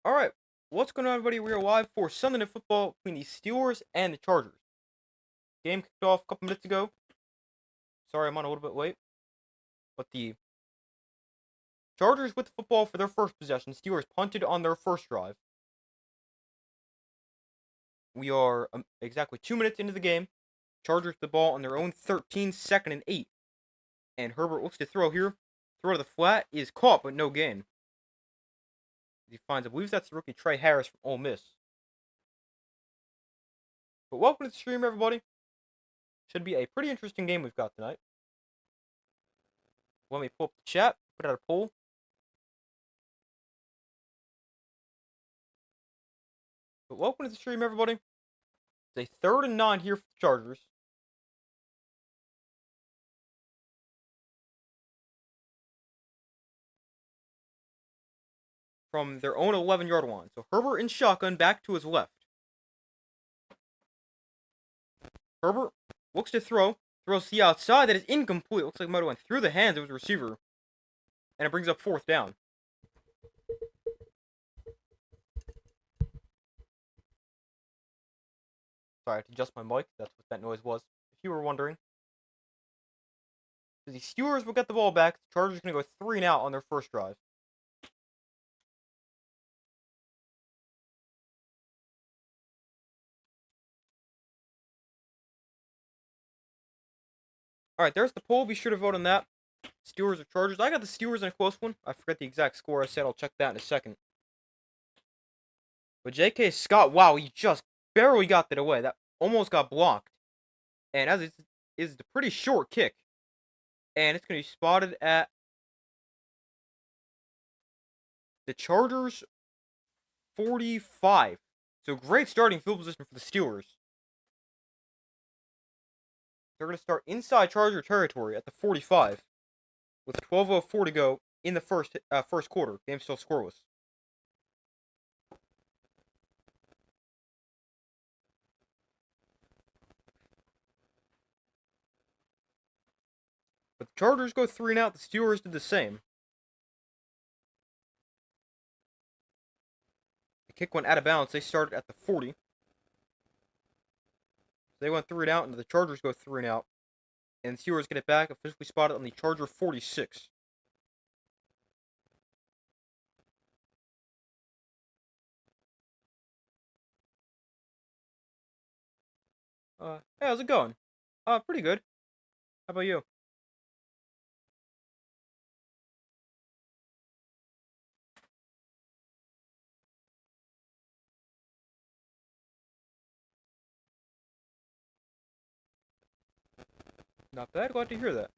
Alright, what's going on, everybody? We are live for Sunday Night Football between the Steelers and the Chargers. Game kicked off a couple minutes ago. Sorry, I'm on a little bit late. But the Chargers with the football for their first possession. Steelers punted on their first drive. We are exactly 2 minutes into the game. Chargers the ball on their own 13, second and 8. And Herbert looks to throw here. Throw to the flat is caught, but no gain. He finds, I believe that's the rookie Trey Harris from Ole Miss. But welcome to the stream, everybody. Should be a pretty interesting game we've got tonight. Let me pull up the chat, put out a poll. But welcome to the stream, everybody. It's a 3rd and 9 here for the Chargers. From their own 11-yard line. So Herbert in shotgun back to his left. Herbert looks to throw. Throws to the outside. That is incomplete. Looks like it might have went through the hands of his receiver. And it brings up 4th down. Sorry, I have to adjust my mic. That's what that noise was, if you were wondering. So the Steelers will get the ball back. The Chargers are going to go 3 and out on their first drive. Alright, there's the poll. Be sure to vote on that. Steelers or Chargers. I got the Steelers in a close one. I forget the exact score I said. I'll check that in a second. But J.K. Scott, wow, he just barely got that away. That almost got blocked. And as it is a pretty short kick. And it's going to be spotted at the Chargers 45. So great starting field position for the Steelers. They're going to start inside Charger territory at the 45 with 12:04 to go in the first quarter. Game still scoreless. But the Chargers go 3 and out. The Steelers did the same. The kick went out of bounds. They started at the 40. They went 3 and out, and the Chargers go 3 and out. And the Steelers get it back, officially spotted on the Charger 46. Hey, how's it going? Pretty good. How about you? Not bad. Glad to hear that.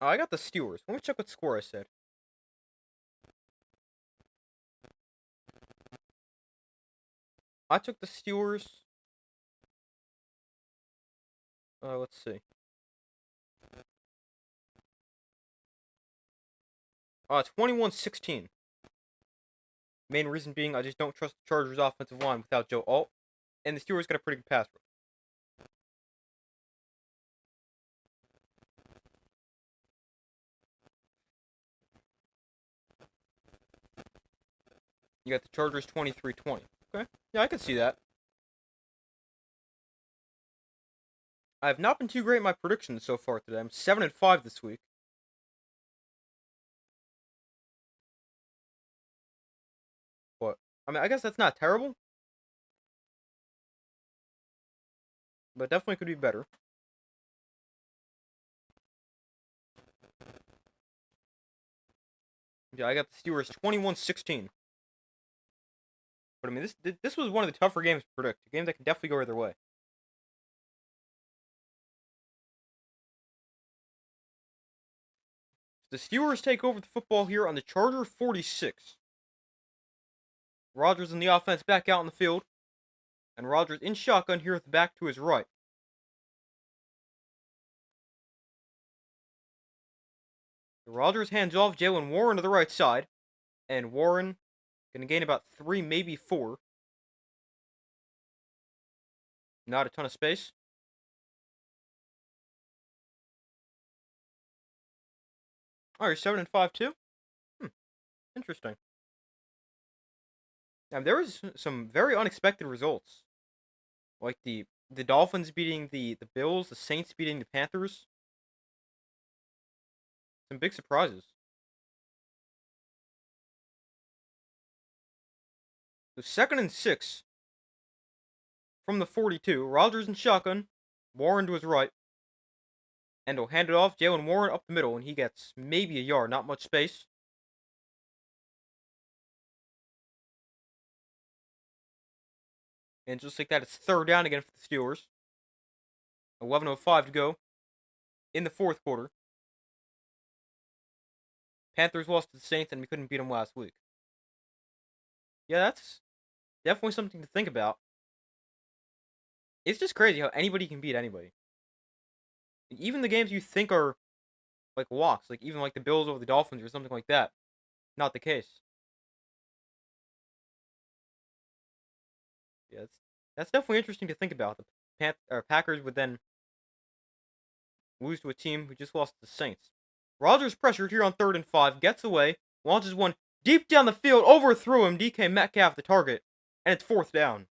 I got the Steelers. Let me check what score I said. I took the Steelers. Let's see. 21-16. Main reason being I just don't trust the Chargers' offensive line without Joe Alt. And the Steelers got a pretty good pass rush. You got the Chargers 23-20. Okay. Yeah, I can see that. I have not been too great in my predictions so far today. I'm 7-5 this week. But I mean, I guess that's not terrible. But definitely could be better. Yeah, I got the Steelers 21-16. But I mean, this was one of the tougher games to predict. A game that can definitely go either way. The Steelers take over the football here on the Charger 46. Rodgers and the offense back out in the field. And Rodgers in shotgun here with the back to his right. Rodgers hands off Jaylen Warren to the right side, and Warren gonna gain about 3, maybe 4. Not a ton of space. Oh, you're 7-5 too? Hmm, interesting. Now there was some very unexpected results, like the Dolphins beating the Bills, the Saints beating the Panthers. Some big surprises. So 2nd and 6 from the 42. Rodgers in shotgun. Warren to his right. And he'll hand it off. Jaylen Warren up the middle, and he gets maybe a yard. Not much space. And just like that, it's 3rd down again for the Steelers. 11:05 to go in the 4th quarter. Panthers lost to the Saints, and we couldn't beat them last week. Yeah, that's definitely something to think about. It's just crazy how anybody can beat anybody. Even the games you think are like walks, like even like the Bills over the Dolphins or something like that. Not the case. Yeah, that's definitely interesting to think about. The Packers would then lose to a team who just lost to the Saints. Rodgers pressured here on 3rd and 5, gets away, launches one deep down the field, overthrew him. DK Metcalf the target, and it's 4th down.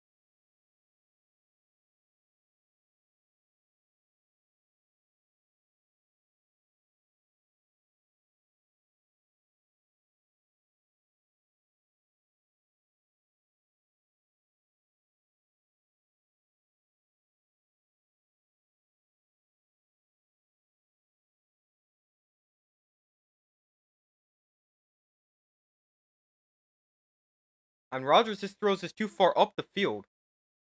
And Rodgers just throws this too far up the field.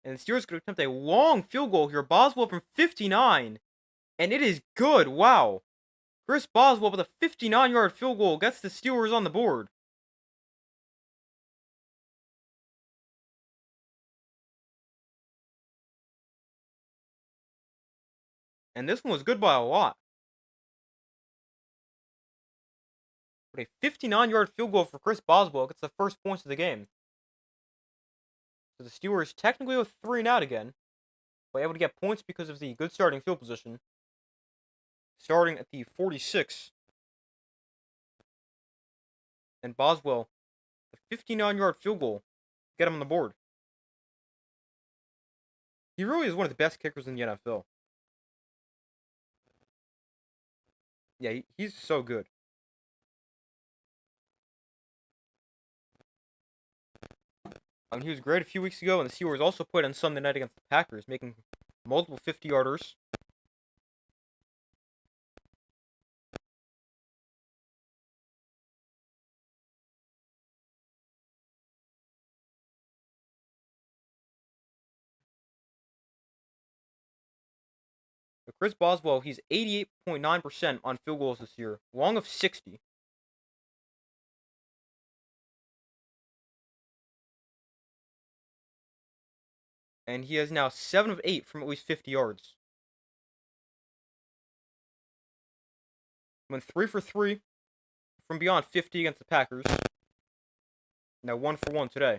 And the Steelers could attempt a long field goal here. Boswell from 59. And it is good. Wow. Chris Boswell with a 59-yard field goal gets the Steelers on the board. And this one was good by a lot. But a 59-yard field goal for Chris Boswell gets the first points of the game. So the Steelers technically with 3 and out again, but able to get points because of the good starting field position. Starting at the 46. And Boswell, a 59-yard field goal, get him on the board. He really is one of the best kickers in the NFL. Yeah, he's so good. He was great a few weeks ago, and the Steelers also played on Sunday night against the Packers, making multiple 50-yarders. But Chris Boswell, he's 88.9% on field goals this year, long of 60. And he has now 7 of 8 from at least 50 yards. Went 3 for 3 from beyond 50 against the Packers. Now 1 for 1 today.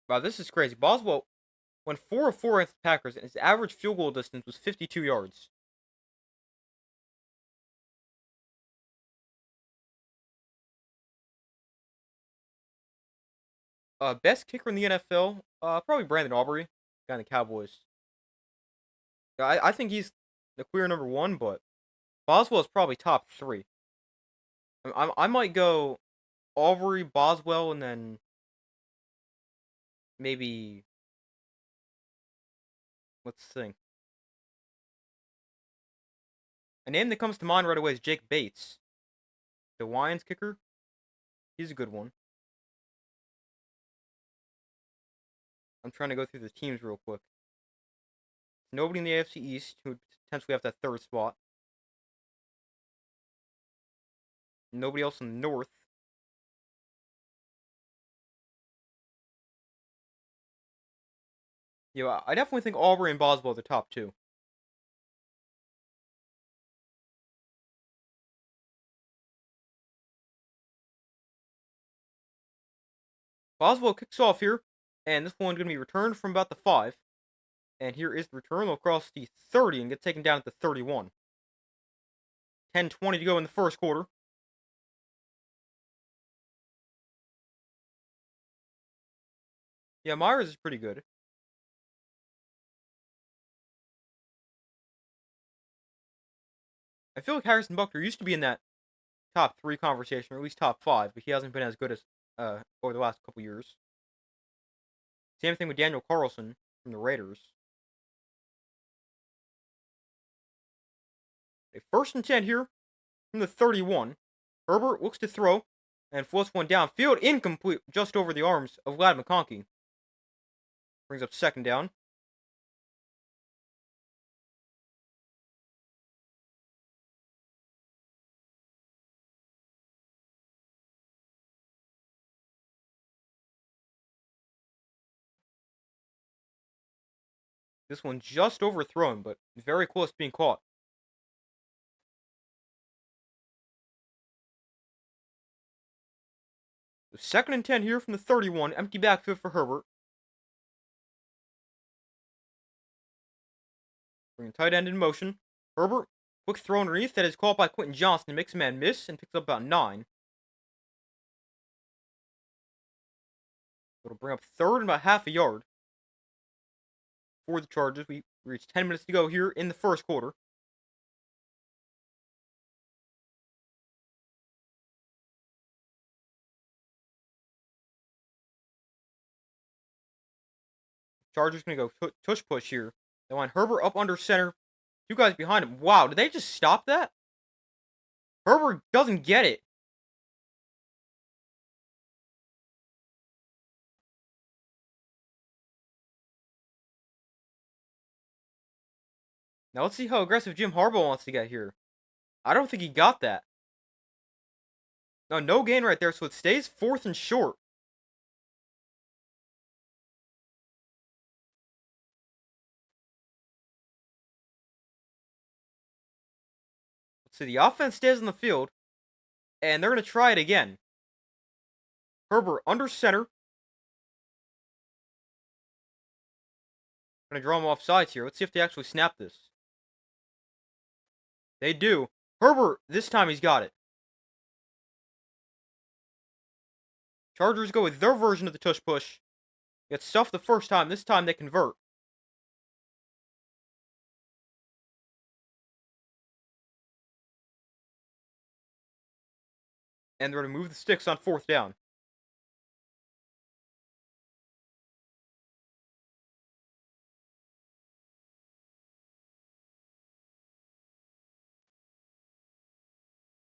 Wow, this is crazy. Boswell went 4 of 4 against the Packers, and his average field goal distance was 52 yards. Best kicker in the NFL, probably Brandon Aubrey, guy in the Cowboys. Yeah, I think he's the clear number 1, but Boswell is probably top 3. I might go Aubrey, Boswell, and then maybe let's think. A name that comes to mind right away is Jake Bates, the Lions kicker. He's a good one. I'm trying to go through the teams real quick. Nobody in the AFC East who would potentially have that 3rd spot. Nobody else in the north. Yeah, I definitely think Aubrey and Boswell are the top two. Boswell kicks off here, and this one's going to be returned from about the 5. And here is the return. They'll cross the 30 and get taken down at the 31. 10:20 to go in the first quarter. Yeah, Myers is pretty good. I feel like Harrison Buckner used to be in that top 3 conversation, or at least top 5, but he hasn't been as good as over the last couple years. Same thing with Daniel Carlson from the Raiders. A 1st and 10 here from the 31. Herbert looks to throw and floats one downfield, incomplete, just over the arms of Ladd McConkey. Brings up 2nd down. This one just overthrown, but very close to being caught. So 2nd and 10 here from the 31. Empty backfield for Herbert. Bringing tight end in motion. Herbert, quick throw underneath that is caught by Quentin Johnston. Makes a man miss and picks up about 9. It'll bring up 3rd and about half a yard for the Chargers. We reach 10 minutes to go here in the first quarter. Chargers going to go tush push here. They want Herbert up under center. 2 guys behind him. Wow, did they just stop that? Herbert doesn't get it. Now let's see how aggressive Jim Harbaugh wants to get here. I don't think he got that. No gain right there, so it stays 4th and short. Let's see, the offense stays on the field, and they're going to try it again. Herbert under center. Going to draw him off sides here. Let's see if they actually snap this. They do. Herbert, this time he's got it. Chargers go with their version of the tush push. Get stuffed the first time. This time they convert. And they're going to move the sticks on 4th down.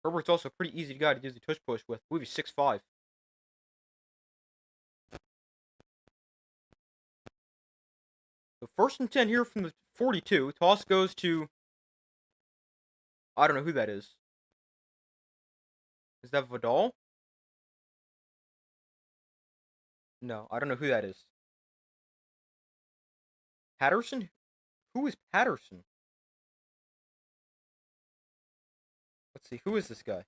Herbert's also a pretty easy guy to do the tush push with. I believe he's 6'5". So 1st and 10 here from the 42. Toss goes to... I don't know who that is. Is that Vidal? No, I don't know who that is. Patterson? Who is Patterson? Let's see, who is this guy?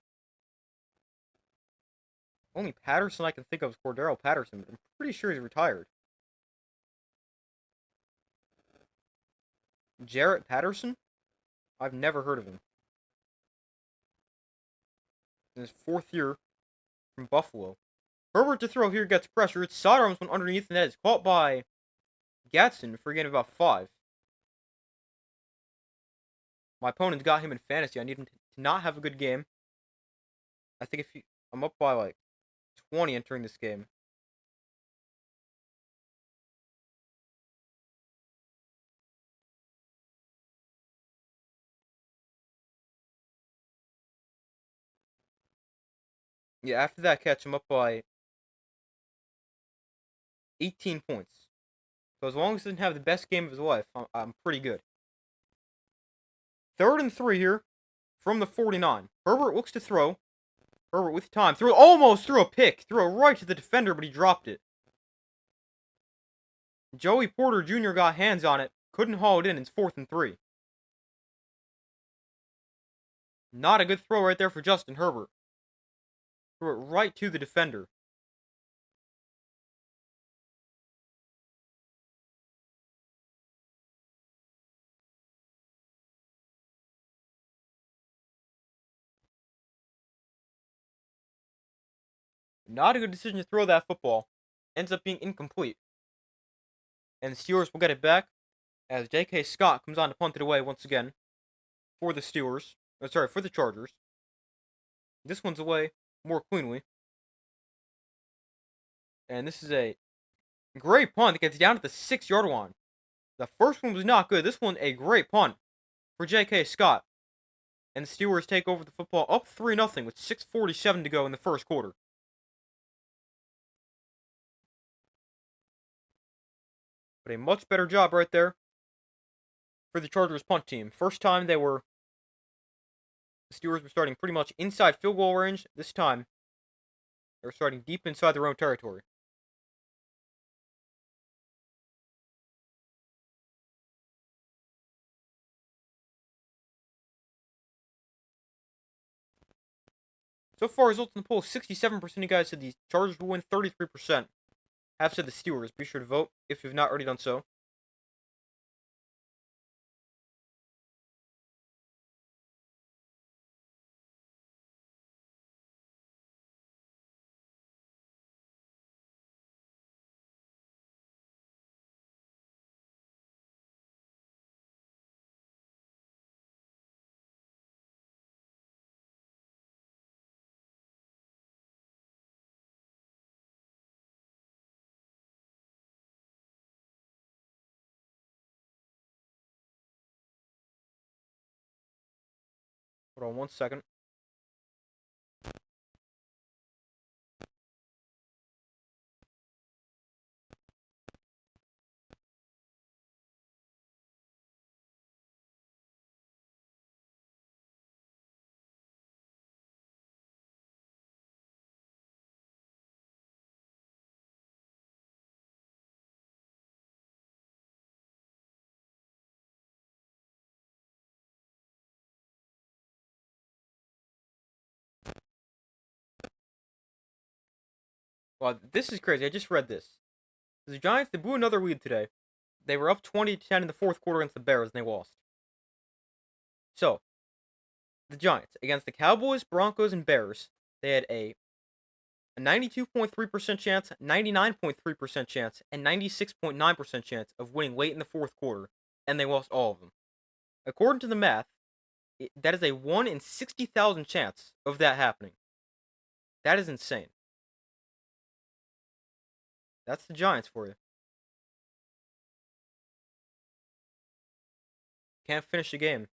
Only Patterson I can think of is Cordero Patterson, but I'm pretty sure he's retired. Jarrett Patterson? I've never heard of him. In his 4th year from Buffalo. Herbert to throw here gets pressure. It's sidearms one underneath, and that is caught by Gatson for a gain of about 5. My opponent's got him in fantasy. I need him to not have a good game. I think I'm up by like 20 entering this game. Yeah, after that catch, I'm up by 18 points. So as long as he doesn't have the best game of his life, I'm pretty good. 3rd and 3 here from the 49. Herbert looks to throw. Herbert with time. Almost threw a pick. Threw it right to the defender, but he dropped it. Joey Porter Jr. got hands on it. Couldn't haul it in. It's 4th and 3. Not a good throw right there for Justin Herbert. Threw it right to the defender. Not a good decision to throw that football. Ends up being incomplete. And the Steelers will get it back as J.K. Scott comes on to punt it away once again for the Steelers. For the Chargers. This one's away more cleanly. And this is a great punt that gets down to the 6-yard line. The first one was not good. This one, a great punt for J.K. Scott. And the Steelers take over the football up 3-0 with 6:47 to go in the first quarter. But a much better job right there for the Chargers punt team. First time the Steelers were starting pretty much inside field goal range. This time, they were starting deep inside their own territory. So far, results in the poll, 67% of you guys said the Chargers will win, 33% have said the Steelers. Be sure to vote if you've not already done so. Hold on 1 second. Well, this is crazy. I just read this. The Giants, they blew another lead today. They were up 20-10 in the fourth quarter against the Bears, and they lost. So, the Giants, against the Cowboys, Broncos, and Bears, they had a 92.3% chance, 99.3% chance, and 96.9% chance of winning late in the fourth quarter, and they lost all of them. According to the math, that is a 1 in 60,000 chance of that happening. That is insane. That's the Giants for you. Can't finish the game.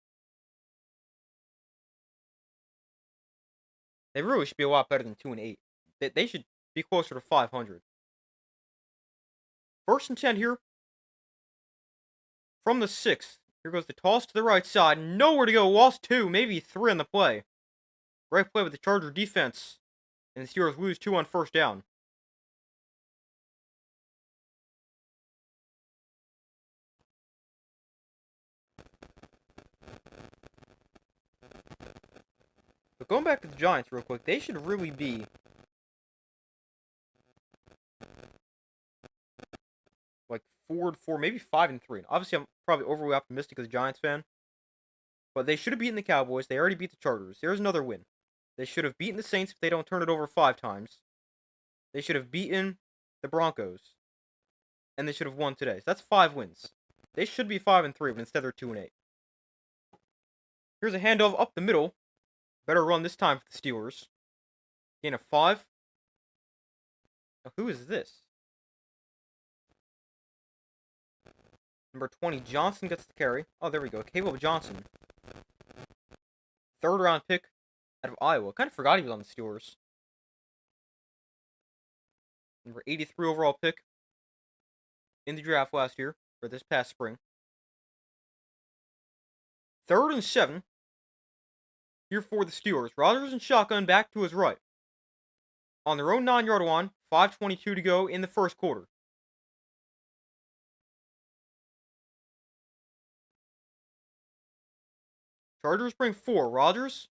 They really should be a lot better than 2-8. They should be closer to 500. 1st and 10 here. From the 6. Here goes the toss to the right side. Nowhere to go. Lost 2, maybe 3 on the play. Great play with the Charger defense. And the Steelers lose 2 on 1st down. But going back to the Giants real quick, they should really be like 4-4, maybe 5-3. Obviously, I'm probably overly optimistic as a Giants fan. But they should have beaten the Cowboys. They already beat the Chargers. There's another win. They should have beaten the Saints if they don't turn it over 5 times. They should have beaten the Broncos. And they should have won today. So that's 5 wins. They should be 5-3, but instead they're 2-8. Here's a handoff up the middle. Better run this time for the Steelers. Gain of 5. Now, who is this? Number 20, Johnson gets the carry. Oh, there we go. Caleb Johnson. 3rd round pick out of Iowa. Kind of forgot he was on the Steelers. Number 83 overall pick in the draft last year, or this past spring. 3rd and 7. Here for the Steelers. Rodgers and shotgun back to his right. on their own 9-yard line. 5:22 to go in the first quarter. Chargers bring 4. Rodgers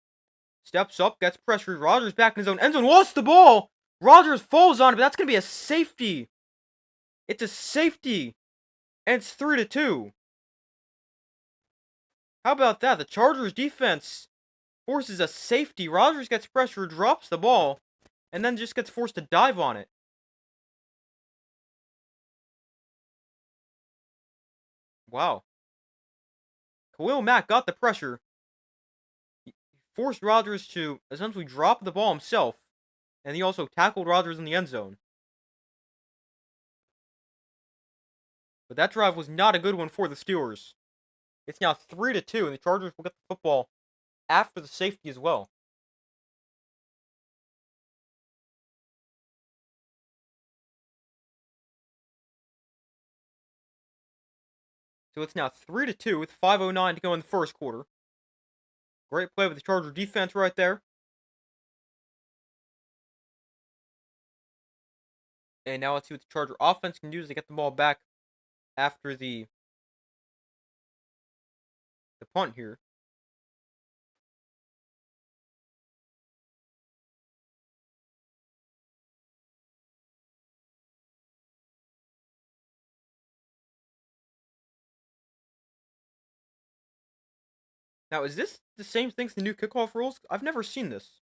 steps up, gets pressured. Rodgers back in his own end zone. Lost the ball. Rodgers falls on it, but that's going to be a safety. It's a safety. And it's 3-2. How about that? The Chargers defense forces a safety. Rodgers gets pressured, drops the ball, and then just gets forced to dive on it. Wow. Khalil Mack got the pressure. He forced Rodgers to essentially drop the ball himself, and he also tackled Rodgers in the end zone. But that drive was not a good one for the Steelers. It's now 3-2, and the Chargers will get the football after the safety as well. So it's now 3-2 with 5:09 to go in the first quarter. Great play with the Charger defense right there. And now let's see what the Charger offense can do as they get the ball back after the punt here. Now, is this the same thing as the new kickoff rules? I've never seen this.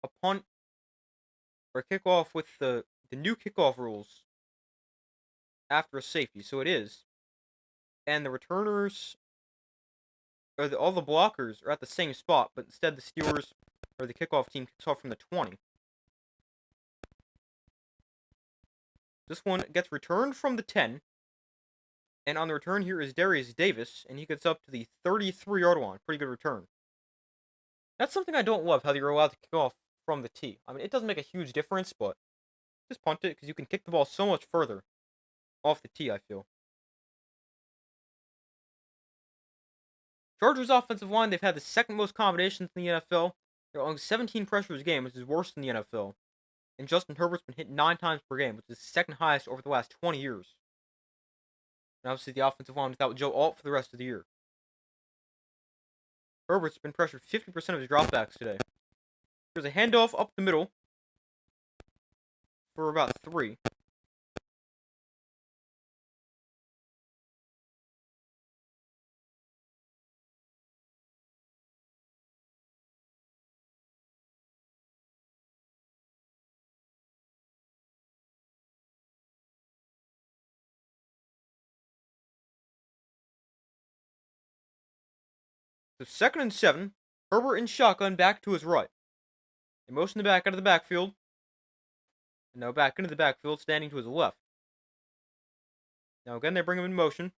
A punt or a kickoff with the new kickoff rules after a safety. So it is. And the returners, or all the blockers are at the same spot, but instead the Steelers or the kickoff team kicks off from the 20. This one gets returned from the 10. And on the return here is Darius Davis, and he gets up to the 33-yard line. Pretty good return. That's something I don't love, how you're allowed to kick off from the tee. I mean, it doesn't make a huge difference, but just punt it, because you can kick the ball so much further off the tee, I feel. Chargers offensive line, they've had the second most combinations in the NFL. They're only 17 pressures a game, which is worse than the NFL. And Justin Herbert's been hit 9 times per game, which is the second highest over the last 20 years. And obviously the offensive line without Joe Alt for the rest of the year. Herbert's been pressured 50% of his dropbacks today. There's a handoff up the middle for about 3. So 2nd and 7. Herbert in shotgun back to his right. They motion the back out of the backfield. And now back into the backfield, standing to his left. Now again, they bring him in motion.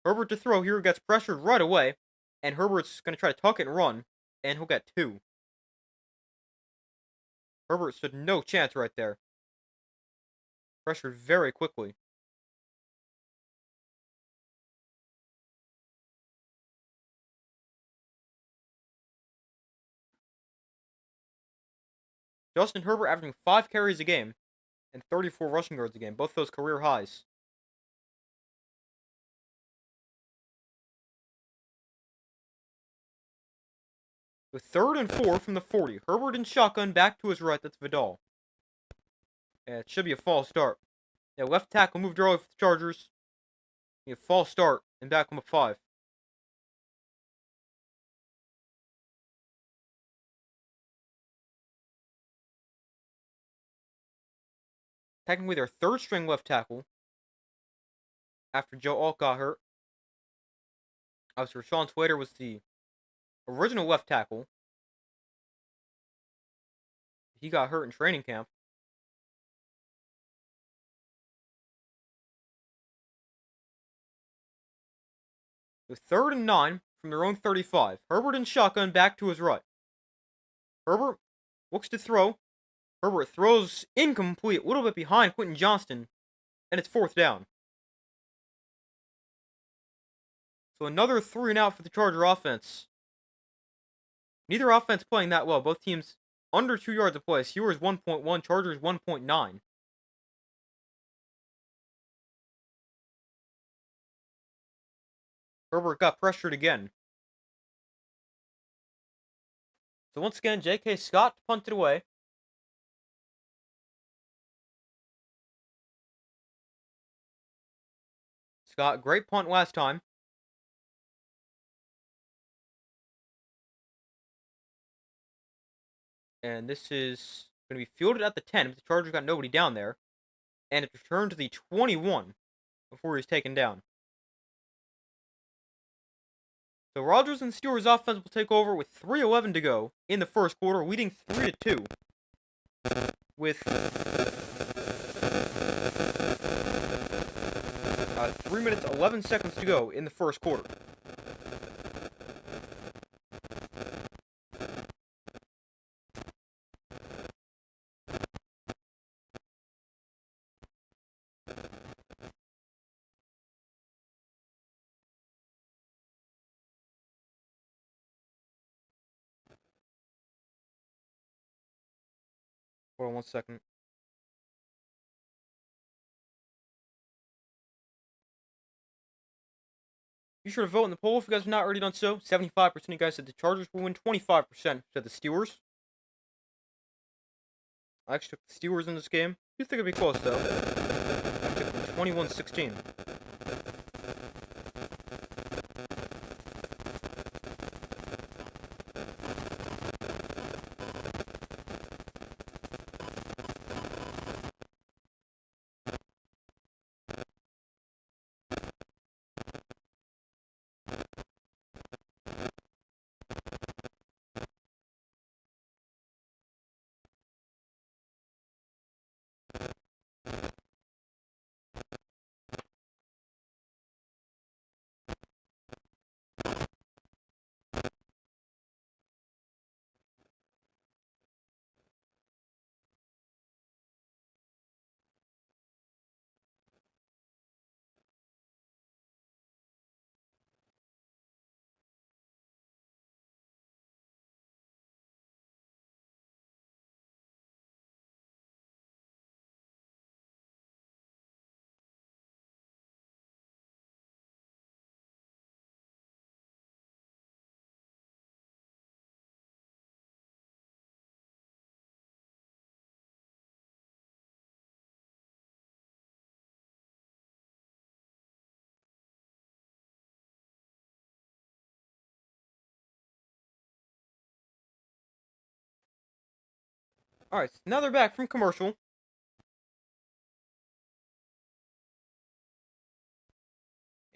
Herbert to throw here, gets pressured right away. And Herbert's going to try to tuck it and run. And he'll get 2. Herbert stood no chance right there. Pressured very quickly. Justin Herbert averaging 5 carries a game and 34 rushing yards a game, both those career highs. With 3rd and 4 from the 40, Herbert in shotgun back to his right, that's Vidal. Yeah, it should be a false start. Yeah, left tackle moved early for the Chargers. Yeah, false start and back him up 5. Technically their 3rd string left tackle after Joe Alt got hurt. Obviously, Rashawn Slater was the original left tackle. He got hurt in training camp. With 3rd and 9 from their own 35, Herbert in shotgun back to his right. Herbert looks to throw. Herbert throws incomplete, a little bit behind Quentin Johnston, and it's 4th down. So another 3 and out for the Charger offense. Neither offense playing that well. Both teams under 2 yards of play. Steelers 1.1, Chargers 1.9. Herbert got pressured again. So once again, J.K. Scott punted away. Scott, great punt last time. And this is going to be fielded at the 10, but the Chargers got nobody down there. And it's returned to the 21 before he's taken down. So Rodgers and the Steelers offense will take over with 3:11 to go in the first quarter, leading 3-2. With 3 minutes 11 seconds to go in the first quarter. Hold on 1 second. Be sure to vote in the poll if you guys have not already done so. 75% of you guys said the Chargers will win, 25% said the Steelers. I actually took the Steelers in this game. You think it'd be close, though. I took them 21-16. Alright, so now they're back from commercial.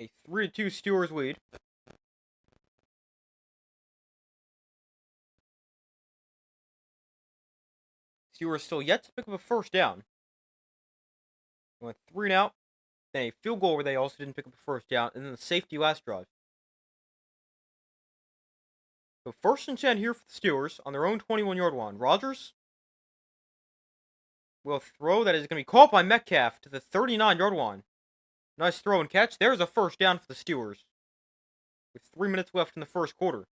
A 3-2 Steelers lead. Steelers still yet to pick up a first down. They went 3 and out. Then a field goal where they also didn't pick up a first down. And then the safety last drive. So 1st and 10 here for the Steelers on their own 21-yard line. Rodgers will throw that is going to be caught by Metcalf to the 39-yard line. Nice throw and catch. There's a first down for the Steelers. With 3 minutes left in the first quarter.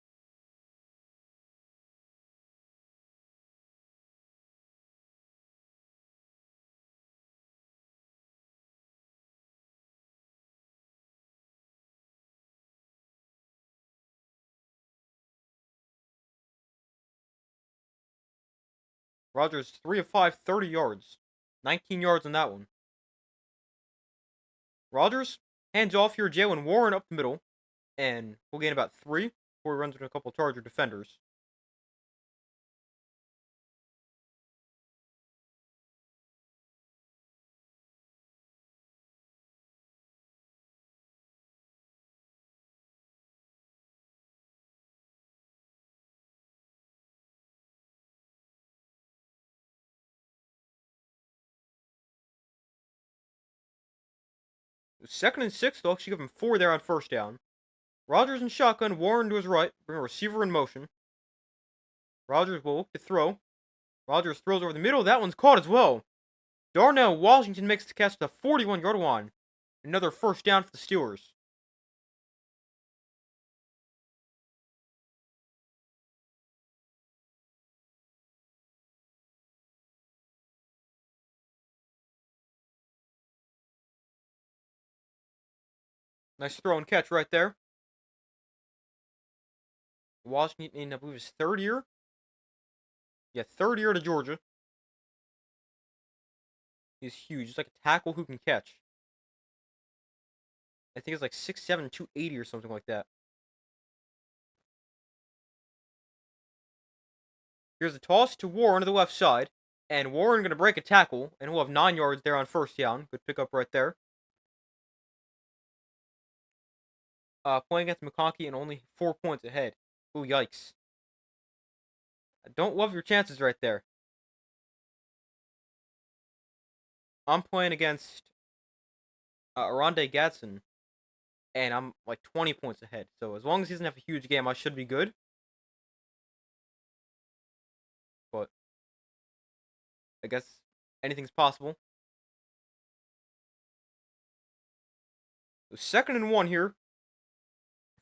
Rodgers 3 of 5, 30 yards. 19 yards on that one. Rodgers hands off here, Jaylen Warren up the middle. And we'll gain about 3 before he runs into a couple Charger defenders. Second and 6, they'll actually give him 4 there on first down. Rodgers in shotgun, Warren to his right, bring a receiver in motion. Rodgers will look to throw. Rodgers throws over the middle, that one's caught as well. Darnell Washington makes the catch to the 41-yard line. Another first down for the Steelers. Nice throw and catch right there. Washington, I believe, his third year. Yeah, third year to Georgia. He's huge. He's like a tackle who can catch. I think it's like 6'7", 280 or something like that. Here's a toss to Warren to the left side. And Warren going to break a tackle. And we'll have 9 yards there on first down. Good pickup right there. Playing against McConkey and only 4 points ahead. Ooh, yikes. I don't love your chances right there. I'm playing against Aronde Gadsden. And I'm like 20 points ahead. So as long as he doesn't have a huge game, I should be good. But I guess anything's possible. So 2nd and 1 here.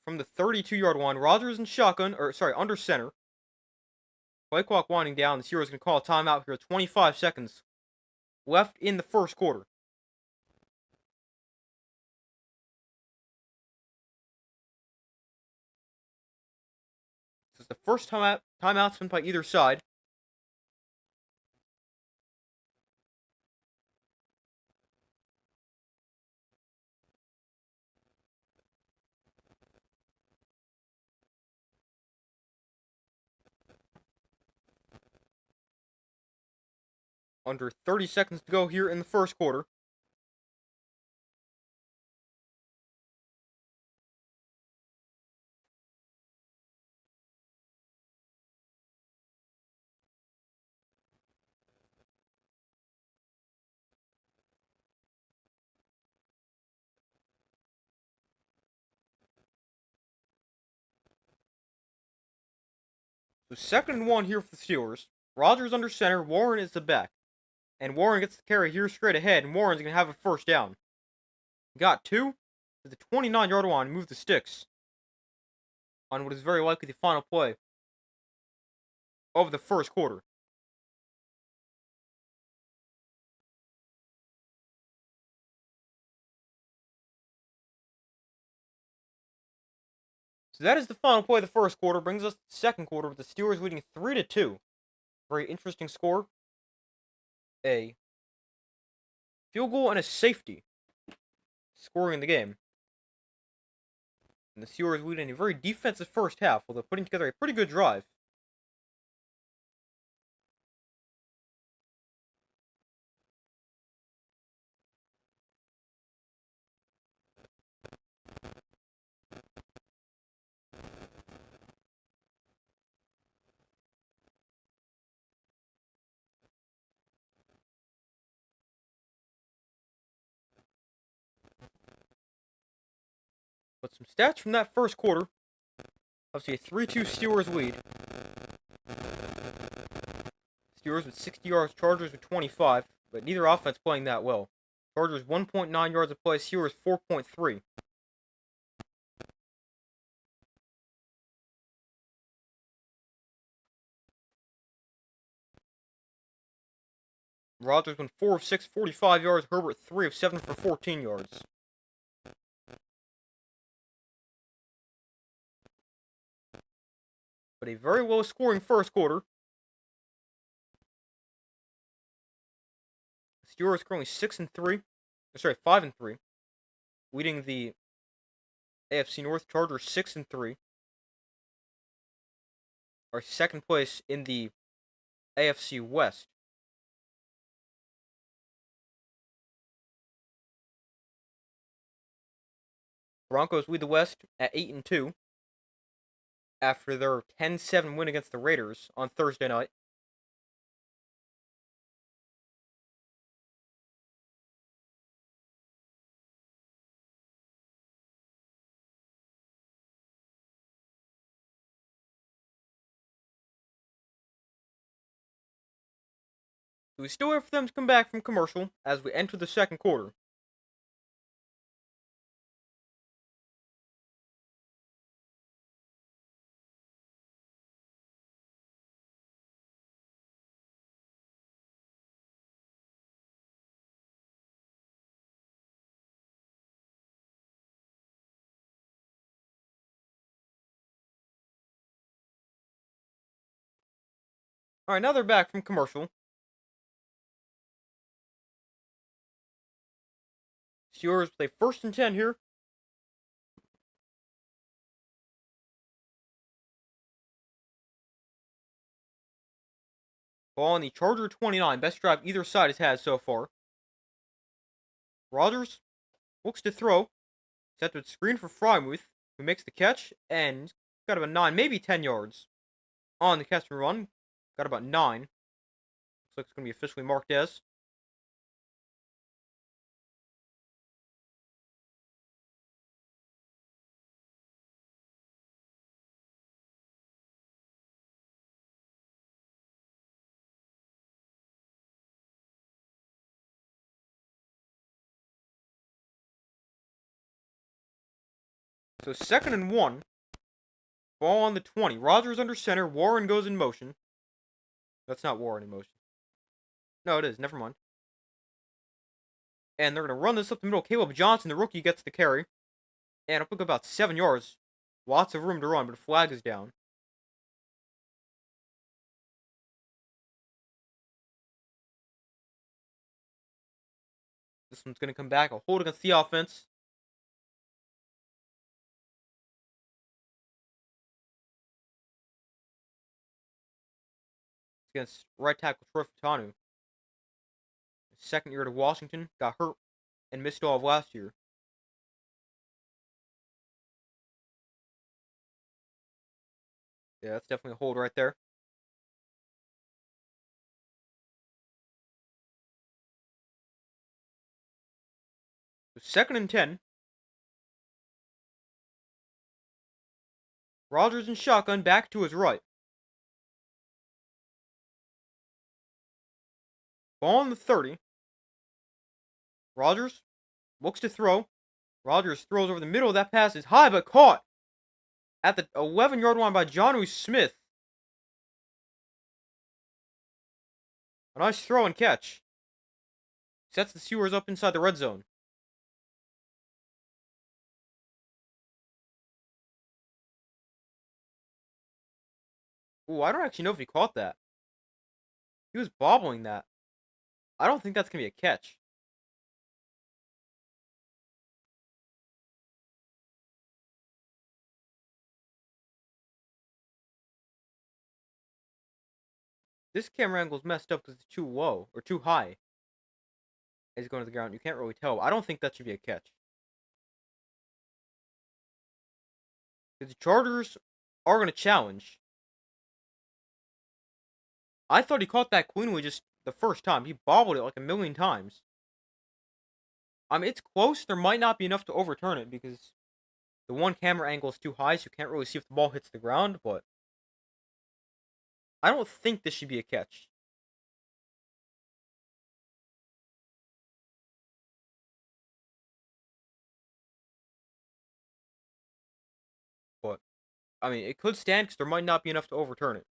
From the 32-yard line. Rodgers in shotgun. Under center. Play clock winding down. The Steelers going to call a timeout here. 25 seconds left in the first quarter. This is the first timeout spent by either side. Under 30 seconds to go here in the first quarter. So 2nd and 1 here for the Steelers. Rodgers under center. Warren is the back. And Warren gets the carry here straight ahead. And Warren's going to have a first down. Got 2 to the 29-yard line. Move the sticks. On what is very likely the final play of the first quarter. So that is the final play of the first quarter. Brings us to the second quarter with the Steelers leading 3-2. Very interesting score. A field goal and a safety scoring the game. And the Steelers lead in a very defensive first half, although putting together a pretty good drive. But some stats from that first quarter. Obviously a 3-2 Steelers lead. Steelers with 60 yards, Chargers with 25, but neither offense playing that well. Chargers 1.9 yards a play, Steelers 4.3. Rodgers went 4 of 6, 45 yards. Herbert 3 of 7 for 14 yards. But a very low scoring first quarter. Steelers currently 5-3, leading the AFC North. Chargers 6-3, are second place in the AFC West. Broncos lead the West at 8-2 after their 10-7 win against the Raiders on Thursday night. So we still wait for them to come back from commercial as we enter the second quarter. Alright, now they're back from commercial. Steelers play 1st and 10 here. Ball on the Charger 29. Best drive either side has had so far. Rodgers looks to throw. Set to screen for Frymuth, who makes the catch, and got about 9, maybe 10 yards. On the catch and run, got about 9. Looks like it's going to be officially marked as. So 2nd and 1. Ball on the 20. Rodgers under center. Warren goes in motion. That's not Warren in motion. No, it is. Never mind. And they're going to run this up the middle. Caleb Johnson, the rookie, gets the carry. And it'll pick about 7 yards. Lots of room to run, but a flag is down. This one's going to come back. A hold against the offense. Against right tackle Troy Fatanu. Second year to Washington. Got hurt and missed all of last year. Yeah, that's definitely a hold right there. So 2nd and 10. Rodgers in shotgun, back to his right. Ball on the 30. Rodgers looks to throw. Rodgers throws over the middle. That pass is high, but caught at the 11-yard line by Jonnu Smith. A nice throw and catch. Sets the Steelers up inside the red zone. Ooh, I don't actually know if he caught that. He was bobbling that. I don't think that's going to be a catch. This camera angle is messed up because it's too low, or too high. As he's going to the ground, you can't really tell. I don't think that should be a catch. The Chargers are going to challenge. I thought he caught that cleanly just the first time. He bobbled it like a million times. I mean, it's close. There might not be enough to overturn it because the one camera angle is too high, so you can't really see if the ball hits the ground, but I don't think this should be a catch. But, I mean, it could stand because there might not be enough to overturn it.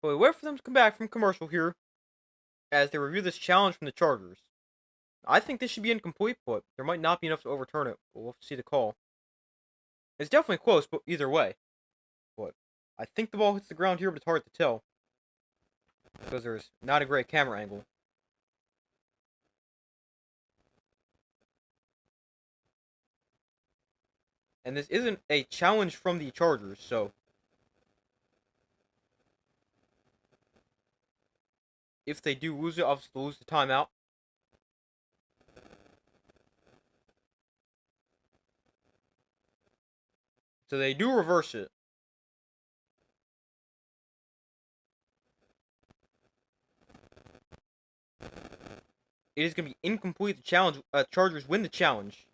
But we wait for them to come back from commercial here as they review this challenge from the Chargers. I think this should be incomplete, but there might not be enough to overturn it. But we'll see the call. It's definitely close, but either way. But I think the ball hits the ground here, but it's hard to tell because there's not a great camera angle. And this isn't a challenge from the Chargers, so if they do lose it, obviously they'll lose the timeout. So they do reverse it. It is going to be incomplete. The challenge. Chargers win the challenge.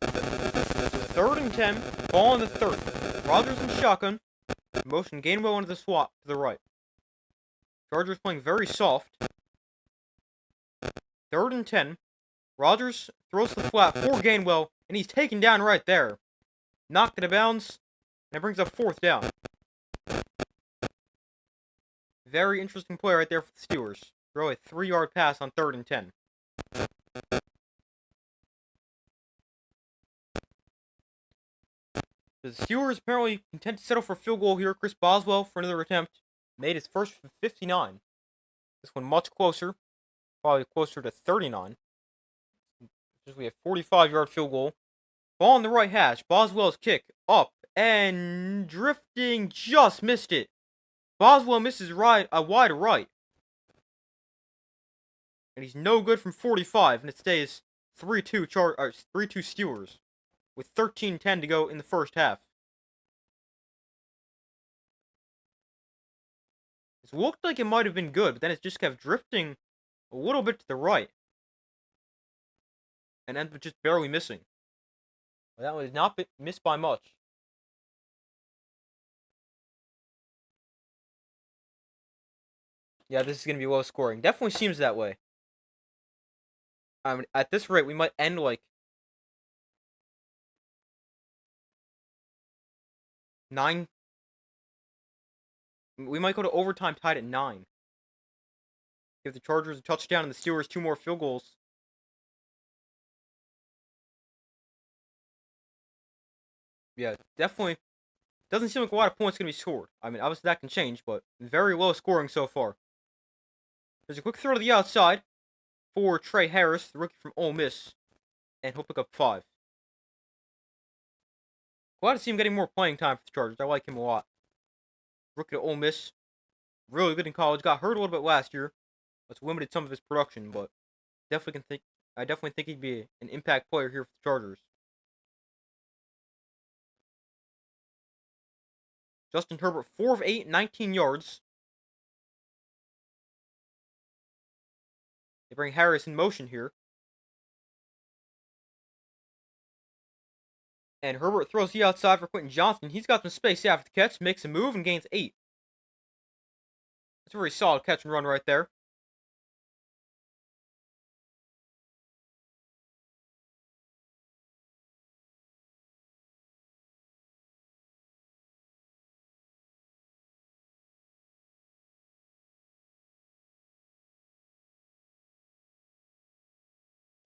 So 3rd and 10. Ball on the 30. Rodgers in shotgun. Motion Gainwell into the swap to the right. Chargers playing very soft. 3rd and 10. Rodgers throws the flat for Gainwell, and he's taken down right there. Knocked it out of bounds, and it brings up 4th down. Very interesting play right there for the Steelers. Throw a 3-yard pass on 3rd and 10. The Steelers apparently content to settle for a field goal here. Chris Boswell for another attempt. Made his first from 59. This one much closer. Probably closer to 39. We have 45-yard field goal. Ball on the right hash. Boswell's kick up and drifting. Just missed it. Boswell misses a wide right. And he's no good from 45. And it stays 3-2 Steelers. With 13:10 to go in the first half. It looked like it might have been good, but then it just kept drifting a little bit to the right. And ended up just barely missing. That one did not missed by much. Yeah, this is going to be low scoring. Definitely seems that way. I mean, at this rate, we might end like 9. We might go to overtime tied at 9. Give the Chargers a touchdown and the Steelers 2 more field goals. Yeah, definitely. Doesn't seem like a lot of points going to be scored. I mean, obviously that can change, but very low scoring so far. There's a quick throw to the outside for Trey Harris, the rookie from Ole Miss, and he'll pick up 5. Glad to see him getting more playing time for the Chargers. I like him a lot. Rookie to Ole Miss, really good in college. Got hurt a little bit last year. That's limited some of his production, but I definitely think he'd be an impact player here for the Chargers. Justin Herbert, 4 of 8, 19 yards. They bring Harris in motion here. And Herbert throws the outside for Quentin Johnston. He's got some space after the catch, makes a move, and gains 8. That's a very solid catch and run right there.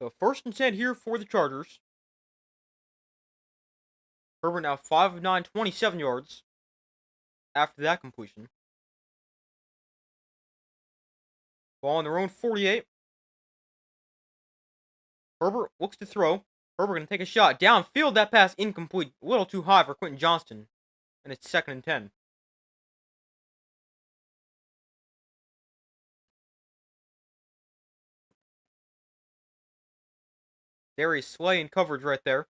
So 1st and 10 here for the Chargers. Herbert now 5 of 9, 27 yards after that completion. Ball on their own 48. Herbert looks to throw. Herbert going to take a shot. Downfield, that pass incomplete. A little too high for Quentin Johnston. And it's 2nd and 10. Darius Slay in coverage right there.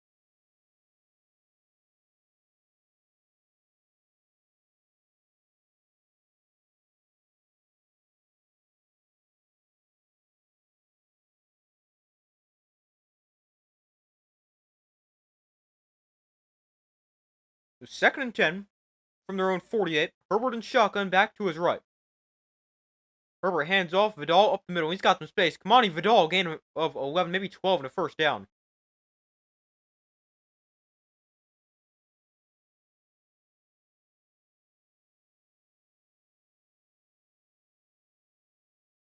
So 2nd and 10 from their own 48. Herbert and shotgun back to his right. Herbert hands off. Vidal up the middle. He's got some space. Kamani Vidal, gain of 11, maybe 12 and a first down.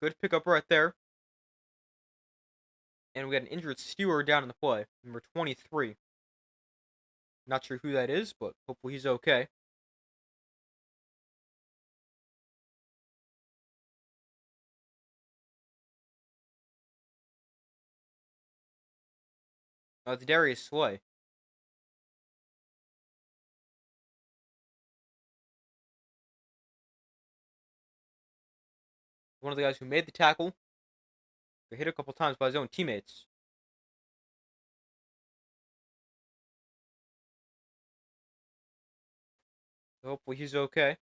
Good pickup right there. And we got an injured Stewart down in the play, number 23. Not sure who that is, but hopefully he's okay. It's Darius Slay. One of the guys who made the tackle. Got hit a couple times by his own teammates. So hopefully he's okay.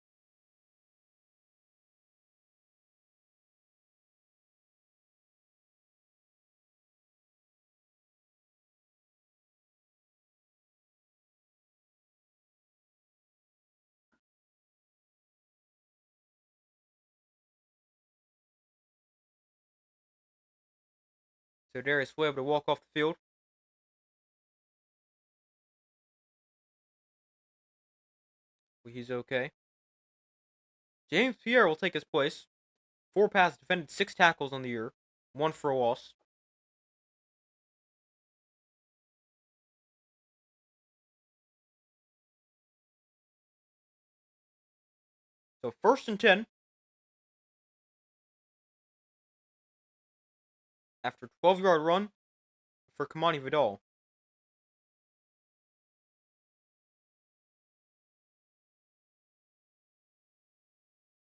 So Darius Slay able to walk off the field. Hopefully he's okay. James Pierre will take his place. 4 passes defended, 6 tackles on the year. 1 for a loss. So 1st and 10. After 12-yard run for Kamani Vidal.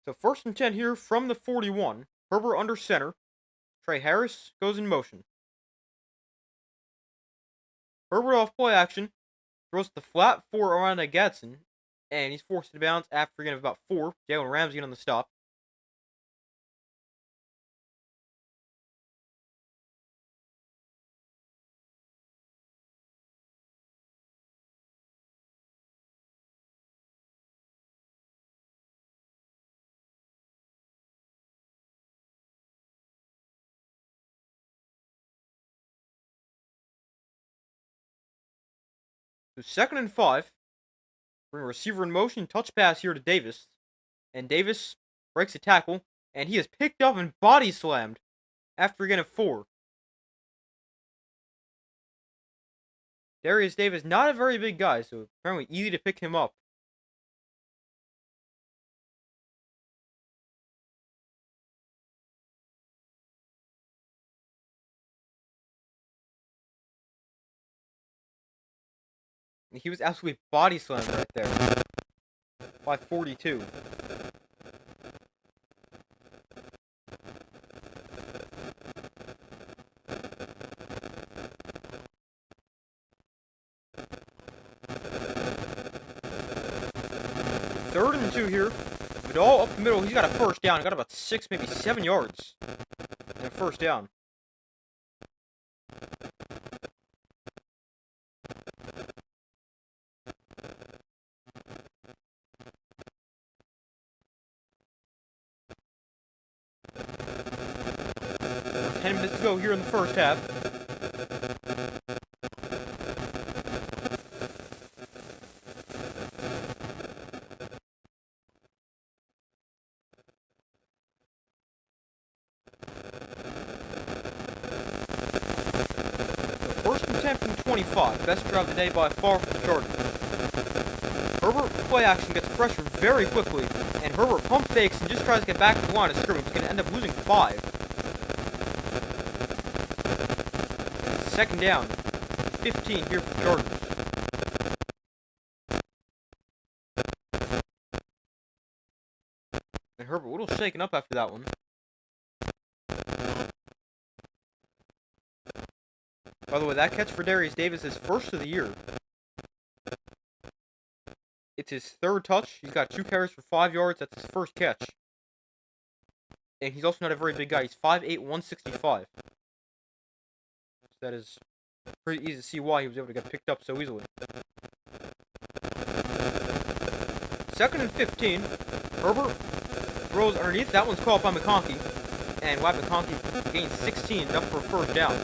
So 1st and 10 here from the 41. Herbert under center. Trey Harris goes in motion. Herbert off play action. Throws the flat 4 around to Gadsden. And he's forced to bounce after a gain of about 4. Jalen Ramsey on the stop. So 2nd and 5. Bring a receiver in motion. Touch pass here to Davis. And Davis breaks a tackle. And he is picked up and body slammed after a gain of 4. Darius Davis, not a very big guy, so apparently easy to pick him up. He was absolutely body slammed right there. By 42. Third and 2 here. Vidal up the middle. He's got a first down. He got about 6, maybe 7 yards. And a first down. About 10 minutes to go here in the first half. First and 10 from 25. Best drive of the day by far for the Chargers. Herbert play action gets pressure very quickly, and Herbert pump fakes and just tries to get back to the line of scrimmage. He's going to end up losing 5. 2nd down. 15 here for the Chargers. And Herbert a little shaken up after that one. By the way, that catch for Darius Davis is first of the year. It's his 3rd touch. He's got 2 carries for 5 yards. That's his first catch. And he's also not a very big guy. He's 5'8", 165. So that is pretty easy to see why he was able to get picked up so easily. 2nd and 15. Herbert throws underneath. That one's caught by McConkey. And Wyatt McConkey gains 16, enough for a first down.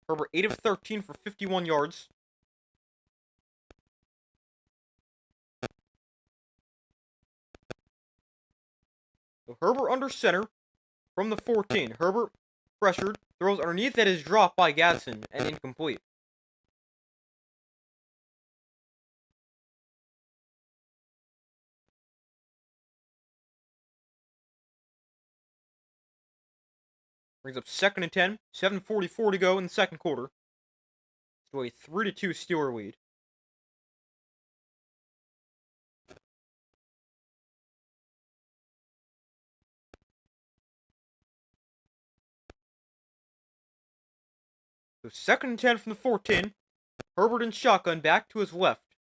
Herbert 8 of 13 for 51 yards. So Herbert under center from the 14. Herbert pressured, throws underneath, that is dropped by Gadsden and incomplete. Brings up 2nd and 10. 7:44 to go in the second quarter. So a 3-2 Steeler lead. So 2nd and 10 from the 14. Herbert in shotgun, back to his left.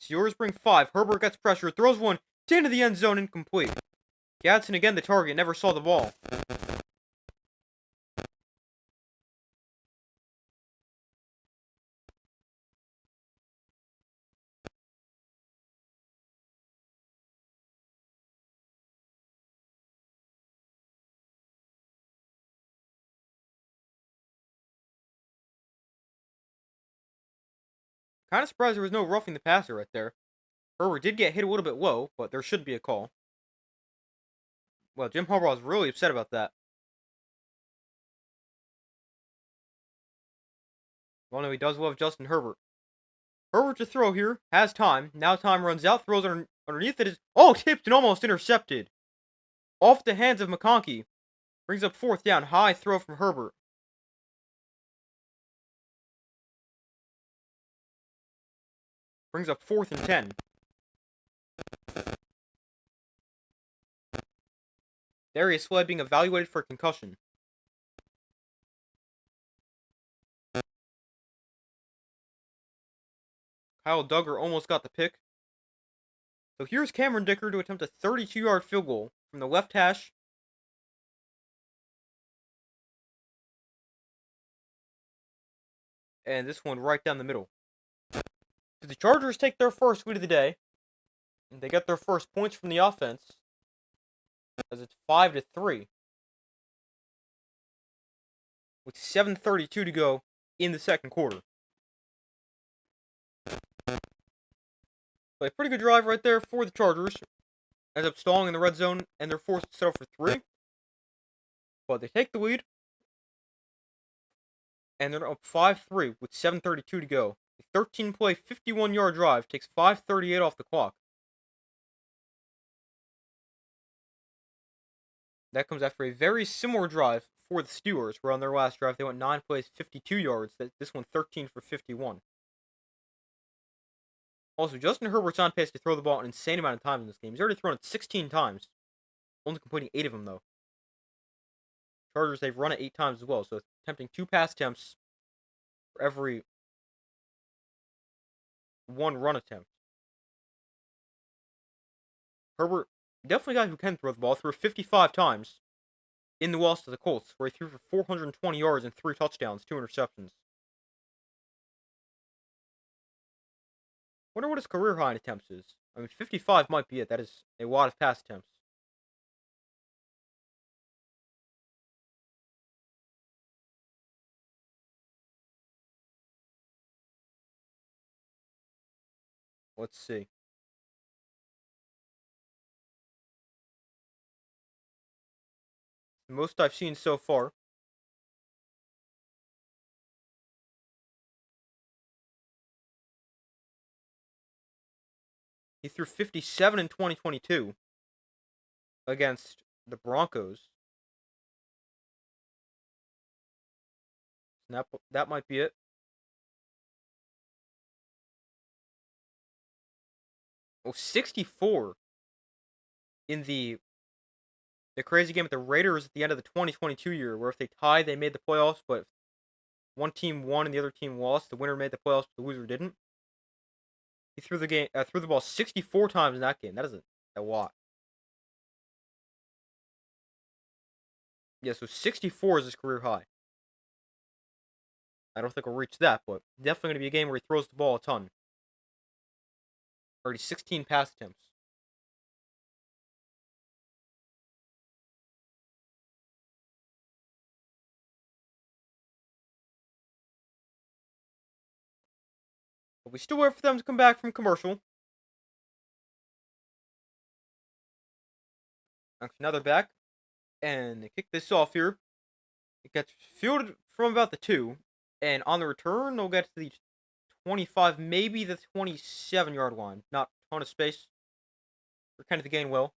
Steelers bring 5. Herbert gets pressure, throws one into the end zone, incomplete. Gadsden again the target, never saw the ball. Kind of surprised there was no roughing the passer right there. Herbert did get hit a little bit low, but there should be a call. Well, Jim Harbaugh is really upset about that. Well, no, he does love Justin Herbert. Herbert to throw here, has time. Now time runs out, throws underneath it. Oh, tipped and almost intercepted. Off the hands of McConkey. Brings up 4th down. High throw from Herbert. Brings up 4th and 10. Darius Slay being evaluated for concussion. Kyle Duggar almost got the pick. So here's Cameron Dicker to attempt a 32-yard field goal from the left hash. And this one right down the middle. So the Chargers take their first lead of the day. And they get their first points from the offense. As it's 5-3. With 7:32 to go in the second quarter. So a pretty good drive right there for the Chargers. Ends up stalling in the red zone, and they're forced to settle for 3. But they take the lead. And they're up 5-3 with 7:32 to go. A 13-play, 51-yard drive takes 5:38 off the clock. That comes after a very similar drive for the Steelers, where on their last drive they went 9 plays, 52 yards. This one 13 for 51. Also, Justin Herbert's on pace to throw the ball an insane amount of times in this game. He's already thrown it 16 times, only completing 8 of them, though. Chargers, they've run it 8 times as well, so attempting 2 pass attempts for every 1 run attempt. Herbert, definitely a guy who can throw the ball, threw 55 times in the loss to the Colts, where he threw for 420 yards and 3 touchdowns, 2 interceptions. Wonder what his career high in attempts is. I mean, 55 might be it. That is a lot of pass attempts. Let's see. The most I've seen so far. He threw 57 in 2022 against the Broncos. That might be it. Oh, 64 in the crazy game with the Raiders at the end of the 2022 year, where if they tied, they made the playoffs, but if one team won and the other team lost, the winner made the playoffs, but the loser didn't. He threw the ball 64 times in that game. That is a lot. Yeah, so 64 is his career high. I don't think we'll reach that, but definitely going to be a game where he throws the ball a ton. Already 16 pass attempts. we still wait for them to come back from commercial. Actually, now they're back. And they kick this off here. It gets fielded from about the 2. And on the return, they'll get to the 25, maybe the 27-yard line. Not a ton of space. We're kind of the gain well.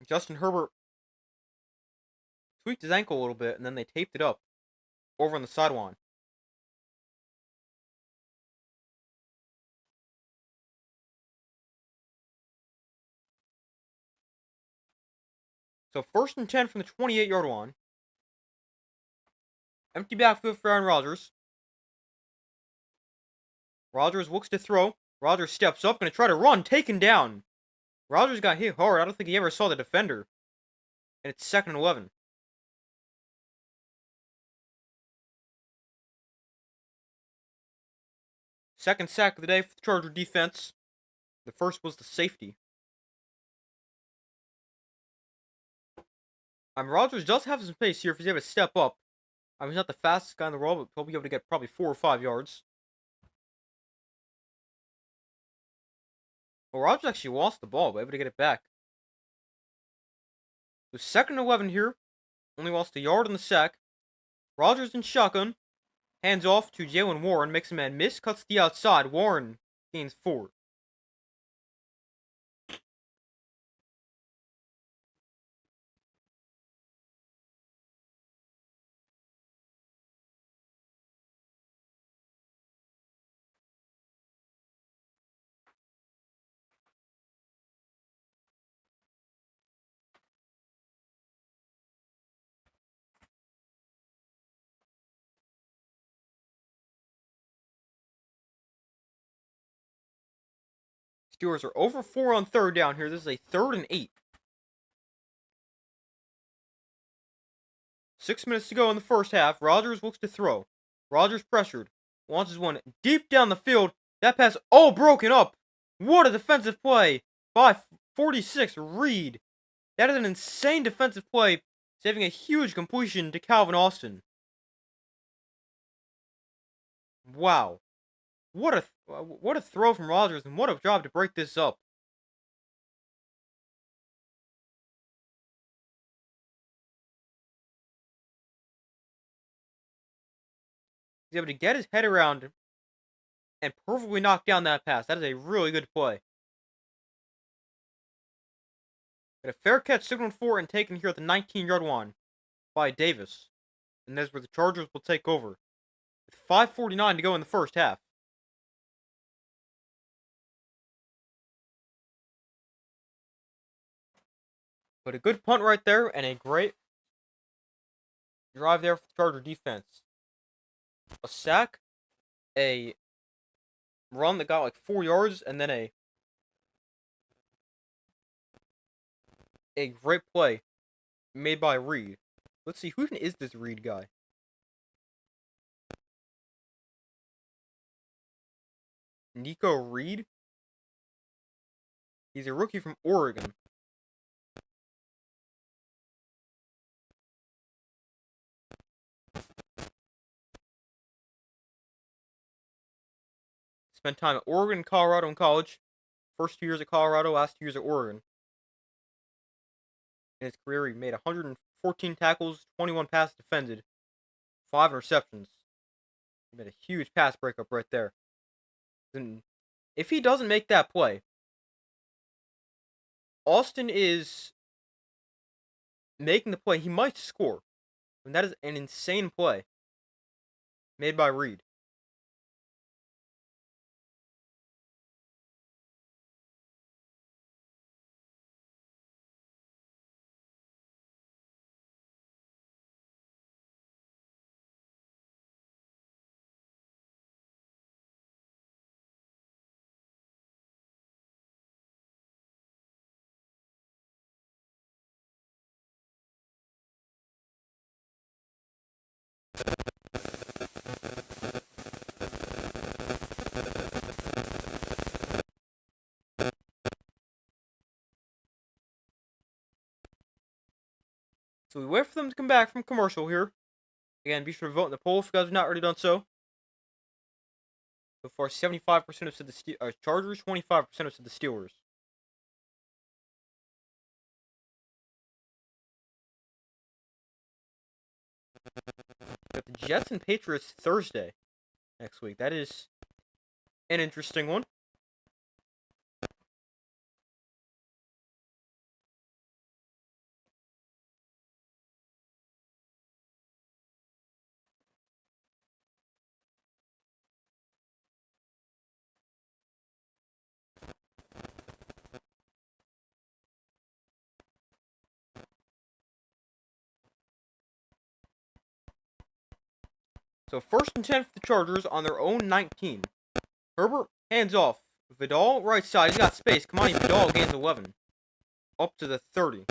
Justin Herbert tweaked his ankle a little bit, and then they taped it up over on the sideline. So 1st and 10 from the 28-yard line. Empty backfield for Aaron Rodgers. Rodgers looks to throw. Rodgers steps up, going to try to run, taken down. Rodgers got hit hard. I don't think he ever saw the defender. And it's 2nd and 11. Second sack of the day for the Charger defense. The first was the safety. Rodgers does have some pace here if he's able to step up. He's not the fastest guy in the world, but he'll be able to get probably 4 or 5 yards. Well, Rodgers actually lost the ball, but able to get it back. It was 2nd and 11 here. Only lost a yard on the sack. Rodgers in shotgun. Hands off to Jaylen Warren. Makes a man miss. Cuts to the outside. Warren gains 4. Steelers are over 4 on 3rd down here. This is a 3rd and 8. 6 minutes to go in the first half. Rodgers looks to throw. Rodgers pressured. Launches one deep down the field. That pass, broken up. What a defensive play by 46, Reed. That is an insane defensive play, saving a huge completion to Calvin Austin. Wow. What a throw from Rodgers, and what a job to break this up. He's able to get his head around and perfectly knock down that pass. That is a really good play. Got a fair catch, signaled for and taken here at the 19-yard line by Davis. And that's where the Chargers will take over. With 5:49 to go in the first half. But a good punt right there, and a great drive there for the Charger defense. A sack, a run that got like 4 yards, and then a great play made by Reed. Let's see, who even is this Reed guy? Nico Reed? He's a rookie from Oregon. Spent time at Oregon, Colorado in college. First 2 years at Colorado, last 2 years at Oregon. In his career, he made 114 tackles, 21 passes defended, 5 interceptions. He made a huge pass breakup right there. And if he doesn't make that play, Austin is making the play. He might score. And that is an insane play made by Reed. So we wait for them to come back from commercial here. Again, be sure to vote in the poll if you guys have not already done so. So far, 75% have said the Chargers, 25% have said the Steelers. Got the Jets and Patriots Thursday next week. That is an interesting one. So 1st and 10 for the Chargers on their own 19. Herbert, hands off. Vidal, right side. He's got space. Kamani Vidal gains 11. Up to the 30.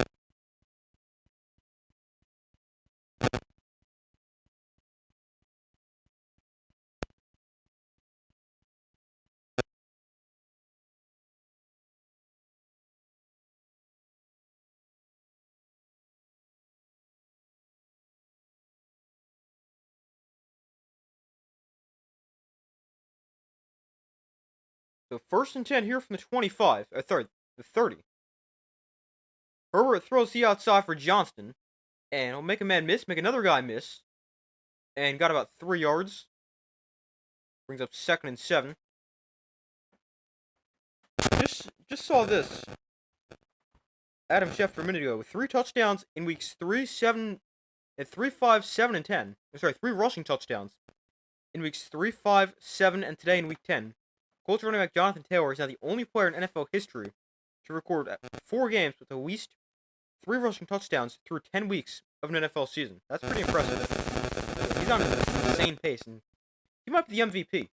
So 1st and 10 here from the 25. The 30. Herbert throws the outside for Johnston. And he'll make a man miss, make another guy miss. And got about 3 yards. Brings up 2nd and 7. Just saw this. Adam Schefter a minute ago with 3 touchdowns in weeks 3, 7, and 3, 5, 7, and 10. Sorry, 3 rushing touchdowns in weeks 3, 5, 7, and today in week 10. Colts running back Jonathan Taylor is now the only player in NFL history to record 4 games with at least 3 rushing touchdowns through 10 weeks of an NFL season. That's pretty impressive. He's on an insane pace, and he might be the MVP.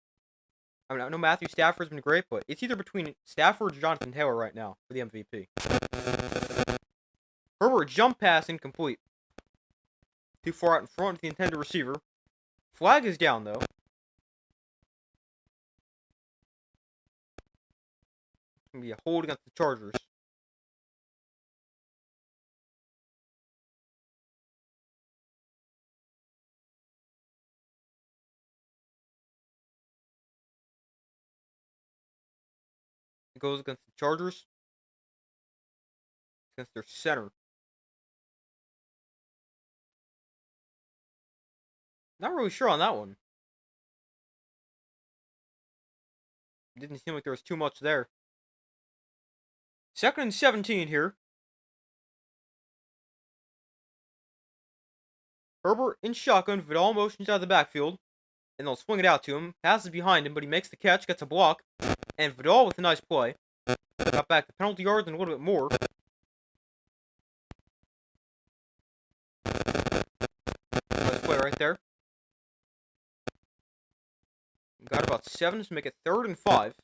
I mean, I know Matthew Stafford's been great, but it's either between Stafford or Jonathan Taylor right now for the MVP. Herbert jump pass incomplete. Too far out in front of the intended receiver. Flag is down, though. It's going to be a hold against the Chargers. It goes against the Chargers. Against their center. Not really sure on that one. Didn't seem like there was too much there. 2nd and 17 here. Herbert in shotgun. Vidal motions out of the backfield. And they'll swing it out to him. Passes behind him, but he makes the catch. Gets a block. And Vidal with a nice play. Got back the penalty yards and a little bit more. Nice play right there. Got about 7 to make it 3rd and 5.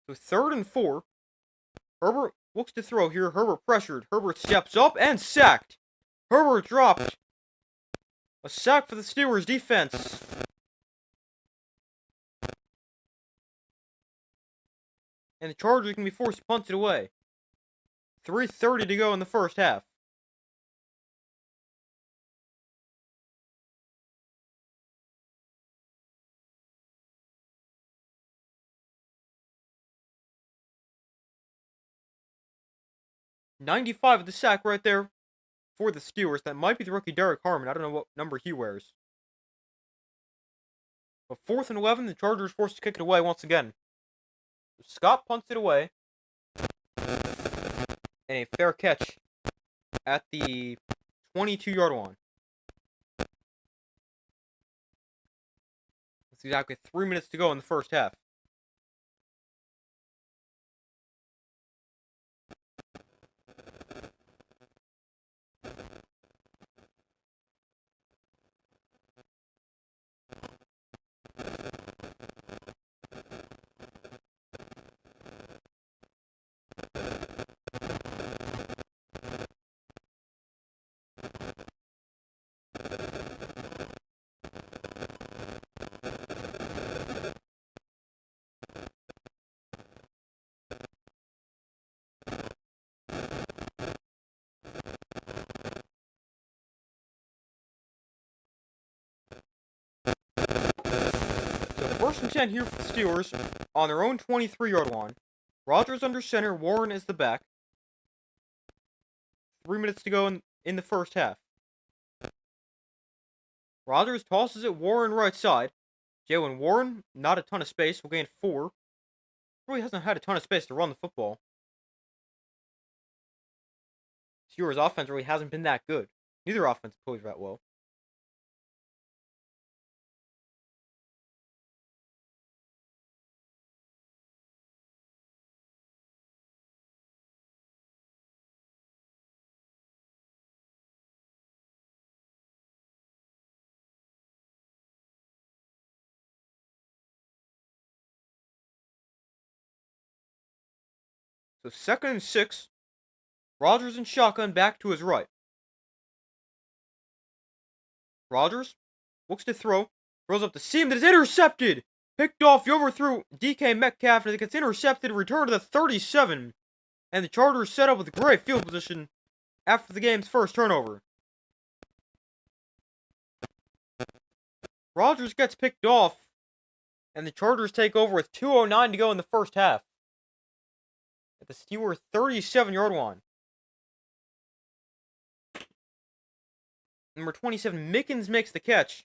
So 3rd and 4. Herbert looks to throw here. Herbert pressured. Herbert steps up and sacked. Herbert dropped. A sack for the Steelers defense. And the Chargers can be forced to punt it away. 3:30 to go in the first half. .95 of the sack right there for the Steelers. That might be the rookie Derek Harmon. I don't know what number he wears. But 4th and 11, the Chargers forced to kick it away once again. Scott punts it away. And a fair catch at the 22-yard line. That's exactly 3 minutes to go in the first half. First and 10 here for the Steelers on their own 23-yard line. Rodgers under center, Warren is the back. 3 minutes to go in the first half. Rodgers tosses it Warren right side. Jaylen Warren, not a ton of space, will gain 4. Really hasn't had a ton of space to run the football. Steelers' offense really hasn't been that good. Neither offense plays that well. So 2nd and 6. Rodgers in shotgun back to his right. Rodgers looks to throw. Throws up the seam that is intercepted. Picked off. He overthrew DK Metcalf and it gets intercepted. Return to the 37. And the Chargers set up with great field position after the game's first turnover. Rodgers gets picked off. And the Chargers take over with 2:09 to go in the first half. At the Steelers' 37-yard line. Number 27, Mickens makes the catch.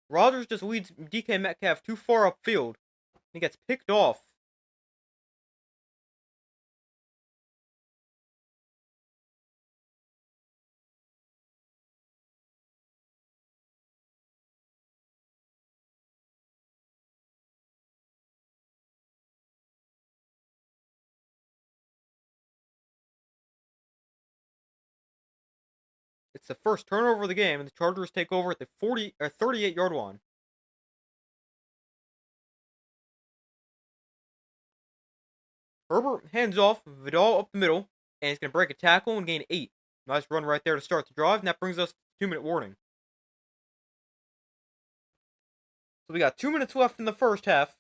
Rodgers just leads DK Metcalf too far upfield. He gets picked off. It's the first turnover of the game, and the Chargers take over at the 38-yard line. Herbert hands off Vidal up the middle, and he's going to break a tackle and gain 8. Nice run right there to start the drive, and that brings us to the 2-minute warning. So we got 2 minutes left in the first half.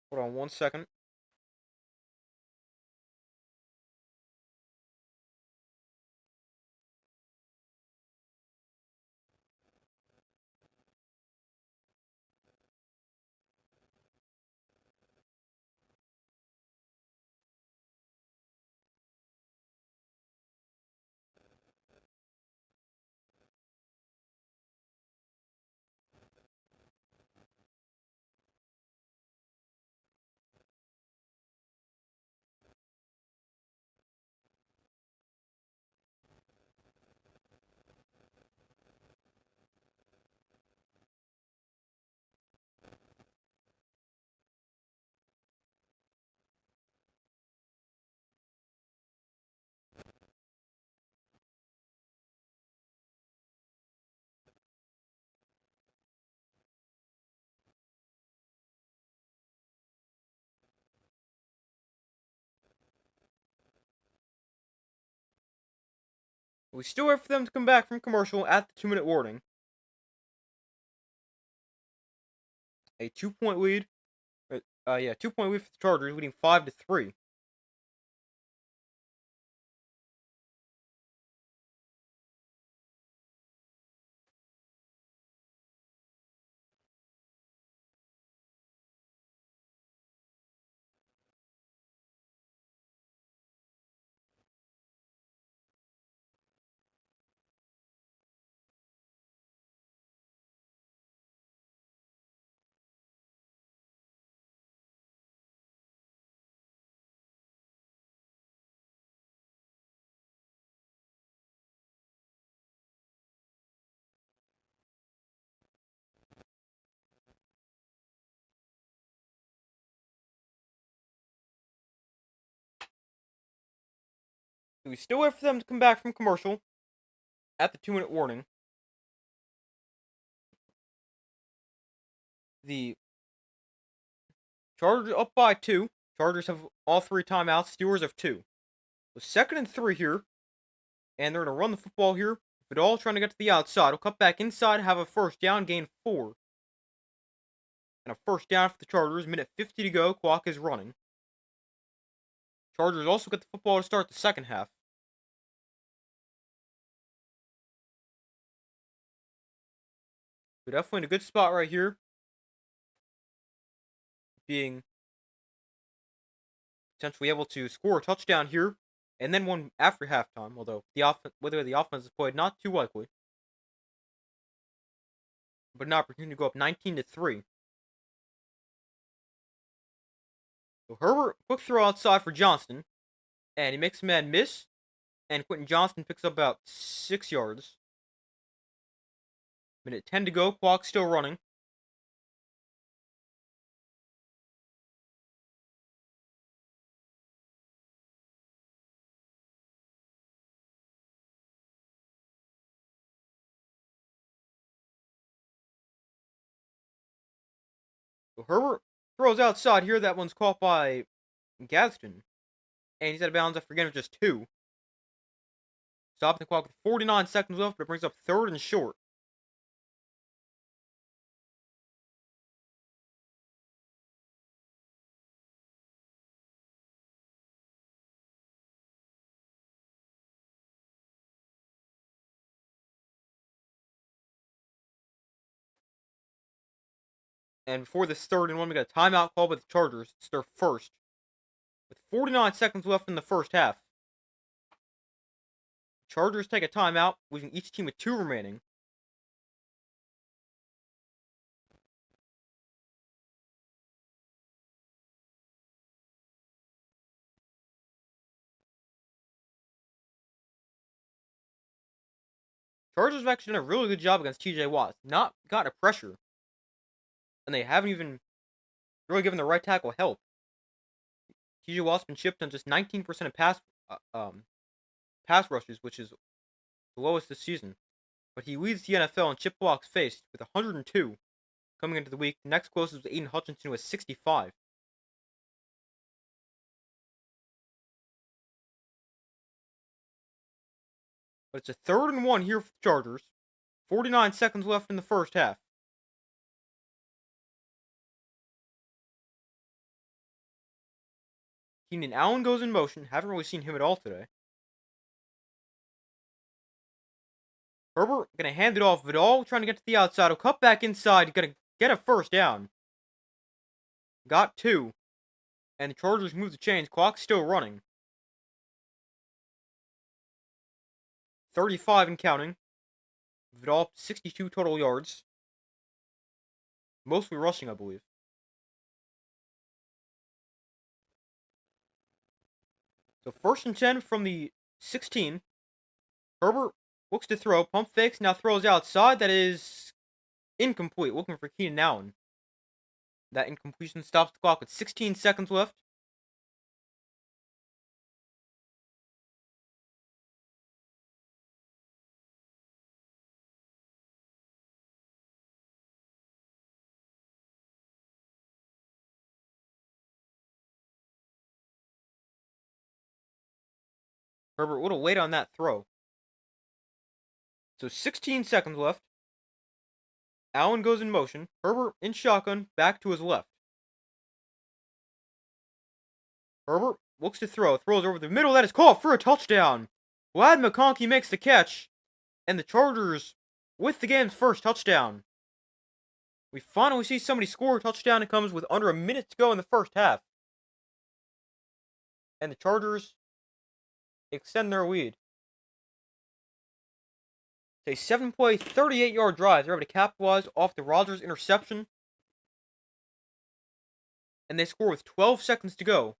Hold on 1 second. We still wait for them to come back from commercial at the 2-minute warning. A 2-point lead. 2-point lead for the Chargers, leading 5-3. We still wait for them to come back from commercial at the 2-minute warning. The Chargers up by 2. Chargers have all 3 timeouts. Steelers have 2. So 2nd and 3 here. And they're going to run the football here. Vidal trying to get to the outside. He'll cut back inside, have a first down, gain 4. And a first down for the Chargers. Minute 50 to go. Clock is running. Chargers also get the football to start the second half. We're definitely in a good spot right here. Being potentially able to score a touchdown here. And then one after halftime, although whether the offense is played, not too likely. But an opportunity to go up 19-3. So Herbert, quick throw outside for Johnston. And he makes a man miss. And Quentin Johnston picks up about 6 yards. Minute 10 to go. Clock still running. So Herbert throws outside here. That one's caught by Gadsden. And he's out of bounds after getting just 2. Stopping the clock with 49 seconds left, but it brings up 3rd and short. And before this 3rd and 1, we got a timeout call by the Chargers. It's their first. With 49 seconds left in the first half. Chargers take a timeout, leaving each team with 2 remaining. Chargers have actually done a really good job against TJ Watt. Not gotten a pressure. And they haven't even really given the right tackle help. TJ Watt's been chipped on just 19% of pass rushes, which is the lowest this season. But he leads the NFL in chip blocks faced with 102 coming into the week. The next closest was Aiden Hutchinson with 65. But it's a 3rd and 1 here for the Chargers. 49 seconds left in the first half. Keenan Allen goes in motion. Haven't really seen him at all today. Herbert gonna hand it off. Vidal trying to get to the outside. He'll cut back inside. Gonna get a first down. Got 2. And the Chargers move the chains. Clock's still running. 35 and counting. Vidal 62 total yards. Mostly rushing, I believe. So 1st and 10 from the 16. Herbert looks to throw. Pump fakes. Now throws outside. That is incomplete. Looking for Keenan Allen. That incompletion stops the clock with 16 seconds left. Herbert would have waited on that throw. So 16 seconds left. Allen goes in motion. Herbert in shotgun, back to his left. Herbert looks to throw. Throws over the middle. That is caught for a touchdown. Ladd McConkey makes the catch. And the Chargers with the game's first touchdown. We finally see somebody score a touchdown. It comes with under a minute to go in the first half. And the Chargers extend their lead. It's a 7-play, 38-yard drive. They're able to capitalize off the Rodgers interception. And they score with 12 seconds to go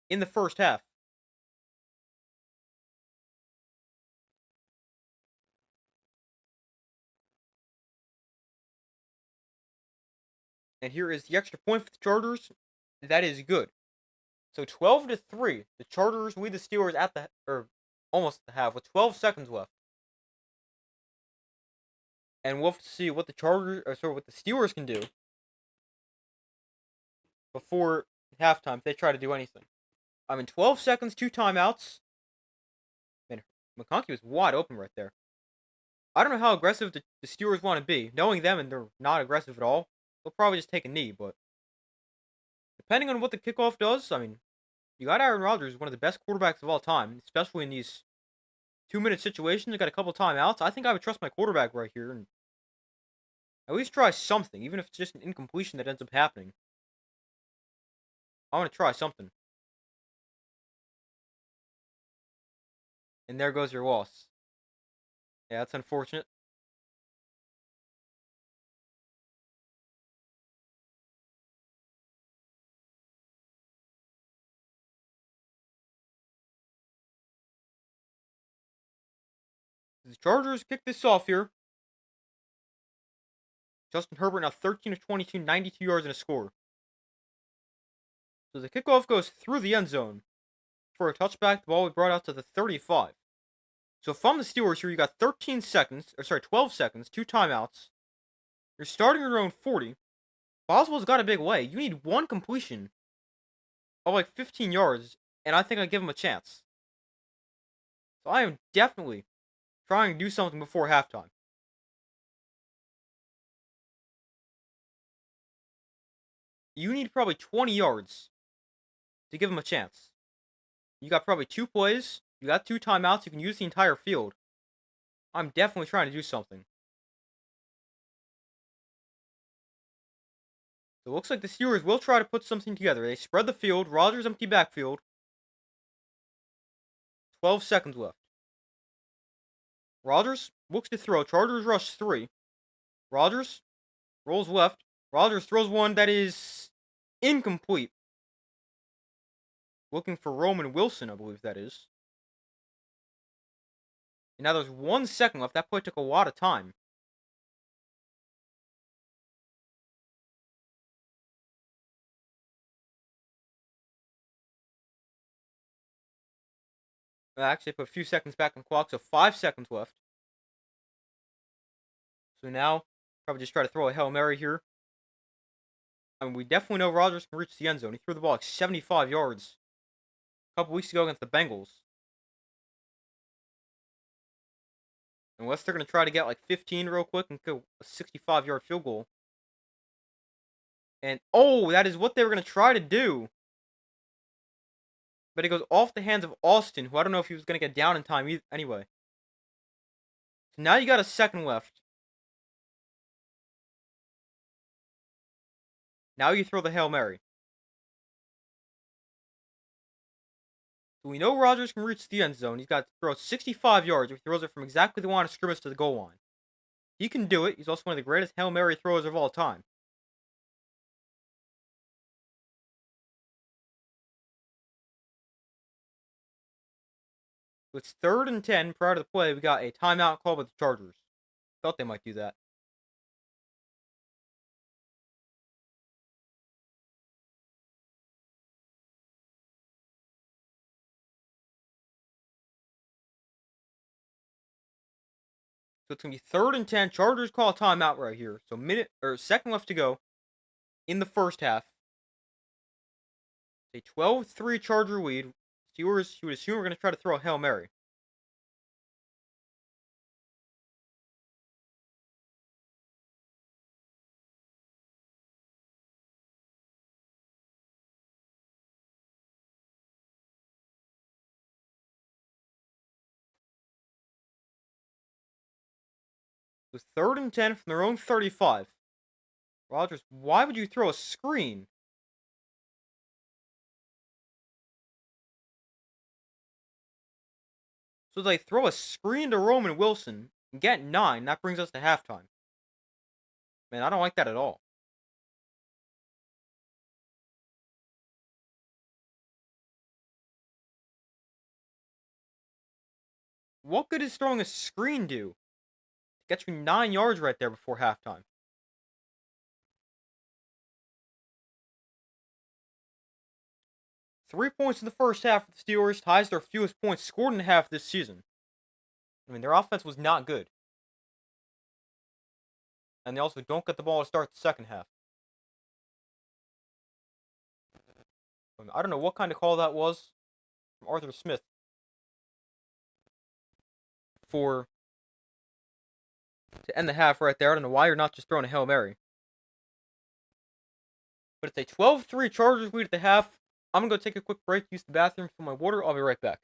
in the first half. And here is the extra point for the Chargers. That is good. So 12-3, the Chargers lead the Steelers at the almost at the half with 12 seconds left. And we'll have to see what the Steelers can do before halftime if they try to do anything. 12 seconds, 2 timeouts. And McConkey was wide open right there. I don't know how aggressive the Steelers want to be. Knowing them and they're not aggressive at all, they'll probably just take a knee. But depending on what the kickoff does, I mean, you got Aaron Rodgers, one of the best quarterbacks of all time, especially in these 2-minute situations. You got a couple timeouts. I think I would trust my quarterback right here and at least try something, even if it's just an incompletion that ends up happening. I want to try something. And there goes your loss. Yeah, that's unfortunate. The Chargers kick this off here. Justin Herbert now 13 of 22, 92 yards and a score. So the kickoff goes through the end zone. For a touchback, the ball was brought out to the 35. So from the Steelers here, you got 12 seconds, 2 timeouts. You're starting your own 40. Boswell's got a big way. You need one completion of like 15 yards, and I think I give him a chance. So I am definitely trying to do something before halftime. You need probably 20 yards to give him a chance. You got probably 2 plays. You got 2 timeouts. You can use the entire field. I'm definitely trying to do something. So it looks like the Steelers will try to put something together. They spread the field. Rodgers empty backfield. 12 seconds left. Rodgers looks to throw. Chargers rush 3. Rodgers rolls left. Rodgers throws one that is incomplete. Looking for Roman Wilson, I believe that is. And now there's 1 second left. That play took a lot of time. Actually, put a few seconds back on clock, so 5 seconds left. So now, probably just try to throw a Hail Mary here. I mean, we definitely know Rodgers can reach the end zone. He threw the ball like 75 yards a couple weeks ago against the Bengals. Unless they're going to try to get like 15 real quick and go a 65-yard field goal. And, oh, that is what they were going to try to do. But it goes off the hands of Austin, who I don't know if he was going to get down in time anyway. So now you got a second left. Now you throw the Hail Mary. So we know Rodgers can reach the end zone. He's got to throw 65 yards if he throws it from exactly the line of scrimmage to the goal line. He can do it. He's also one of the greatest Hail Mary throwers of all time. So it's 3rd and 10. Prior to the play, we got a timeout call with the Chargers. Thought they might do that. So it's going to be 3rd and 10. Chargers call a timeout right here. So second left to go in the first half. It's a 12-3 Charger lead. Steelers, you would assume, we're going to try to throw a Hail Mary. It was 3rd and 10 from their own 35. Rodgers, why would you throw a screen? So they throw a screen to Roman Wilson and get 9. That brings us to halftime. Man, I don't like that at all. What good is throwing a screen do? Gets you 9 yards right there before halftime. Three points in the first half for the Steelers ties their fewest points scored in half this season. I mean, their offense was not good. And they also don't get the ball to start the second half. I don't know what kind of call that was from Arthur Smith. for to end the half right there. I don't know why you're not just throwing a Hail Mary. But it's a 12-3 Chargers lead at the half. I'm going to go take a quick break, use the bathroom, fill my water. I'll be right back.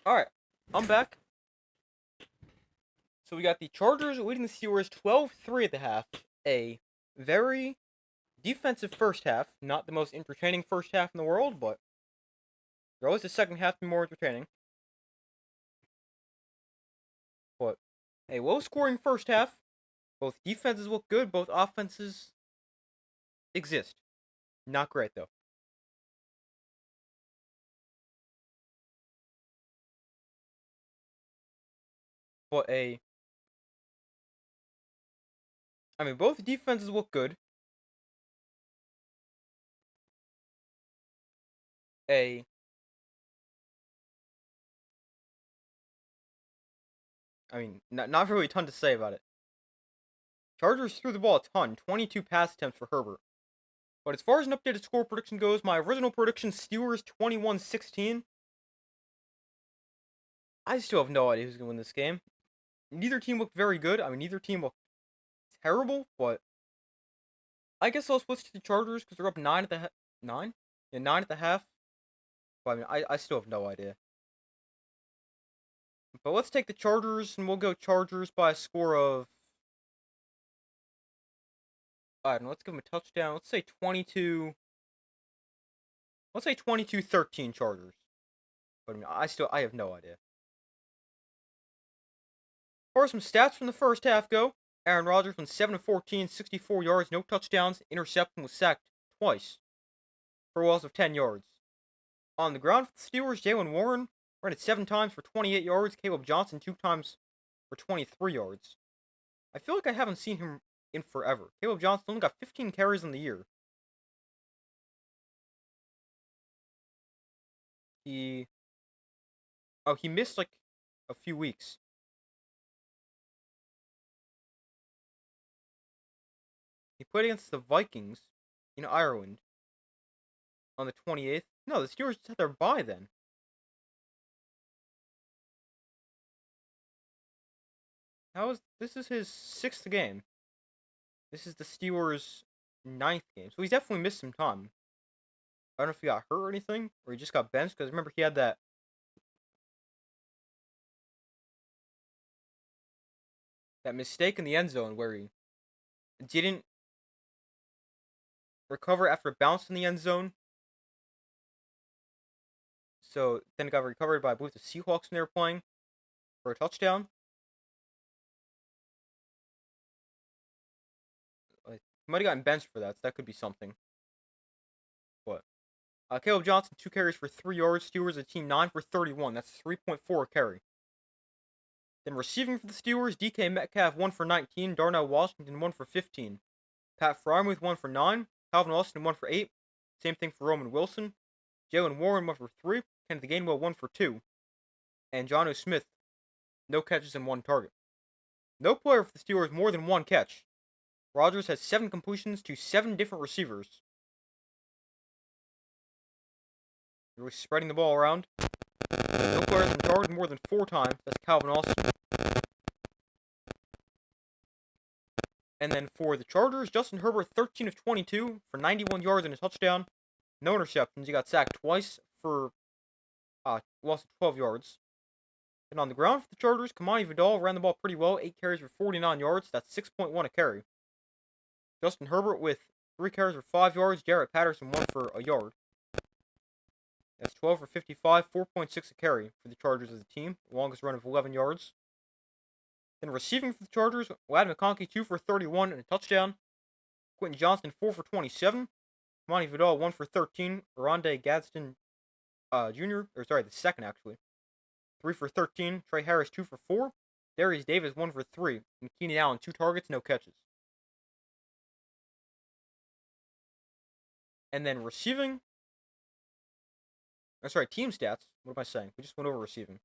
Alright, I'm back. So we got the Chargers leading the Steelers 12-3 at the half. A very defensive first half. Not the most entertaining first half in the world, but there always the second half to be more entertaining. But a low-scoring first half. Both defenses look good. Both offenses exist. Not great, though. But both defenses look good. Not really a ton to say about it. Chargers threw the ball a ton, 22 pass attempts for Herbert. But as far as an updated score prediction goes, my original prediction, Steelers 21-16. I still have no idea who's going to win this game. Neither team looked very good. Neither team looked terrible, but I guess I'll switch to the Chargers because they're up 9 at the 9? Yeah, 9 at the half. But I still have no idea. But let's take the Chargers, and we'll go Chargers by a score of, I don't know, let's give them a touchdown. Let's say 22. Let's say 22-13 Chargers. But I have no idea. As far as some stats from the first half go, Aaron Rodgers went 7-14, 64 yards, no touchdowns, interception, was sacked twice for a loss of 10 yards. On the ground for the Steelers, Jaylen Warren ran it 7 times for 28 yards, Caleb Johnson 2 times for 23 yards. I feel like I haven't seen him in forever. Caleb Johnson only got 15 carries in the year. He missed like a few weeks. He played against the Vikings in Ireland on the 28th. No, the Steelers just had their bye then. This is his 6th game. This is the Steelers' 9th game. So he's definitely missed some time. I don't know if he got hurt or anything, or he just got benched, because remember he had that mistake in the end zone where he didn't recover after a bounce in the end zone. So then it got recovered by, I believe, the Seahawks when they were playing for a touchdown. He might have gotten benched for that, so that could be something. But Caleb Johnson, 2 carries for 3 yards. Steelers, a team 9 for 31. That's 3.4 a carry. Then receiving for the Steelers, DK Metcalf 1 for 19. Darnell Washington 1 for 15. Pat Freiermuth 1 for 9. Calvin Austin 1 for 8. Same thing for Roman Wilson. Jaylen Warren 1 for 3. Kenneth Gainwell 1 for 2. And Jonnu Smith, no catches and 1 target. No player for the Steelers more than 1 catch. Rodgers has 7 completions to 7 different receivers. Really spreading the ball around. No player has been targeted more than 4 times. That's Calvin Austin. And then for the Chargers, Justin Herbert, 13 of 22 for 91 yards and a touchdown. No interceptions. He got sacked twice for loss of 12 yards. And on the ground for the Chargers, Kamani Vidal ran the ball pretty well. 8 carries for 49 yards. That's 6.1 a carry. Justin Herbert with 3 carries for 5 yards. Jarrett Patterson 1 for a yard. That's 12 for 55, 4.6 a carry for the Chargers as a team. Longest run of 11 yards. Then receiving for the Chargers, Ladd McConkey 2 for 31 and a touchdown. Quentin Johnston 4 for 27. Kamani Vidal 1 for 13. Oronde Gadsden Jr., the second actually. 3 for 13. Trey Harris 2 for 4. Darius Davis 1 for 3. And Keenan Allen 2 targets, no catches. And then receiving. Team stats. What am I saying? We just went over receiving.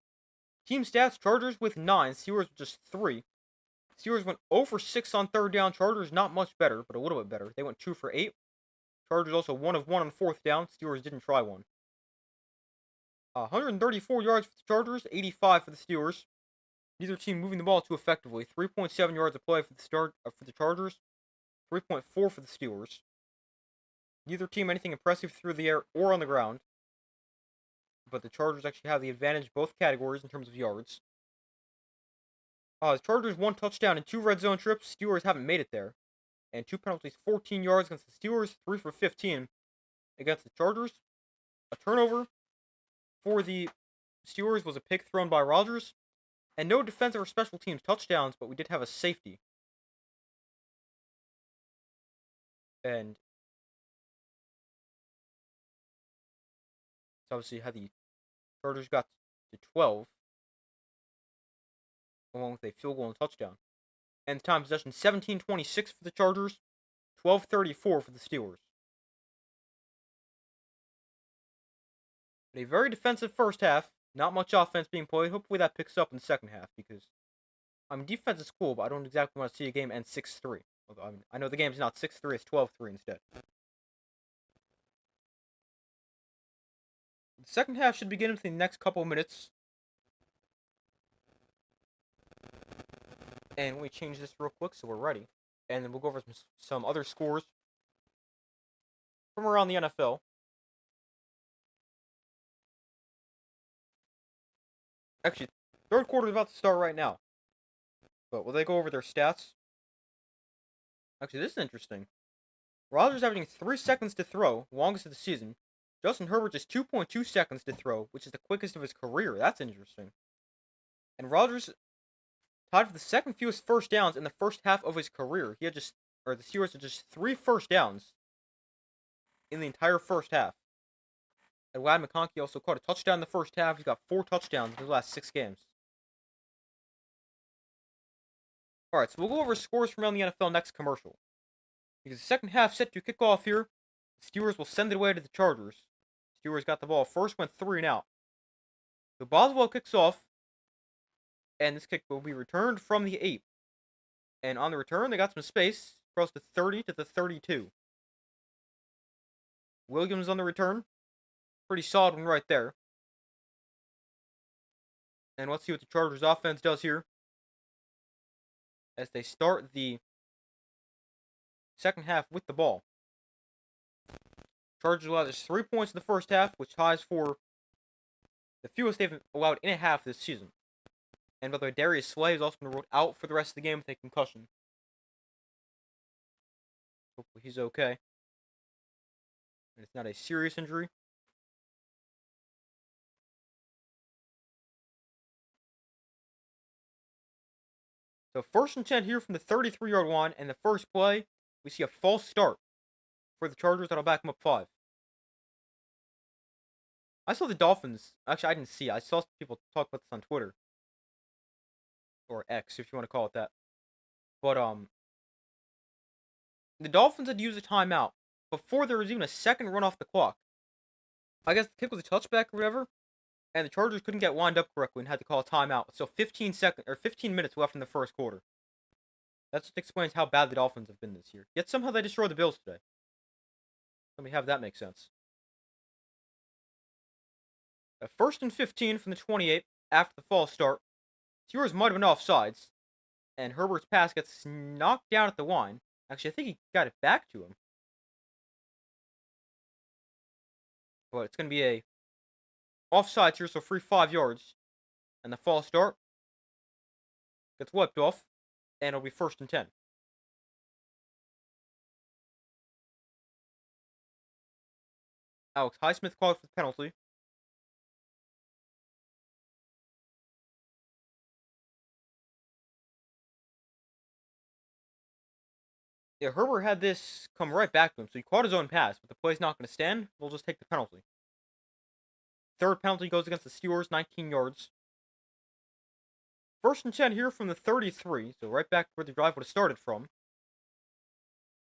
Team stats, Chargers with 9. Steelers with just 3. Steelers went 0 for 6 on 3rd down. Chargers not much better, but a little bit better. They went 2 for 8. Chargers also 1 of 1 on 4th down. Steelers didn't try one. 134 yards for the Chargers, 85 for the Steelers. Neither team moving the ball too effectively. 3.7 yards a play for the Chargers, 3.4 for the Steelers. Neither team anything impressive through the air or on the ground. but the Chargers actually have the advantage both categories in terms of yards. The Chargers 1 touchdown and 2 red zone trips. Steelers haven't made it there. And 2 penalties, 14 yards against the Steelers, 3 for 15 against the Chargers. A turnover for the Steelers was a pick thrown by Rodgers. And no defensive or special teams touchdowns, but we did have a safety. And so obviously how the Chargers got to 12, along with a field goal and touchdown. And time possession 17-26 for the Chargers, 12-34 for the Steelers. But a very defensive first half, not much offense being played. Hopefully that picks up in the second half because defense is cool, but I don't exactly want to see a game end 6-3. Although I know the game's not 6-3, it's 12-3 instead. The second half should begin within the next couple of minutes. And we change this real quick so we're ready. And then we'll go over some other scores from around the NFL. Actually, third quarter is about to start right now. But will they go over their stats? Actually, this is interesting. Rodgers averaging 3 seconds to throw, longest of the season. Justin Herbert just 2.2 seconds to throw, which is the quickest of his career. That's interesting. And Rodgers tied for the second fewest first downs in the first half of his career. The Steelers had just 3 first downs in the entire first half. And Ladd McConkey also caught a touchdown in the first half. He's got 4 touchdowns in his last 6 games. Alright, so we'll go over scores from around the NFL next commercial. Because the second half set to kick off here. The Steelers will send it away to the Chargers. Steelers got the ball first, went 3 and out. So Boswell kicks off. And this kick will be returned from the 8. And on the return, they got some space. Across the 30 to the 32. Williams on the return. Pretty solid one right there. And let's see what the Chargers offense does here. As they start the second half with the ball. Chargers allowed just 3 points in the first half, which ties for the fewest they've allowed in a half this season. And by the way, Darius Slay is also been ruled out for the rest of the game with a concussion. Hopefully he's okay. And it's not a serious injury. So 1st and 10 here from the 33-yard line, and the first play, we see a false start for the Chargers that'll back them up 5. I saw the Dolphins, actually I didn't see it, I saw people talk about this on Twitter. Or X, if you want to call it that. But, the Dolphins had used a timeout before there was even a second run off the clock. I guess the kick was a touchback or whatever, and the Chargers couldn't get lined up correctly and had to call a timeout. So 15 minutes left in the first quarter. That just explains how bad the Dolphins have been this year. Yet somehow they destroyed the Bills today. Let me have that make sense. 1st and 15 from the 28 after the false start. Steelers might have been offsides, and Herbert's pass gets knocked down at the line. Actually, I think he got it back to him. But it's going to be a offsides here, so free 5 yards. And the false start gets wiped off, and it'll be 1st and 10. Alex Highsmith called for the penalty. Yeah, Herbert had this come right back to him, so he caught his own pass, but the play's not going to stand. We'll just take the penalty. Third penalty goes against the Steelers, 19 yards. 1st and 10 here from the 33, so right back where the drive would have started from.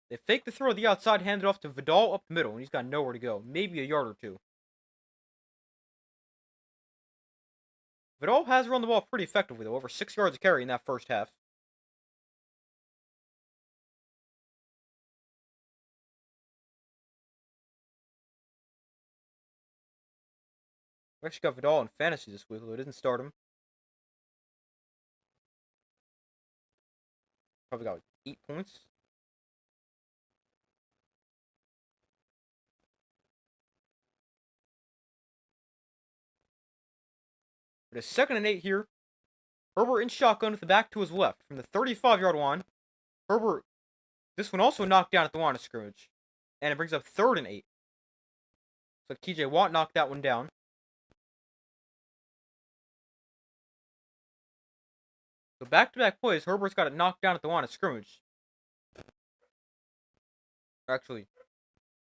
They fake the throw to the outside, hand it off to Vidal up the middle, and he's got nowhere to go. Maybe a yard or 2. Vidal has run the ball pretty effectively, though. Over 6 yards a carry in that first half. We actually got Vidal in fantasy this week, although I didn't start him. Probably got 8 points. But a 2nd and 8 here. Herbert in shotgun with the back to his left from the 35-yard line. Herbert, this one also knocked down at the line of scrimmage. And it brings up 3rd and 8. So TJ Watt knocked that one down. So back-to-back plays, Herbert's got it knocked down at the line of scrimmage. Actually,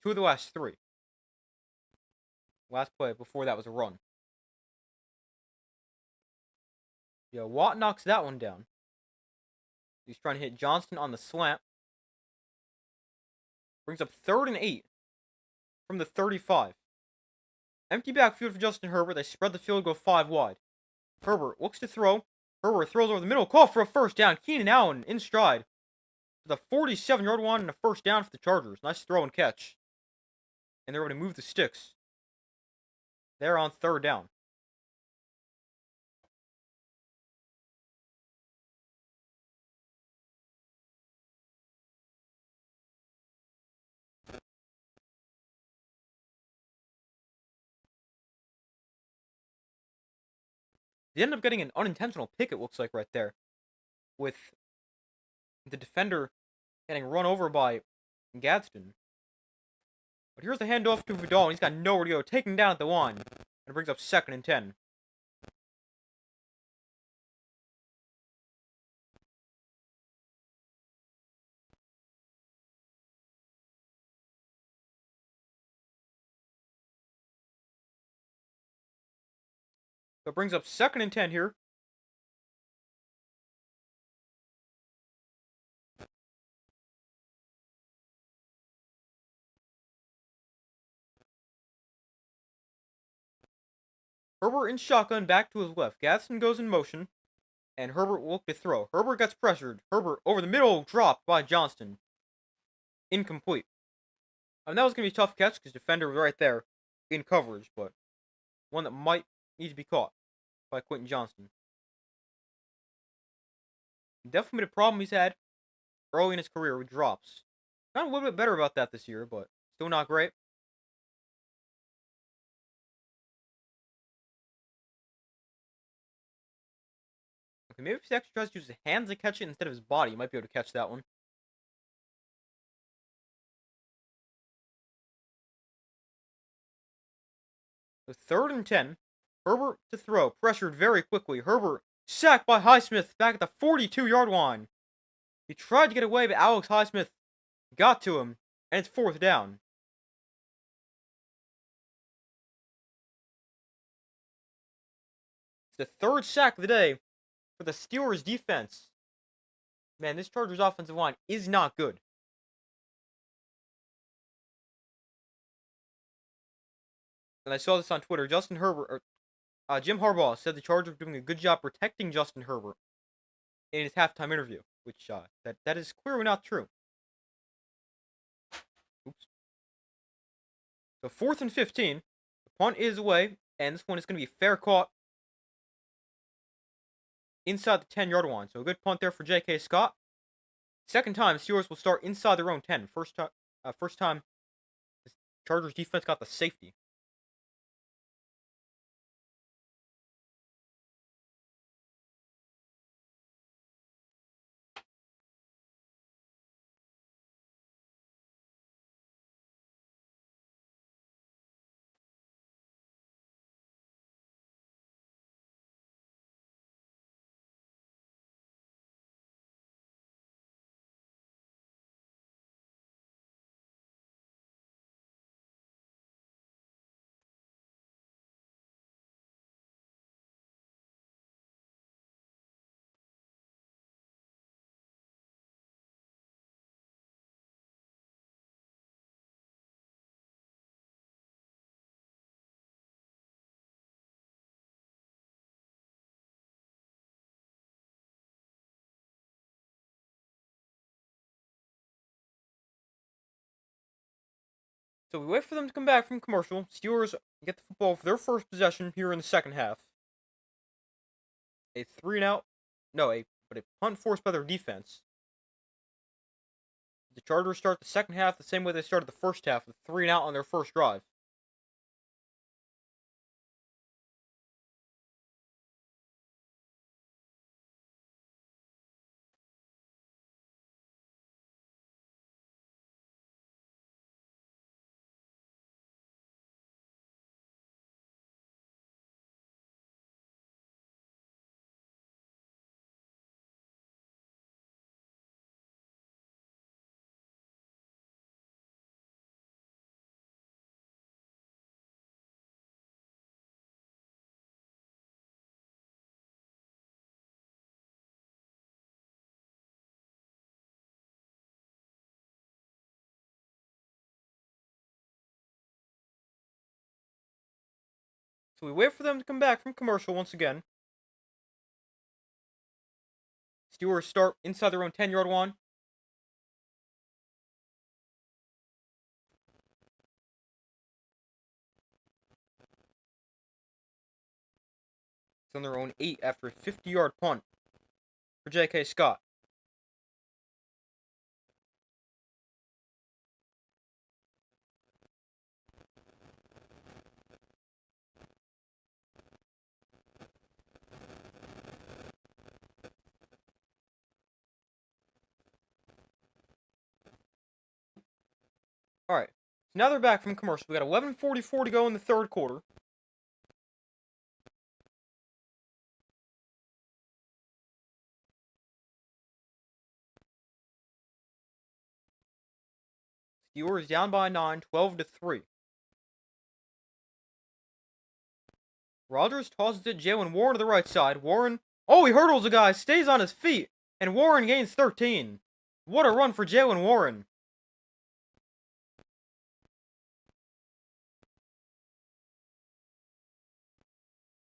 2 of the last 3. Last play before that was a run. Yeah, Watt knocks that one down. He's trying to hit Johnston on the slant. Brings up 3rd and 8 from the 35. Empty backfield for Justin Herbert. They spread the field, go 5 wide. Herbert looks to throw. Herbert throws over the middle. Call for a first down. Keenan Allen in stride. The 47-yard line and a first down for the Chargers. Nice throw and catch. And they're going to move the sticks. They're on 3rd down. They end up getting an unintentional pick, it looks like, right there. With the defender getting run over by Gadsden. But here's the handoff to Vidal, and he's got nowhere to go. Taking down at the line. And it brings up 2nd and 10. So it brings up 2nd and 10 here. Herbert in shotgun back to his left. Gadsden goes in motion. And Herbert will look to throw. Herbert gets pressured. Herbert over the middle, dropped by Johnston. Incomplete. And that was going to be a tough catch because defender was right there in coverage, but one that might need to be caught by Quentin Johnston. Definitely been a problem he's had early in his career with drops. Gotten a little bit better about that this year, but still not great. Okay, maybe if he actually tries to use his hands to catch it instead of his body, he might be able to catch that one. So 3rd and 10. Herbert to throw. Pressured very quickly. Herbert sacked by Highsmith back at the 42-yard line. He tried to get away, but Alex Highsmith got to him, and it's 4th down. It's the 3rd sack of the day for the Steelers defense. Man, this Chargers offensive line is not good. And I saw this on Twitter. Jim Harbaugh said the Chargers were doing a good job protecting Justin Herbert in his halftime interview, which that is clearly not true. Oops. So 4th and 15. The punt is away, and this one is going to be fair caught inside the 10-yard line. So a good punt there for J.K. Scott. Second time, Steelers will start inside their own 10. First time the Chargers defense got the safety. So we wait for them to come back from commercial. Steelers get the football for their first possession here in the second half. A punt forced by their defense. The Chargers start the second half the same way they started the first half, with 3 and out on their first drive. So we wait for them to come back from commercial once again. Steelers start inside their own 10-yard line. It's on their own 8 after a 50-yard punt for J.K. Scott. Alright, so now they're back from commercial. We got 11:44 to go in the third quarter. Steelers down by 9, 12-3. Rodgers tosses it Jaylen Warren to the right side. Warren, oh, he hurdles a guy, stays on his feet, and Warren gains 13. What a run for Jaylen Warren.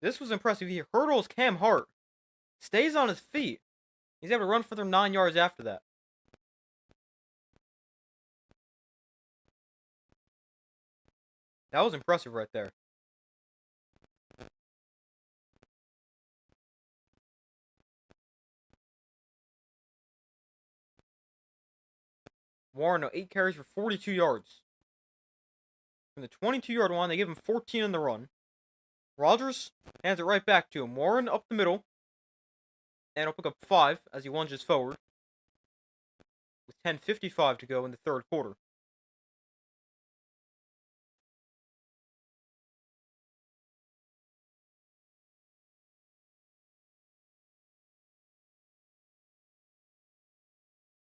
This was impressive. He hurdles Cam Hart, stays on his feet. He's able to run for them 9 yards after that. That was impressive right there. Warren, 8 carries for 42 yards. From the 22-yard line, they give him 14 on the run. Rodgers hands it right back to him. Warren up the middle. And he'll pick up 5 as he lunges forward. With 10:55 to go in the third quarter.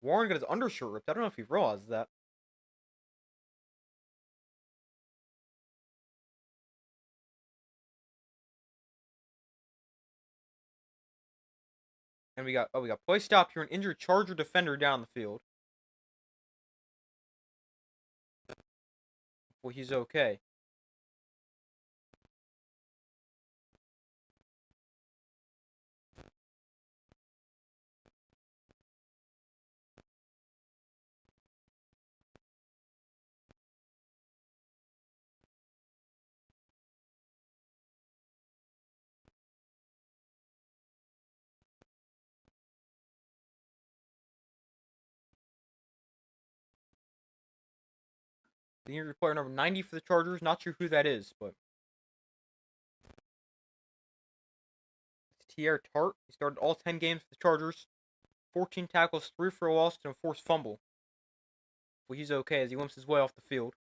Warren got his undershirt ripped. I don't know if he realized that. And we got play stop here. An injured Charger defender down the field. Well, he's okay. The injured player number 90 for the Chargers. Not sure who that is, but it's Tierre Tart. He started all 10 games for the Chargers. 14 tackles, 3 for a loss, and a forced fumble. Well, he's okay as he limps his way off the field.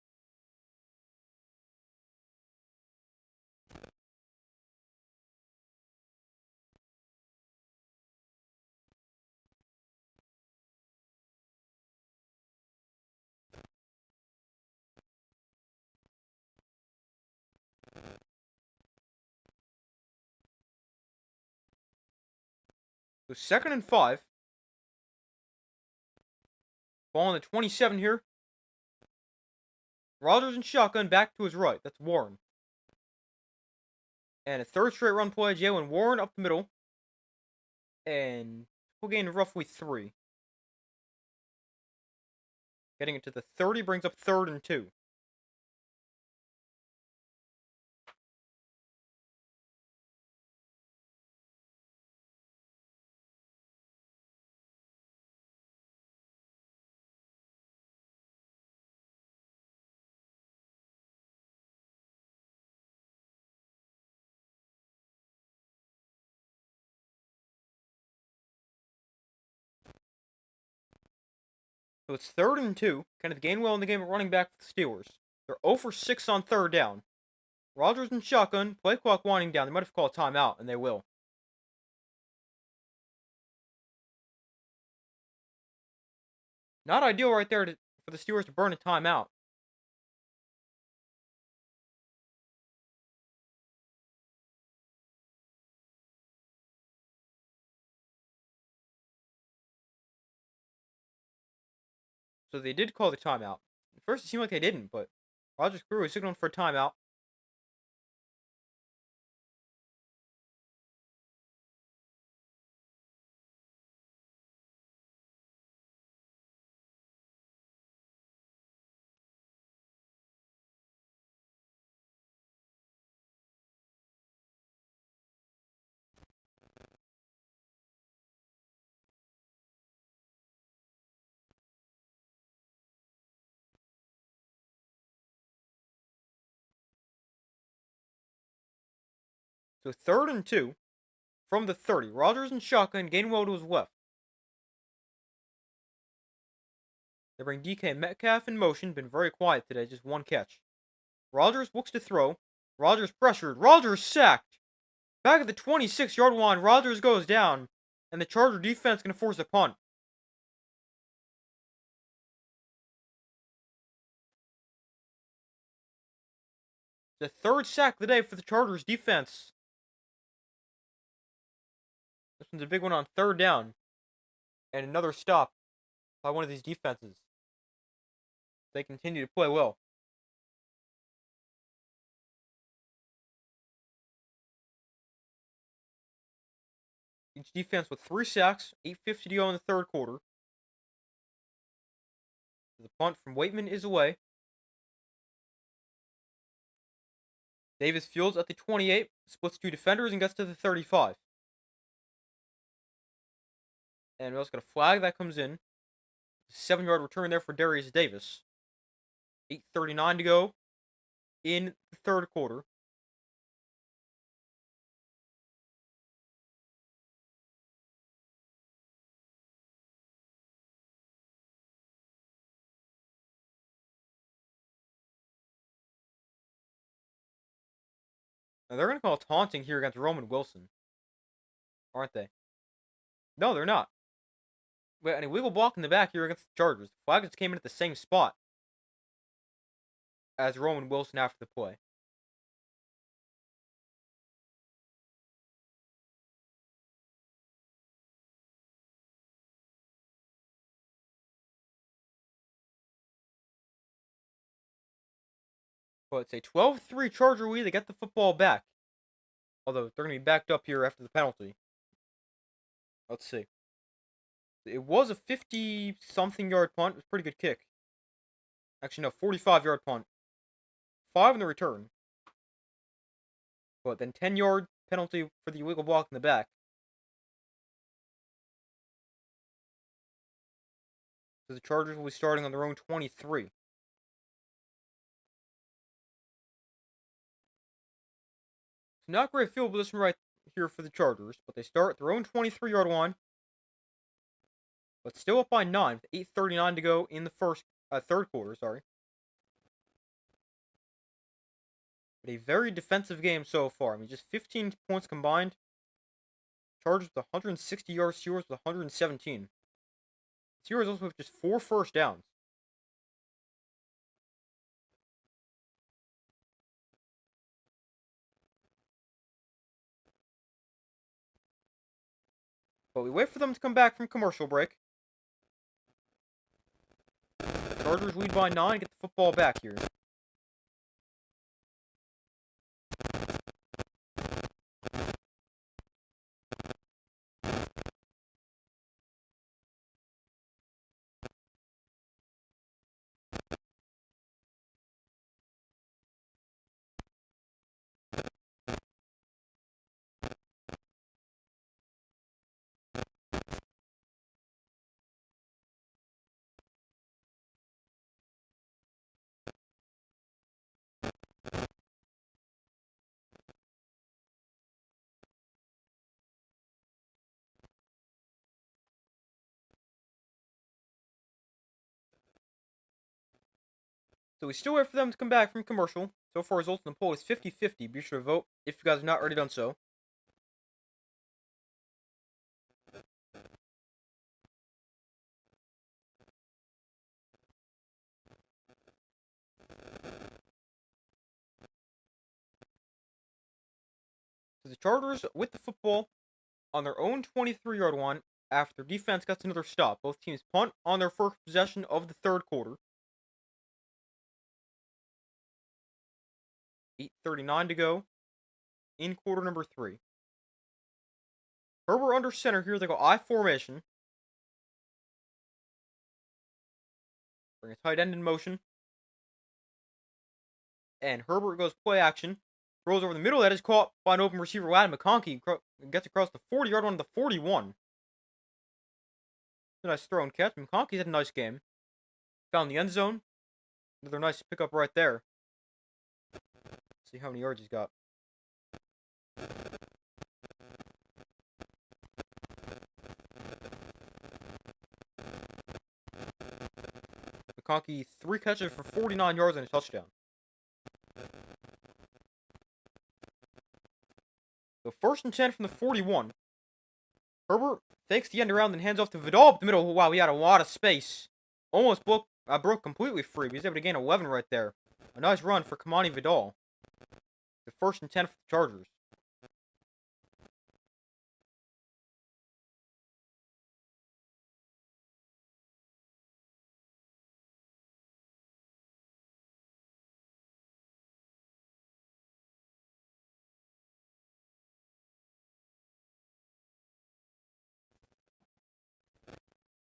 So 2nd and 5. Ball on the 27 here. Rodgers and shotgun back to his right. That's Warren. And a third straight run play. Jaylen Warren up the middle. And we'll gain roughly 3. Getting it to the 30 brings up 3rd and 2. So it's 3rd and 2. Kenneth Gainwell in the game at running back for the Steelers. They're 0 for 6 on 3rd down. Rodgers and shotgun. Play clock winding down. They might have called a timeout, and they will. Not ideal right there for the Steelers to burn a timeout. So they did call the timeout. At first it seemed like they didn't, but Rodgers crew was signaling for a timeout. So 3rd and 2 from the 30. Rodgers and shotgun, Gainwell to his left. They bring DK Metcalf in motion. Been very quiet today, just one catch. Rodgers looks to throw. Rodgers pressured. Rodgers sacked. Back at the 26-yard line, Rodgers goes down. And the Charger defense going to force a punt. The 3rd sack of the day for the Chargers defense. This one's a big one on 3rd down. And another stop by one of these defenses. They continue to play well. Each defense with 3 sacks, 8:50 to go in the 3rd quarter. The punt from Waitman is away. Davis fields at the 28, splits 2 defenders and gets to the 35. And we also got a flag that comes in. 7-yard return there for Darius Davis. 8:39 to go in the 3rd quarter. Now they're going to call taunting here against Roman Wilson. Aren't they? No, they're not. Wait, and a wiggle block in the back here against the Chargers. The flag just came in at the same spot as Roman Wilson after the play. But it's a 12-3 Charger lead. They get the football back. Although they're going to be backed up here after the penalty. Let's see. It was a 50-something yard punt. It was a pretty good kick. Actually, no, 45-yard punt. 5 in the return. But then 10-yard penalty for the illegal block in the back. So the Chargers will be starting on their own 23. Not great field position right here for the Chargers, but they start at their own 23-yard line. But still up by 9 with 8:39 to go in the 3rd quarter, sorry. But a very defensive game so far. I mean, just 15 points combined. Chargers with 160 yards, Steelers with 117. Steelers also have just 4 first downs. But we wait for them to come back from commercial break. Chargers lead by 9, get the football back here. So we still wait for them to come back from commercial. So far, results in the poll is 50-50. Be sure to vote if you guys have not already done so. So the Chargers with the football on their own 23-yard line after defense gets another stop. Both teams punt on their first possession of the 3rd quarter. 8:39 to go in quarter number 3. Herbert under center here. They go I formation. Bring a tight end in motion. And Herbert goes play action. Throws over the middle. That is caught by an open receiver, Adam McConkey. Gets across the 40-yard line to the 41. A nice throw and catch. McConkey's had a nice game. Found the end zone. Another nice pickup right there. Let's see how many yards he's got. McConkey 3 catches for 49 yards and a touchdown. So 1st and 10 from the 41. Herbert fakes the end around and hands off to Vidal up the middle. Wow, he had a lot of space. Almost broke completely free, but he's able to gain 11 right there. A nice run for Kamani Vidal. The 1st and 10 for the Chargers.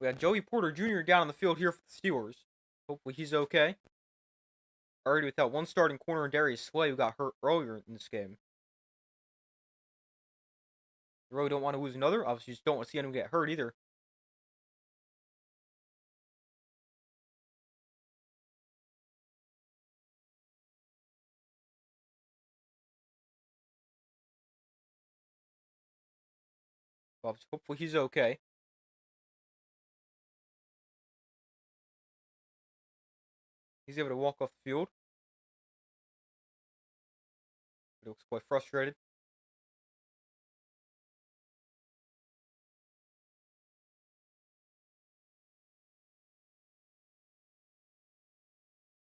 We got Joey Porter Jr. down on the field here for the Steelers. Hopefully he's okay. Already without one starting corner, Darius Slay, who got hurt earlier in this game. You really don't want to lose another. Obviously, you just don't want to see anyone get hurt either. Obviously, hopefully he's okay. He's able to walk off the field. He looks quite frustrated.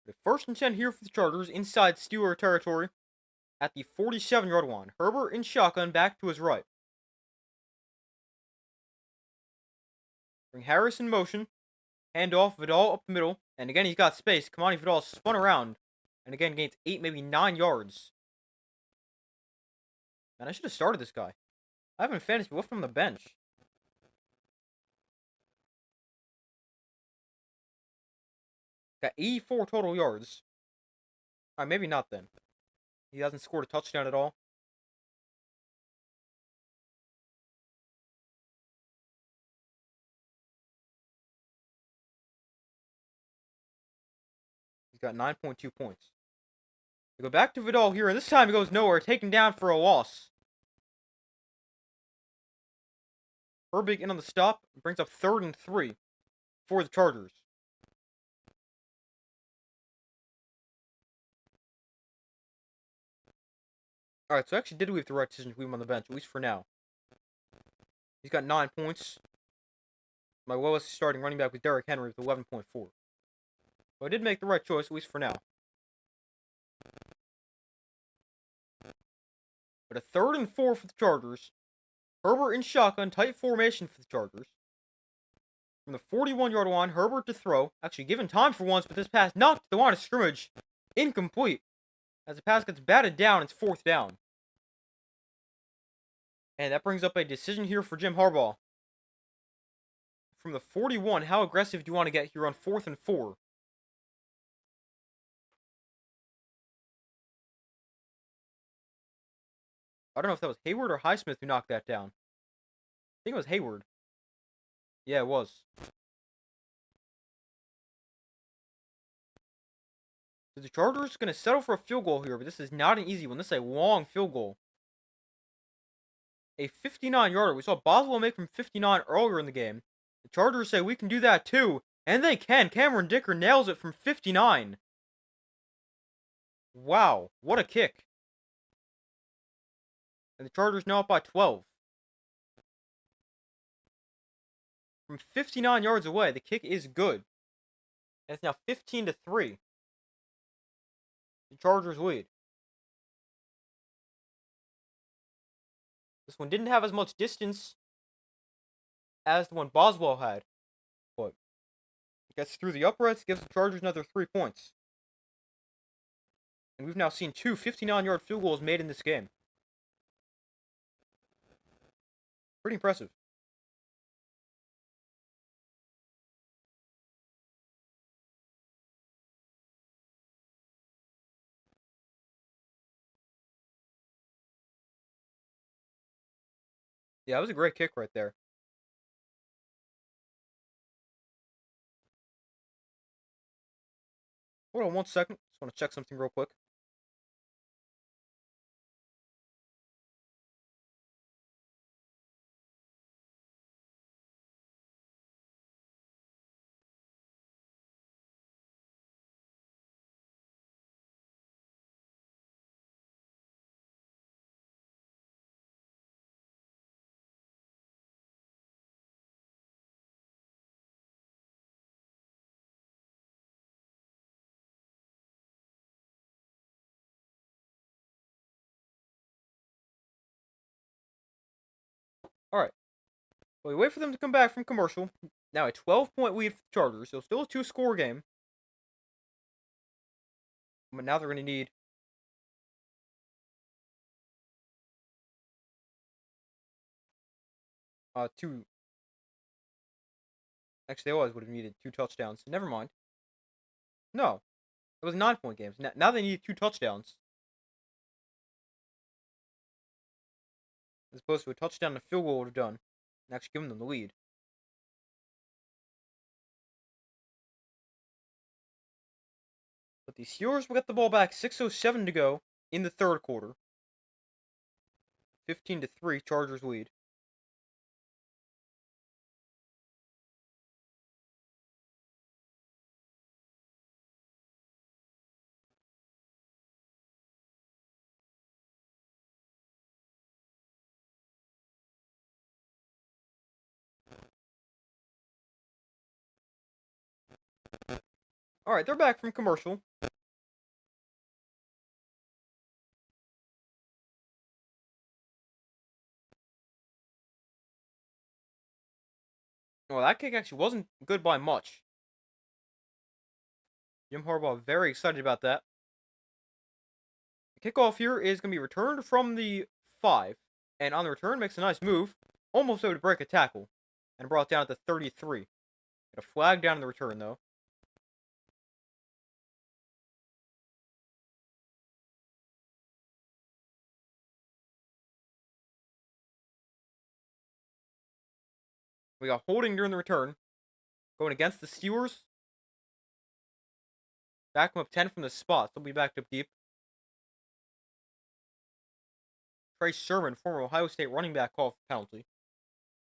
The 1st and 10 here for the Chargers inside Steeler territory at the 47-yard line. Herbert in shotgun back to his right. Bring Harris in motion. Hand off Vidal up the middle. And again, he's got space. Kamani Vidal spun around. And again, gains 8, maybe 9 yards. Man, I should have started this guy. I haven't fantasy left him on the bench. Got 84 total yards. Alright, maybe not then. He hasn't scored a touchdown at all. He's got 9.2 points. We go back to Vidal here, and this time he goes nowhere, taken down for a loss. Herbig in on the stop, brings up 3rd and 3 for the Chargers. Alright, so I actually did leave the right decision to leave him on the bench, at least for now. He's got 9 points. My lowest starting running back was Derrick Henry with 11.4. So I did make the right choice, at least for now. But a 3rd and 4 for the Chargers. Herbert in shotgun, tight formation for the Chargers. From the 41-yard line, Herbert to throw. Actually given time for once, but this pass knocked the line of scrimmage. Incomplete. As the pass gets batted down, it's 4th down. And that brings up a decision here for Jim Harbaugh. From the 41, how aggressive do you want to get here on 4th and 4? I don't know if that was Hayward or Highsmith who knocked that down. I think it was Hayward. Yeah, it was. So the Chargers going to settle for a field goal here, but this is not an easy one. This is a long field goal. A 59-yarder. We saw Boswell make from 59 earlier in the game. The Chargers say we can do that too. And they can. Cameron Dicker nails it from 59. Wow, what a kick. And the Chargers now up by 12. From 59 yards away, the kick is good. And it's now 15-3. The Chargers lead. This one didn't have as much distance as the one Boswell had. But it gets through the uprights, gives the Chargers another 3 points. And we've now seen 2 59-yard field goals made in this game. Pretty impressive. Yeah, that was a great kick right there. Hold on 1 second. Just want to check something real quick. Alright. Well, we wait for them to come back from commercial. Now a 12-point lead for the Chargers, so still a two-score game. But now they're going to need two. Actually, they always would have needed 2 touchdowns. Never mind. No, it was 9-point games. Now they need 2 touchdowns. As opposed to a touchdown and a field goal would have done. And actually giving them the lead. But the Steelers will get the ball back. 6:07 to go in the third quarter. 15-3, Chargers lead. Alright, they're back from commercial. Well, that kick actually wasn't good by much. Jim Harbaugh very excited about that. The kickoff here is going to be returned from the 5. And on the return, makes a nice move. Almost able to break a tackle. And brought down at the 33. Got a flag down in the return, though. We got holding during the return. Going against the Steelers. Back them up 10 from the spot. They'll be backed up deep. Trey Sermon, former Ohio State running back, called for penalty.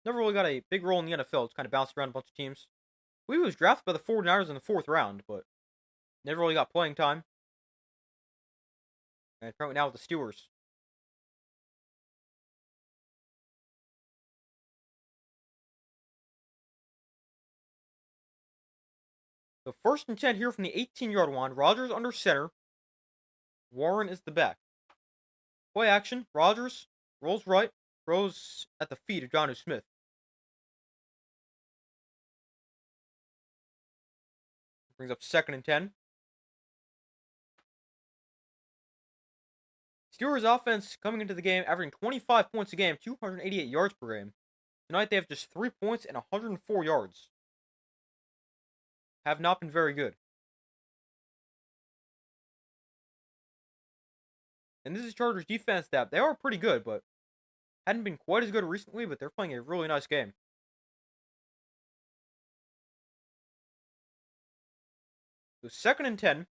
Never really got a big role in the NFL. It's kind of bounced around a bunch of teams. I believe he was drafted by the 49ers in the 4th round, but never really got playing time. And currently now with the Steelers. So 1st and 10 here from the 18-yard line. Rodgers under center. Warren is the back. Play action. Rodgers rolls right. Throws at the feet of Jonnu Smith. Brings up 2nd and 10. Steelers offense coming into the game averaging 25 points a game, 288 yards per game. Tonight they have just 3 points and 104 yards. Have not been very good. And this is Chargers defense that they are pretty good, but hadn't been quite as good recently, but they're playing a really nice game. So 2nd and 10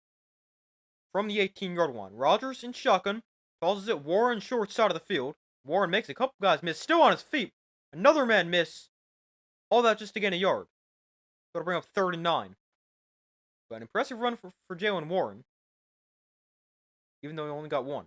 from the 18-yard line. Rodgers in shotgun. Tosses it Warren short side of the field. Warren makes a couple guys miss. Still on his feet. Another man miss. All that just to gain a yard. Got to bring up 3rd and 9. But an impressive run for Jaylen Warren. Even though he only got 1.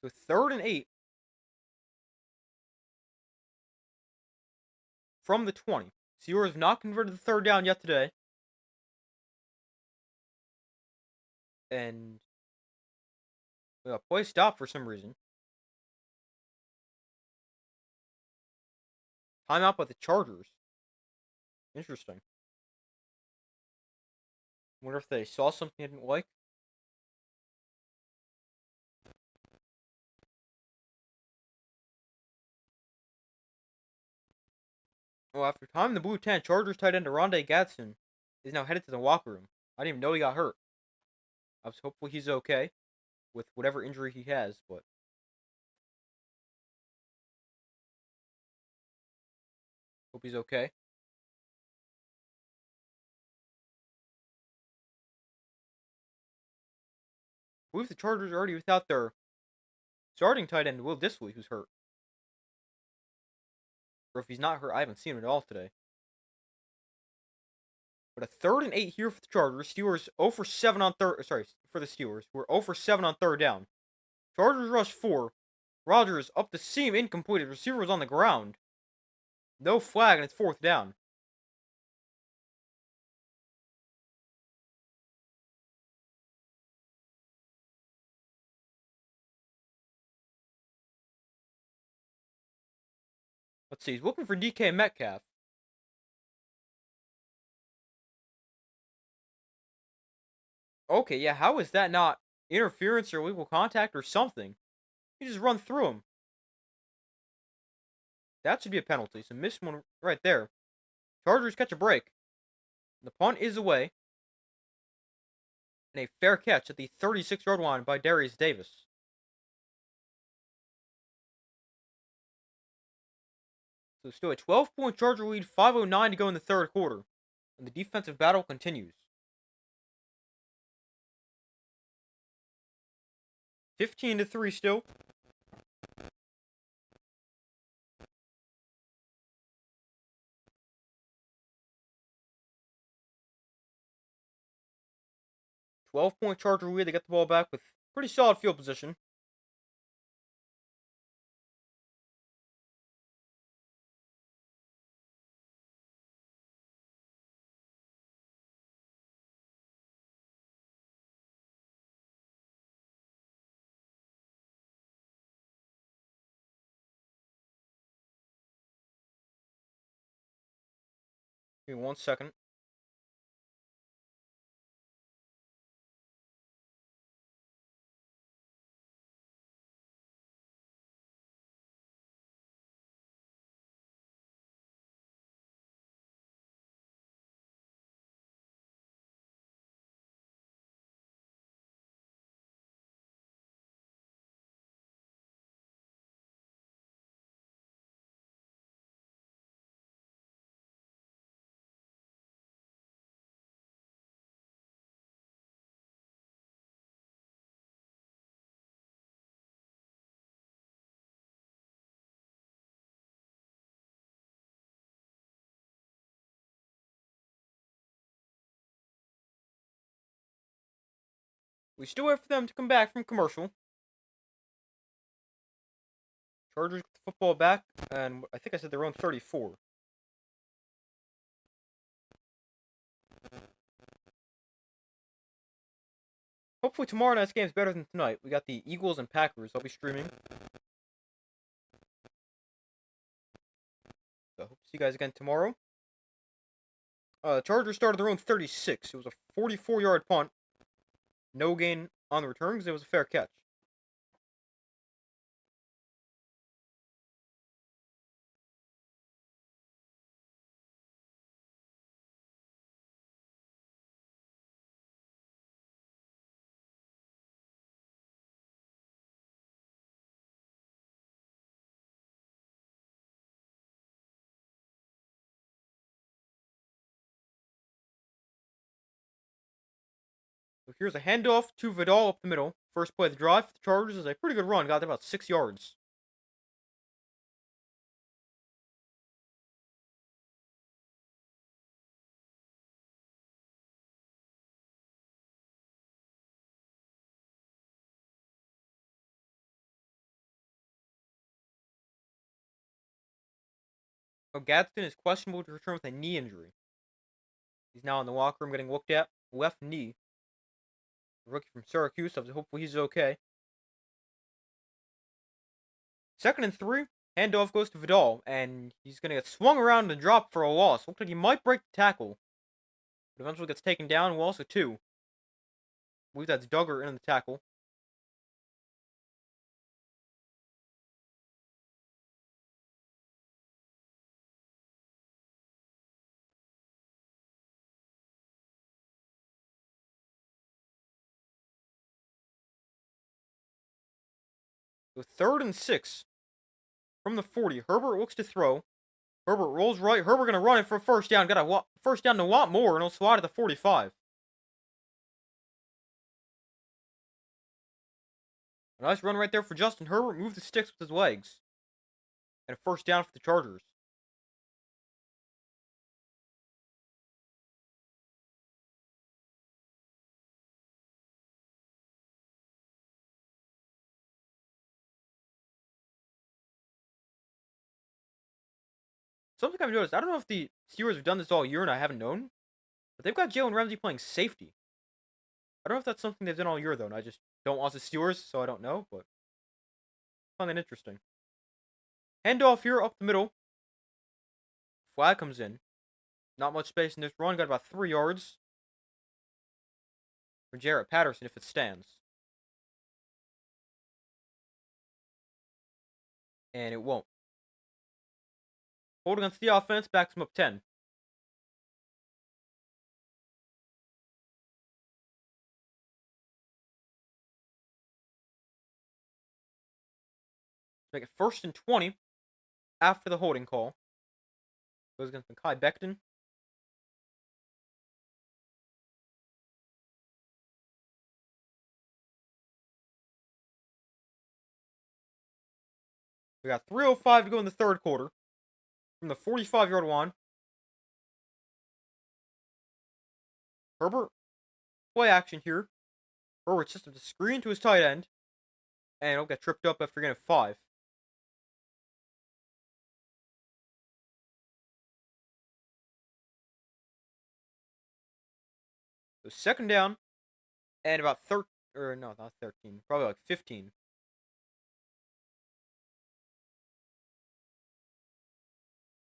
So 3rd and 8 from the 20. Steelers have not converted the 3rd down yet today. And we got play stop for some reason. Timeout by the Chargers. Interesting. Wonder if they saw something they didn't like. Well, after time, the Blue 10, Chargers tight end Rondé Gadsden is now headed to the locker room. I didn't even know he got hurt. I was hopeful he's okay with whatever injury he has, but hope he's okay. I believe the Chargers are already without their starting tight end, Will Dissly, who's hurt. Or if he's not hurt, I haven't seen him at all today. But a 3rd and 8 here for the Chargers. Steelers 0 for 7 on third. Sorry, for the Steelers. We're 0 for 7 on 3rd down. Chargers rush 4. Rodgers up the seam, incompleted. Receiver was on the ground. No flag, and it's 4th down. Let's see. He's looking for DK Metcalf. Okay, yeah, how is that not interference or illegal contact or something? He just run through him. That should be a penalty. So missed one right there. Chargers catch a break. The punt is away. And a fair catch at the 36-yard line by Darius Davis. So still a 12-point Charger lead, 5:09 to go in the third quarter. And the defensive battle continues. 15-3 still. Point Charger lead. They get the ball back with pretty solid field position. Give me 1 second. We still wait for them to come back from commercial. Chargers get the football back, and I think I said their own 34. Hopefully tomorrow night's game is better than tonight. We got the Eagles and Packers. I'll be streaming. So hope to see you guys again tomorrow. Chargers started their own 36. It was a 44-yard punt. No gain on the return because it was a fair catch. So here's a handoff to Vidal up the middle. First play of the drive for the Chargers is a pretty good run. Got about 6 yards. Oh, Gadsden is questionable to return with a knee injury. He's now in the locker room getting looked at. Left knee. Rookie from Syracuse, so hopefully he's okay. 2nd and 3. Handoff goes to Vidal, and he's going to get swung around and dropped for a loss. Looks like he might break the tackle. But eventually gets taken down. Well, also 2. I believe that's Duggar in the tackle. So 3rd and 6 from the 40. Herbert looks to throw. Herbert rolls right. Herbert going to run it for a first down. Got a first down to Watt Moore, and he'll slide at the 45. A nice run right there for Justin Herbert. Move the sticks with his legs. And a first down for the Chargers. something I've noticed. I don't know if the Steelers have done this all year and I haven't known, but they've got Jalen Ramsey playing safety. I don't know if that's something they've done all year though, and I just don't watch the Steelers, so I don't know. But I find that interesting. Handoff here up the middle. Flag comes in. Not much space in this run. Got about 3 yards for Jarrett Patterson if it stands. And it won't. Holding against the offense, backs him up 10. Make it 1st and 20 after the holding call. Goes against Mekhi Becton. We got 3:05 to go in the third quarter. From the 45-yard line. Herbert, play action here. Herbert just the screen to his tight end. And he'll get tripped up after getting 5. So 2nd down. And about 13, or no, not 13. Probably like 15.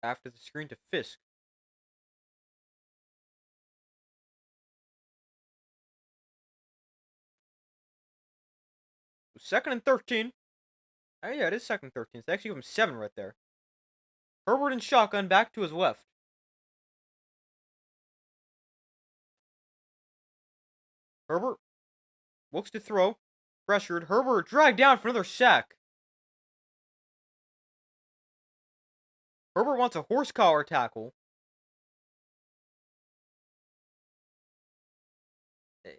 After the screen to Fisk. So 2nd and 13. Oh, yeah, it is 2nd and 13. So they actually give him 7 right there. Herbert in shotgun back to his left. Herbert looks to throw. Pressured. Herbert dragged down for another sack. Herbert wants a horse collar tackle.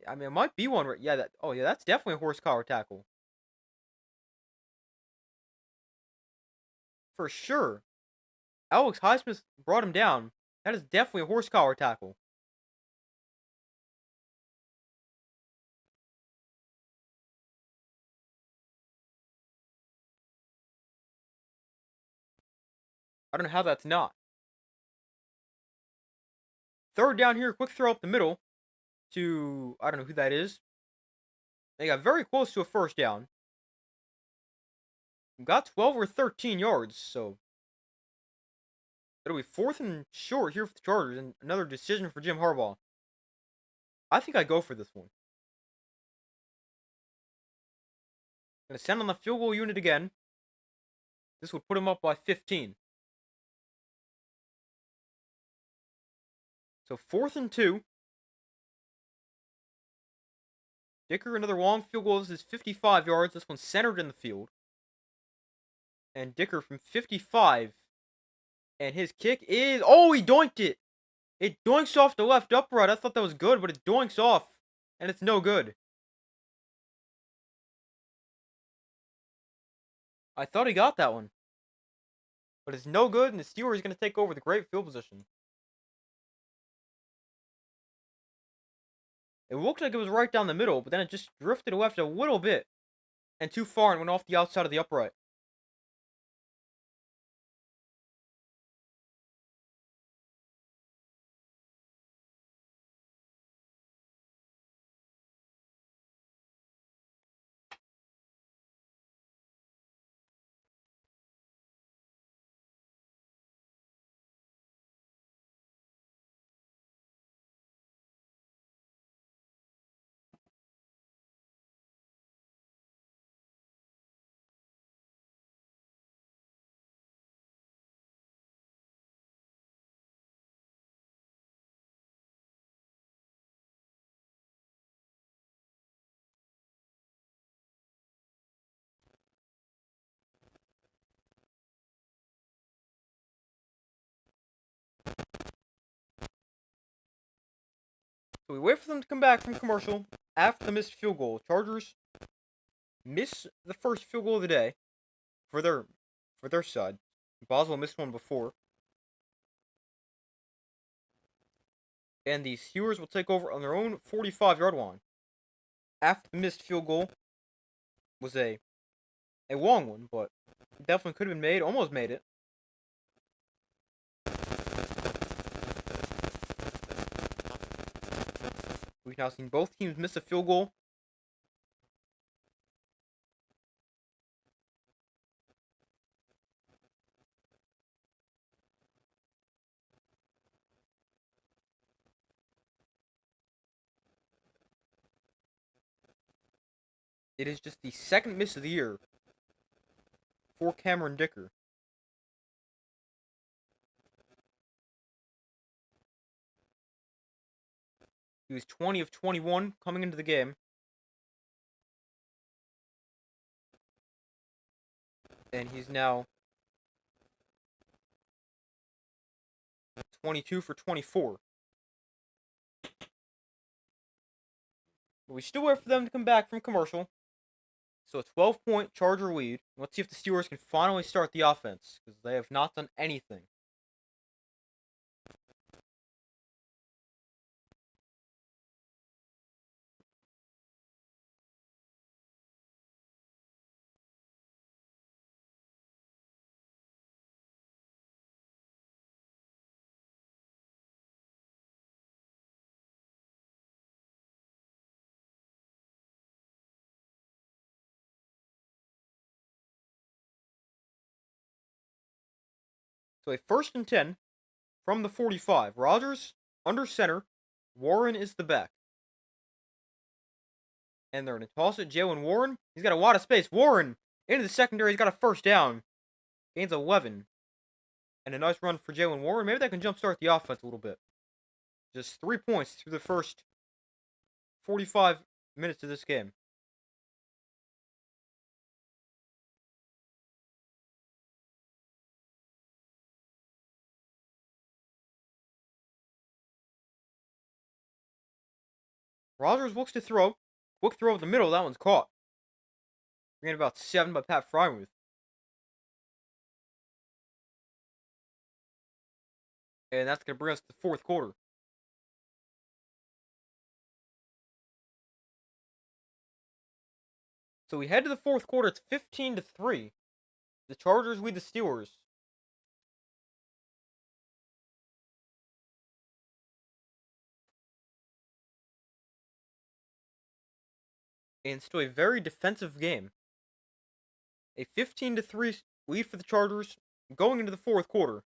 I mean, it might be one. Yeah, that. Oh, yeah, that's definitely a horse collar tackle. For sure. Alex Highsmith brought him down. That is definitely a horse collar tackle. I don't know how that's not. 3rd down here, quick throw up the middle to, I don't know who that is. They got very close to a 1st down. Got 12 or 13 yards, so it'll be 4th and short here for the Chargers, and another decision for Jim Harbaugh. I think I go for this one. Gonna send on the field goal unit again. This would put him up by 15. So 4th and 2. Dicker, another long field goal. This is 55 yards. This one's centered in the field. And Dicker from 55. And his kick is... Oh, he doinked it! It doinks off the left upright. I thought that was good, but it doinks off. And it's no good. I thought he got that one. But it's no good, and the Steelers are going to take over the great field position. It looked like it was right down the middle, but then it just drifted left a little bit. And too far and went off the outside of the upright. So we wait for them to come back from commercial after the missed field goal. Chargers miss the first field goal of the day for their side. Boswell missed one before. And the Steelers will take over on their own 45-yard line. After the missed field goal was a long one, but definitely could have been made. Almost made it. We've now seen both teams miss a field goal. It is just the second miss of the year for Cameron Dicker. He was 20 of 21 coming into the game. And he's now 22 for 24. But we still wait for them to come back from commercial. So a 12-point Charger lead. Let's see if the Steelers can finally start the offense, because they have not done anything. So a 1st and 10 from the 45. Rodgers under center. Warren is the back. And they're going to toss it. Jaylen Warren. He's got a lot of space. Warren into the secondary. He's got a first down. Gains 11. And a nice run for Jaylen Warren. Maybe that can jumpstart the offense a little bit. Just 3 points through the first 45 minutes of this game. Rodgers looks to throw. Quick throw over the middle. That one's caught. Ran about 7 by Pat Freiermuth. And that's going to bring us to the fourth quarter. So we head to the fourth quarter. It's 15-3. The Chargers lead the Steelers. And still a very defensive game. A 15-3 lead for the Chargers going into the fourth quarter.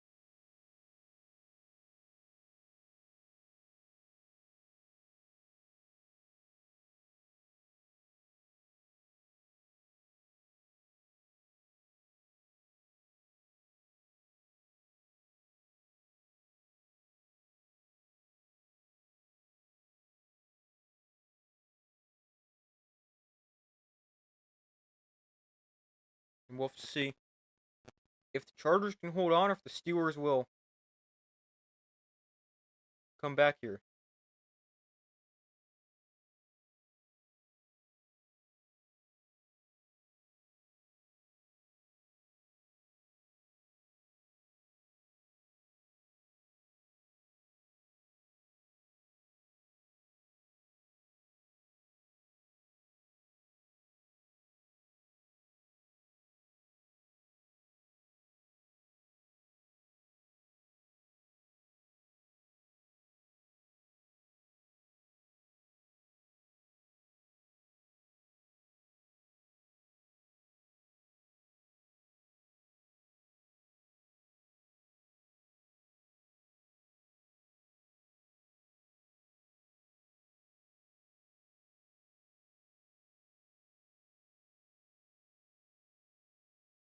And we'll have to see if the Chargers can hold on or if the Steelers will come back here.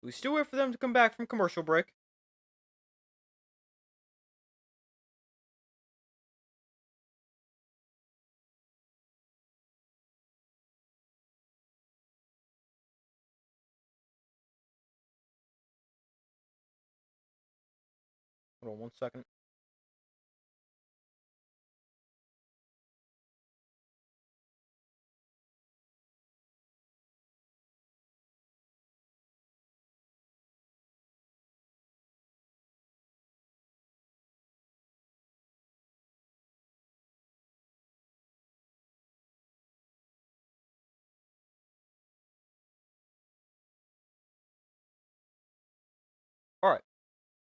We still wait for them to come back from commercial break. Hold on 1 second. Alright.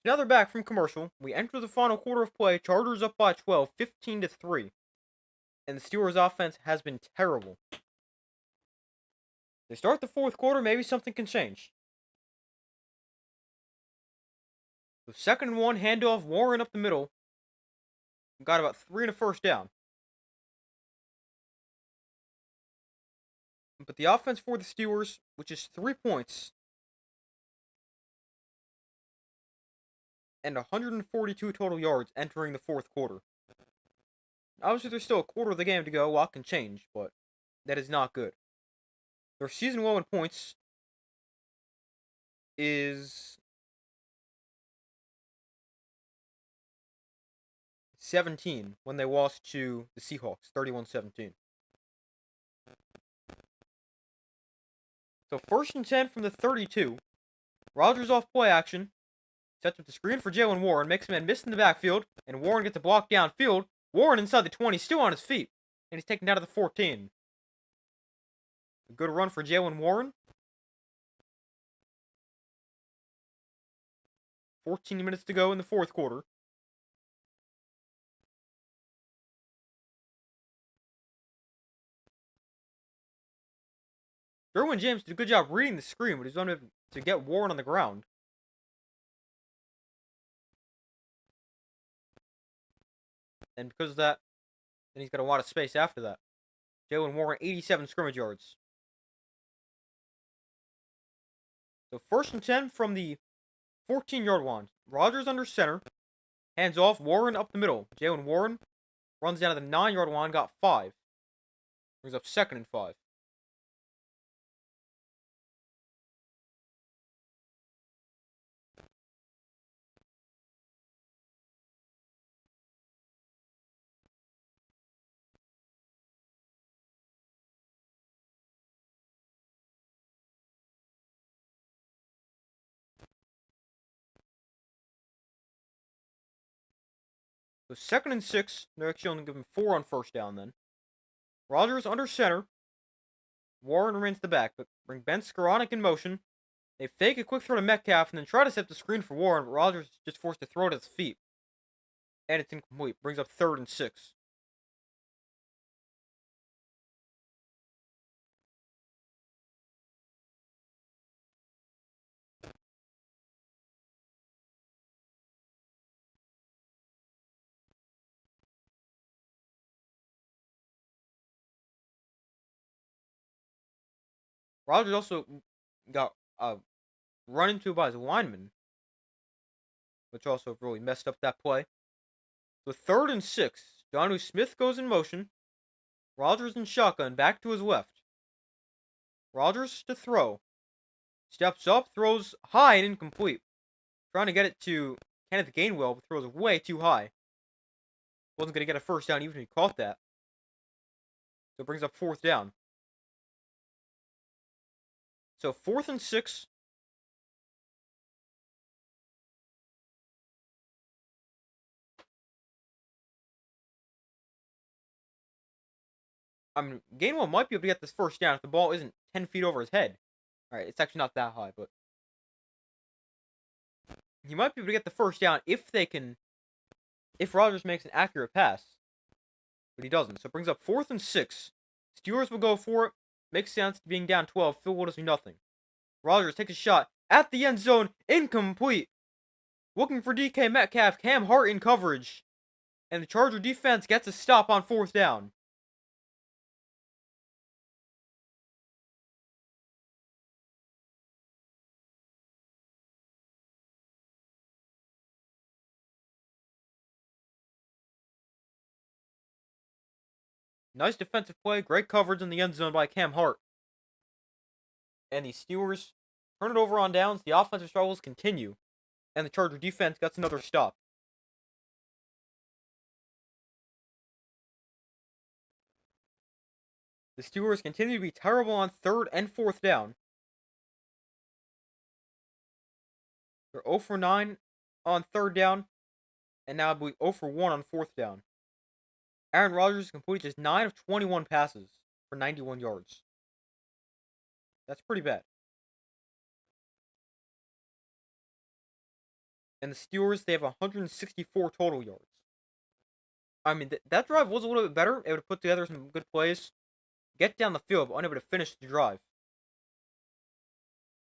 Now they're back from commercial. We enter the final quarter of play. Chargers up by 12, 15-3. and the Steelers' offense has been terrible. They start the fourth quarter, maybe something can change. The 2nd and 1, handoff, Warren up the middle. Got about 3 and a first down. But the offense for the Steelers, which is 3 points, and 142 total yards entering the fourth quarter. Obviously, there's still a quarter of the game to go. A lot can change, but that is not good. Their season low in points is 17 when they lost to the Seahawks, 31-17. So 1st and 10 from the 32. Rodgers off play action. Sets up the screen for Jaylen Warren. Makes a man miss in the backfield. And Warren gets a block downfield. Warren inside the 20, still on his feet. And he's taken down to the 14. A good run for Jaylen Warren. 14 minutes to go in the fourth quarter. Derwin James did a good job reading the screen, but he's unable to get Warren on the ground. And because of that, then he's got a lot of space after that. Jaylen Warren, 87 scrimmage yards. So 1st and 10 from the 14-yard line. Rodgers under center. Hands off, Warren up the middle. Jaylen Warren runs down to the 9-yard line, got 5. Brings up 2nd and 5. So 2nd and 6. They're actually only giving 4 on first down then. Rodgers under center. Warren remains the back, but bring Ben Skoranek in motion. They fake a quick throw to Metcalf and then try to set the screen for Warren, but Rodgers is just forced to throw it at his feet. And it's incomplete. Brings up 3rd and 6. Rodgers also got run into by his lineman, which also really messed up that play. So 3rd and 6. Jonnu Smith goes in motion. Rodgers in shotgun, back to his left. Rodgers to throw. Steps up, throws high and incomplete. Trying to get it to Kenneth Gainwell, but throws way too high. Wasn't going to get a first down even if he caught that. So it brings up 4th down. So 4th and 6. I mean, Gainwell might be able to get this first down if the ball isn't 10 feet over his head. Alright, it's actually not that high, but he might be able to get the first down if Rodgers makes an accurate pass. But he doesn't. So it brings up 4th and 6. Steelers will go for it. Makes sense being down 12. Field goal does nothing. Rodgers takes a shot at the end zone. Incomplete. Looking for DK Metcalf. Cam Hart in coverage. And the Charger defense gets a stop on 4th down. Nice defensive play. Great coverage in the end zone by Cam Hart. And the Steelers turn it over on downs. The offensive struggles continue. And the Charger defense gets another stop. The Steelers continue to be terrible on 3rd and 4th down. They're 0 for 9 on 3rd down. And now I believe 0 for 1 on 4th down. Aaron Rodgers completed just 9 of 21 passes for 91 yards. That's pretty bad. And the Steelers, they have 164 total yards. I mean, that drive was a little bit better. It would put together some good plays, get down the field, but unable to finish the drive.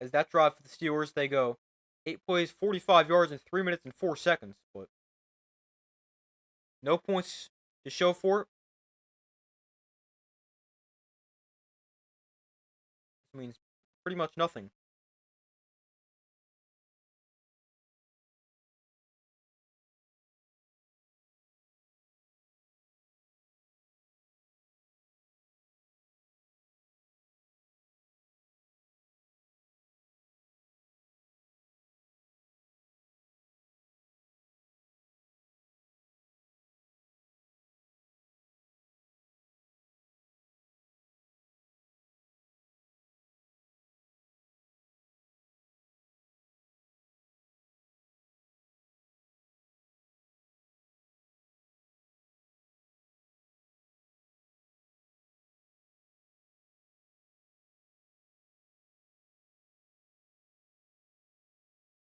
As that drive for the Steelers, they go 8 plays, 45 yards in 3 minutes and 4 seconds. But no points to show for it. This means pretty much nothing.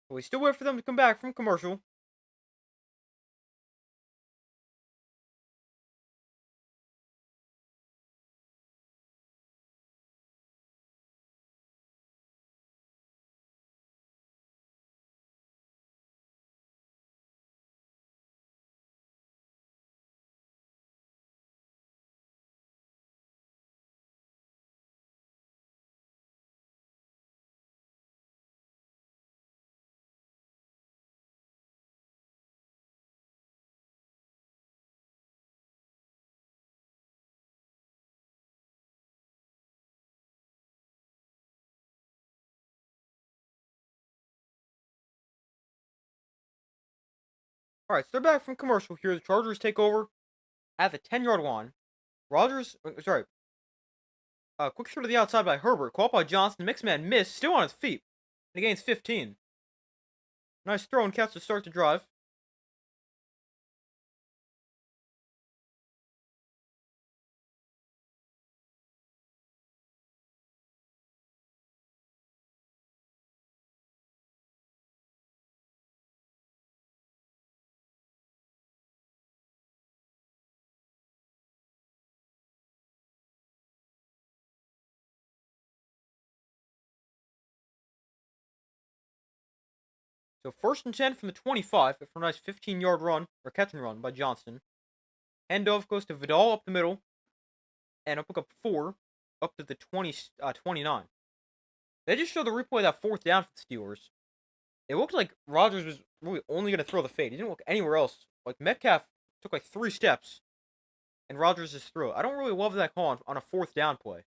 But we still wait for them to come back from commercial. All right, so they're back from commercial here. The Chargers take over at the 10-yard line. Rogers, quick throw to the outside by Herbert, caught by Johnson. Mixed man missed, still on his feet. And he gains 15. Nice throw and catch to start the drive. So 1st and 10 from the 25 for a nice 15-yard run, or catch and run by Johnson. Handoff goes to Vidal up the middle. And I'll pick up 4 up to the 29. They just showed the replay of that 4th down for the Steelers. It looked like Rodgers was really only going to throw the fade. He didn't look anywhere else. Like, Metcalf took like 3 steps, and Rodgers just threw it. I don't really love that call on a 4th down play.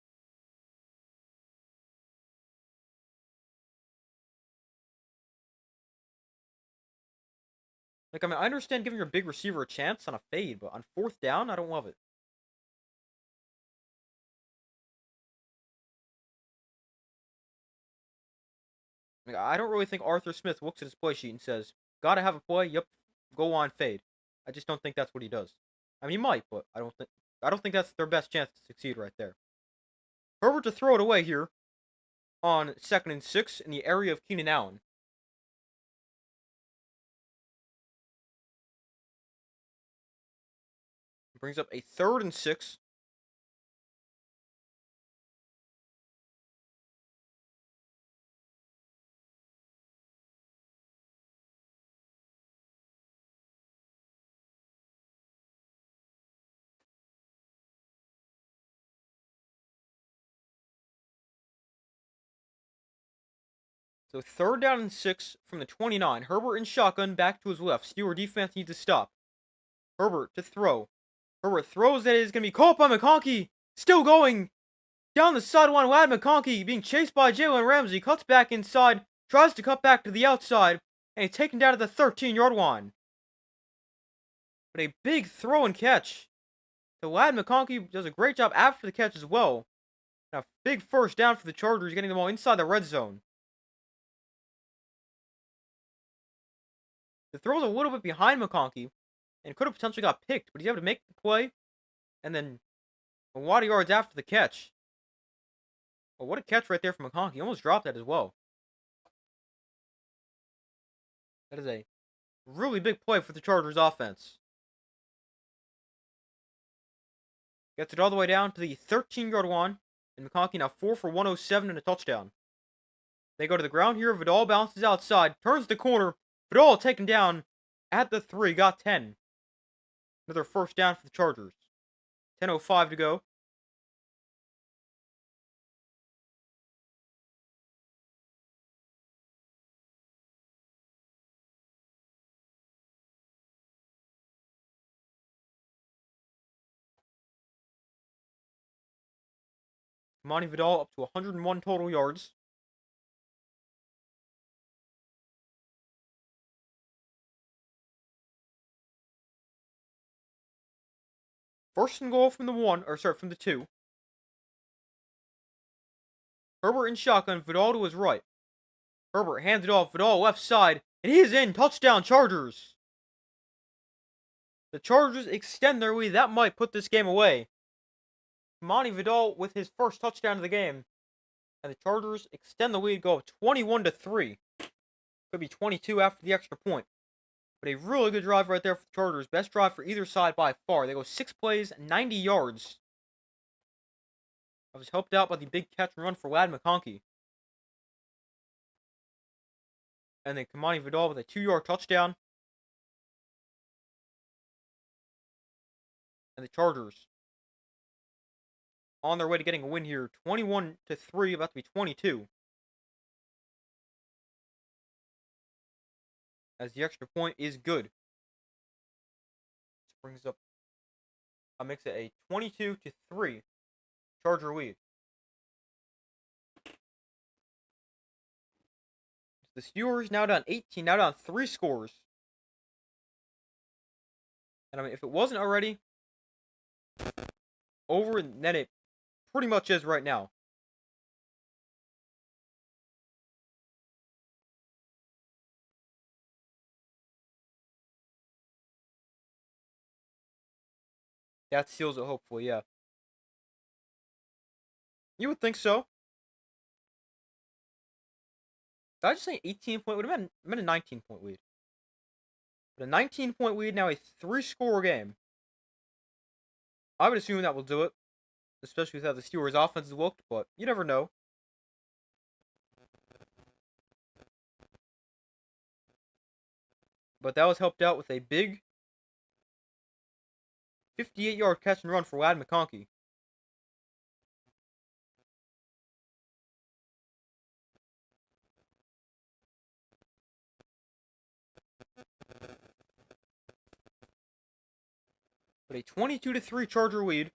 Like, I mean, I understand giving your big receiver a chance on a fade, but on 4th down, I don't love it. Like, I don't really think Arthur Smith looks at his play sheet and says, "Gotta have a play. Yep, go on fade." I just don't think that's what he does. I mean, he might, but I don't think that's their best chance to succeed right there. Herbert to throw it away here on 2nd and 6 in the area of Keenan Allen. Brings up a 3rd and 6. So 3rd down and 6 from the 29. Herbert in shotgun, back to his left. Steeler defense needs to stop. Herbert to throw. Herbert throws that it is going to be caught by McConkey. Still going down the sideline. Ladd McConkey being chased by Jalen Ramsey. Cuts back inside. Tries to cut back to the outside. And he's taken down to the 13-yard line. But a big throw and catch. So Ladd McConkey does a great job after the catch as well. And a big 1st down for the Chargers, getting the ball inside the red zone. The throw's a little bit behind McConkey, and could have potentially got picked, but he's able to make the play, and then a lot of yards after the catch. Oh, what a catch right there from McConkey. He almost dropped that as well. That is a really big play for the Chargers offense. Gets it all the way down to the 13-yard line. And McConkey now 4 for 107 and a touchdown. They go to the ground here. Vidal bounces outside. Turns the corner. Vidal taken down at the 3. Got 10. Another first down for the Chargers. 10:05 to go. Monty Vidal up to 101 total yards. First and goal from the 2. Herbert in shotgun, Vidal to his right. Herbert hands it off, Vidal left side, and he is in. Touchdown, Chargers. The Chargers extend their lead. That might put this game away. Monty Vidal with his first touchdown of the game. And the Chargers extend the lead, go up 21-3. Could be 22 after the extra point. But a really good drive right there for the Chargers. Best drive for either side by far. They go 6 plays, 90 yards. I was helped out by the big catch and run for Ladd McConkey. And then Kamani Vidal with a 2-yard touchdown. And the Chargers on their way to getting a win here. 21-3, about to be 22. As the extra point is good. This brings up, makes it a 22-3 Charger lead. The Steelers now down 18, now down 3 scores. And I mean, if it wasn't already over, then it pretty much is right now. That seals it, hopefully, yeah. You would think so. Did I just say 18-point? Would have been a 19-point lead. But a 19-point lead, now a 3-score game. I would assume that will do it. Especially with how the Steelers' offense has looked, but you never know. But that was helped out with a big 58-yard catch and run for Ladd McConkey. But a 22-3 Charger lead.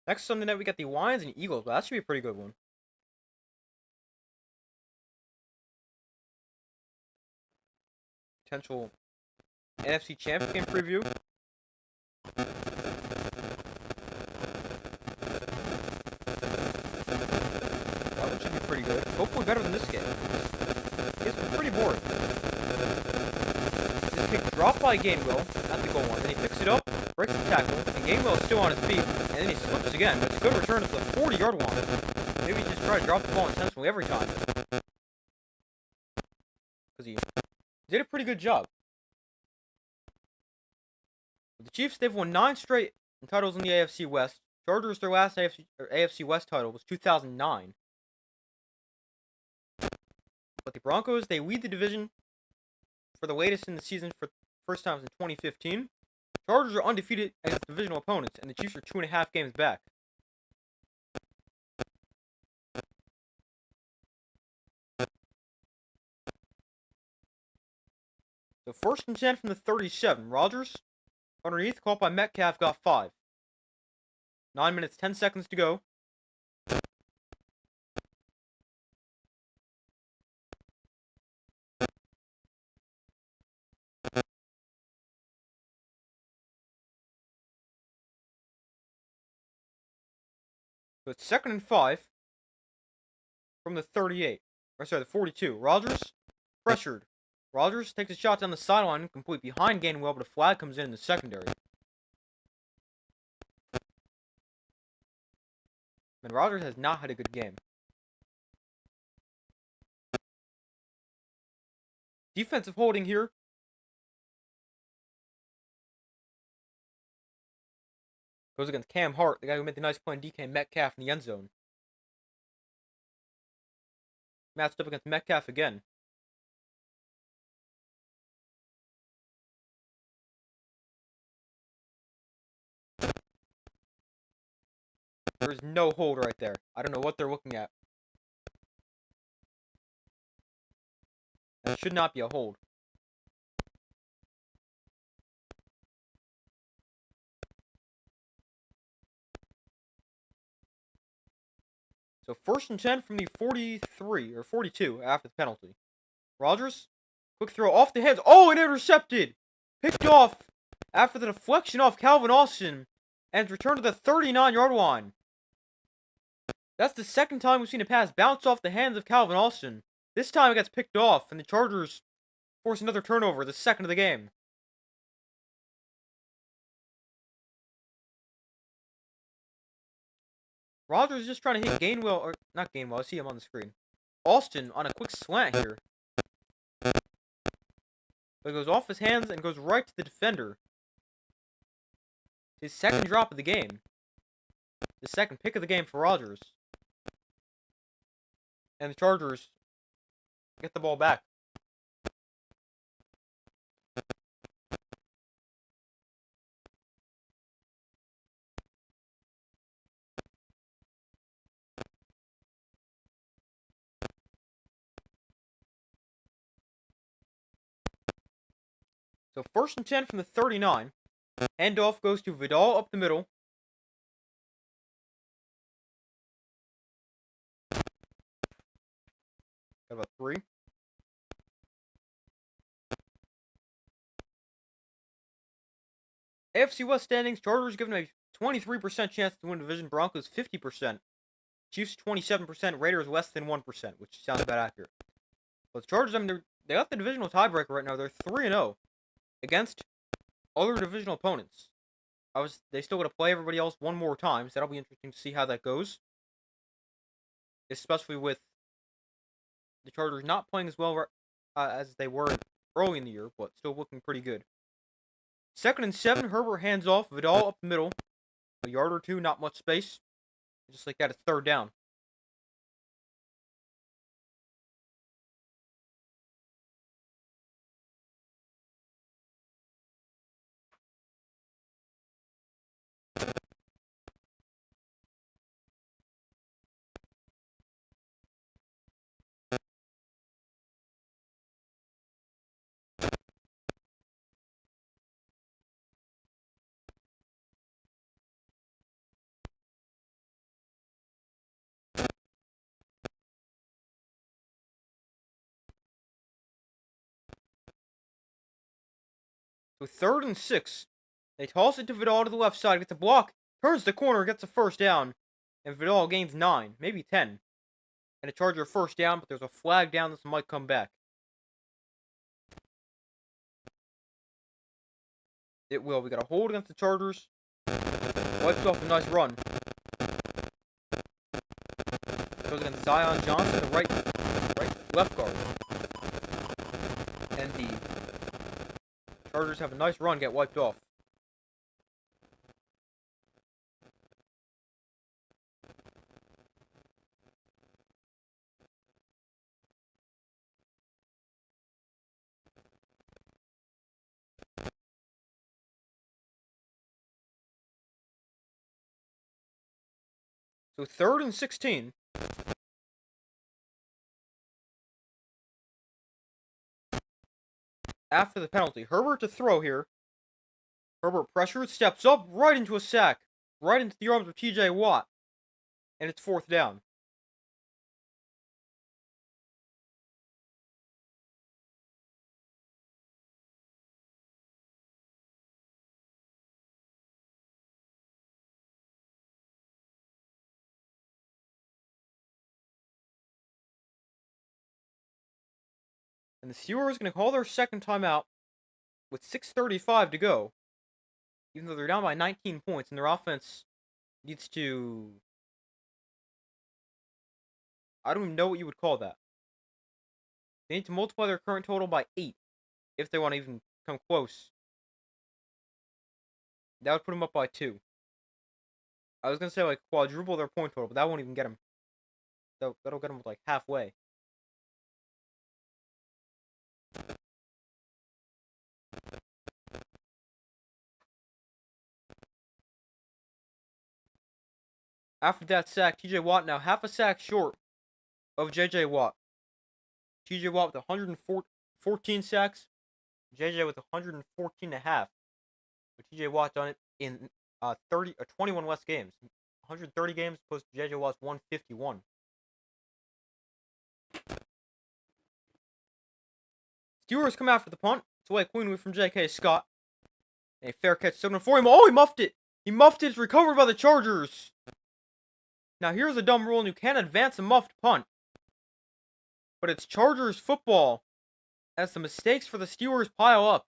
Next Sunday night, we got the Lions and Eagles. That should be a pretty good one. Potential NFC Championship game preview. That one should be pretty good. Hopefully better than this game. It's been pretty boring. This kick dropped by Gainwell at the goal line. Then he picks it up, breaks the tackle, and Gainwell is still on his feet. And then he slips again. But it's a good return to the 40-yard line. Maybe just try to drop the ball intentionally every time. Because he did a pretty good job. The Chiefs, they've won 9 straight titles in the AFC West. Chargers, their last AFC West title was 2009. But the Broncos, they lead the division for the latest in the season for first times in 2015. Chargers are undefeated against divisional opponents, and the Chiefs are 2.5 games back. So 1st and 10 from the 37. Rodgers, underneath, caught by Metcalf, got 5. 9 minutes, 10 seconds to go. So it's 2nd and 5 from the 38. Or sorry, the 42. Rodgers, pressured. Rodgers takes a shot down the sideline, complete behind Gainwell, but a flag comes in the secondary. And Rodgers has not had a good game. Defensive holding here. Goes against Cam Hart, the guy who made the nice play on DK Metcalf in the end zone. Matched up against Metcalf again. There's no hold right there. I don't know what they're looking at. That should not be a hold. So 1st and 10 from the 43 or 42 after the penalty. Rodgers, quick throw off the hands. Oh, and intercepted! Picked off after the deflection off Calvin Austin and returned to the 39-yard line. That's the 2nd time we've seen a pass bounce off the hands of Calvin Austin. This time it gets picked off, and the Chargers force another turnover, the 2nd of the game. Rodgers is just trying to hit Gainwell, or not Gainwell, I see him on the screen. Austin on a quick slant here. But it goes off his hands and goes right to the defender. His 2nd drop of the game. The 2nd pick of the game for Rodgers. And the Chargers get the ball back. So 1st and 10 from the 39. Handoff goes to Vidal up the middle. Got about 3. AFC West standings, Chargers given a 23% chance to win division, Broncos 50%. Chiefs 27%, Raiders less than 1%, which sounds about accurate. But the Chargers, I mean, they got the divisional tiebreaker right now. They're 3-0 against other divisional opponents. They still got to play everybody else one more time, so that'll be interesting to see how that goes. Especially with the Chargers not playing as well as they were early in the year, but still looking pretty good. 2nd and 7, Herbert hands off, Vidal up the middle. A yard or 2, not much space. Just like that, it's 3rd down. So 3rd and 6. They toss it to Vidal to the left side, gets a block, turns the corner, gets a 1st down, and Vidal gains 9, maybe 10. And a Charger 1st down, but there's a flag down. This might come back. It will. We got a hold against the Chargers. Wipes off a nice run. Goes against Zion Johnson, the left guard. And the Chargers have a nice run, get wiped off. So 3rd and 16. After the penalty. Herbert to throw here. Herbert pressure, steps up, right into a sack. Right into the arms of TJ Watt. And it's 4th down. And the Steelers are going to call their second timeout with 6:35 to go. Even though they're down by 19 points and their offense needs to... I don't even know what you would call that. They need to multiply their current total by 8 if they want to even come close. That would put them up by 2. I was going to say like quadruple their point total, but that won't even get them. That'll get them like halfway. After that sack, TJ Watt now half a sack short of JJ Watt. TJ Watt with 114 sacks. JJ with 114 and a half. But TJ Watt done it in 21 less games. 130 games opposed to JJ Watt's 151. Steelers come after the punt. It's away cleanly from J.K. Scott. A fair catch stolen for him. Oh, he muffed it. He muffed it. It's recovered by the Chargers. Now, here's a dumb rule, and you can't advance a muffed punt. But it's Chargers football as the mistakes for the Steelers pile up.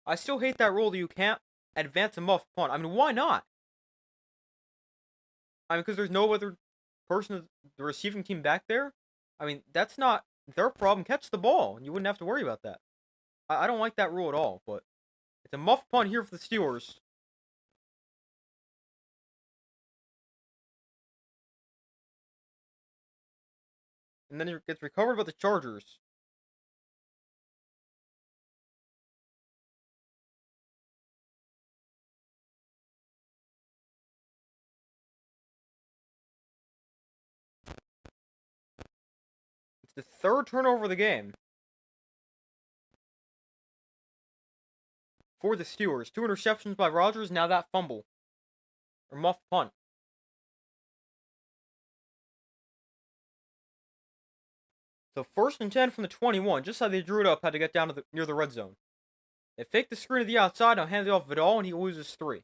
I still hate that rule that you can't advance a muffed punt. I mean, why not? I mean, because there's no other person, the receiving team back there. I mean, that's not their problem. Catch the ball. You wouldn't have to worry about that. I don't like that rule at all, but it's a muffed punt here for the Steelers. And then it gets recovered by the Chargers. It's the 3rd turnover of the game for the Steelers. 2 interceptions by Rodgers, now that fumble. Or muffed punt. So 1st and 10 from the 21. Just how they drew it up, had to get down to near the red zone. They fake the screen to the outside, now hands it off Vidal, and he loses 3.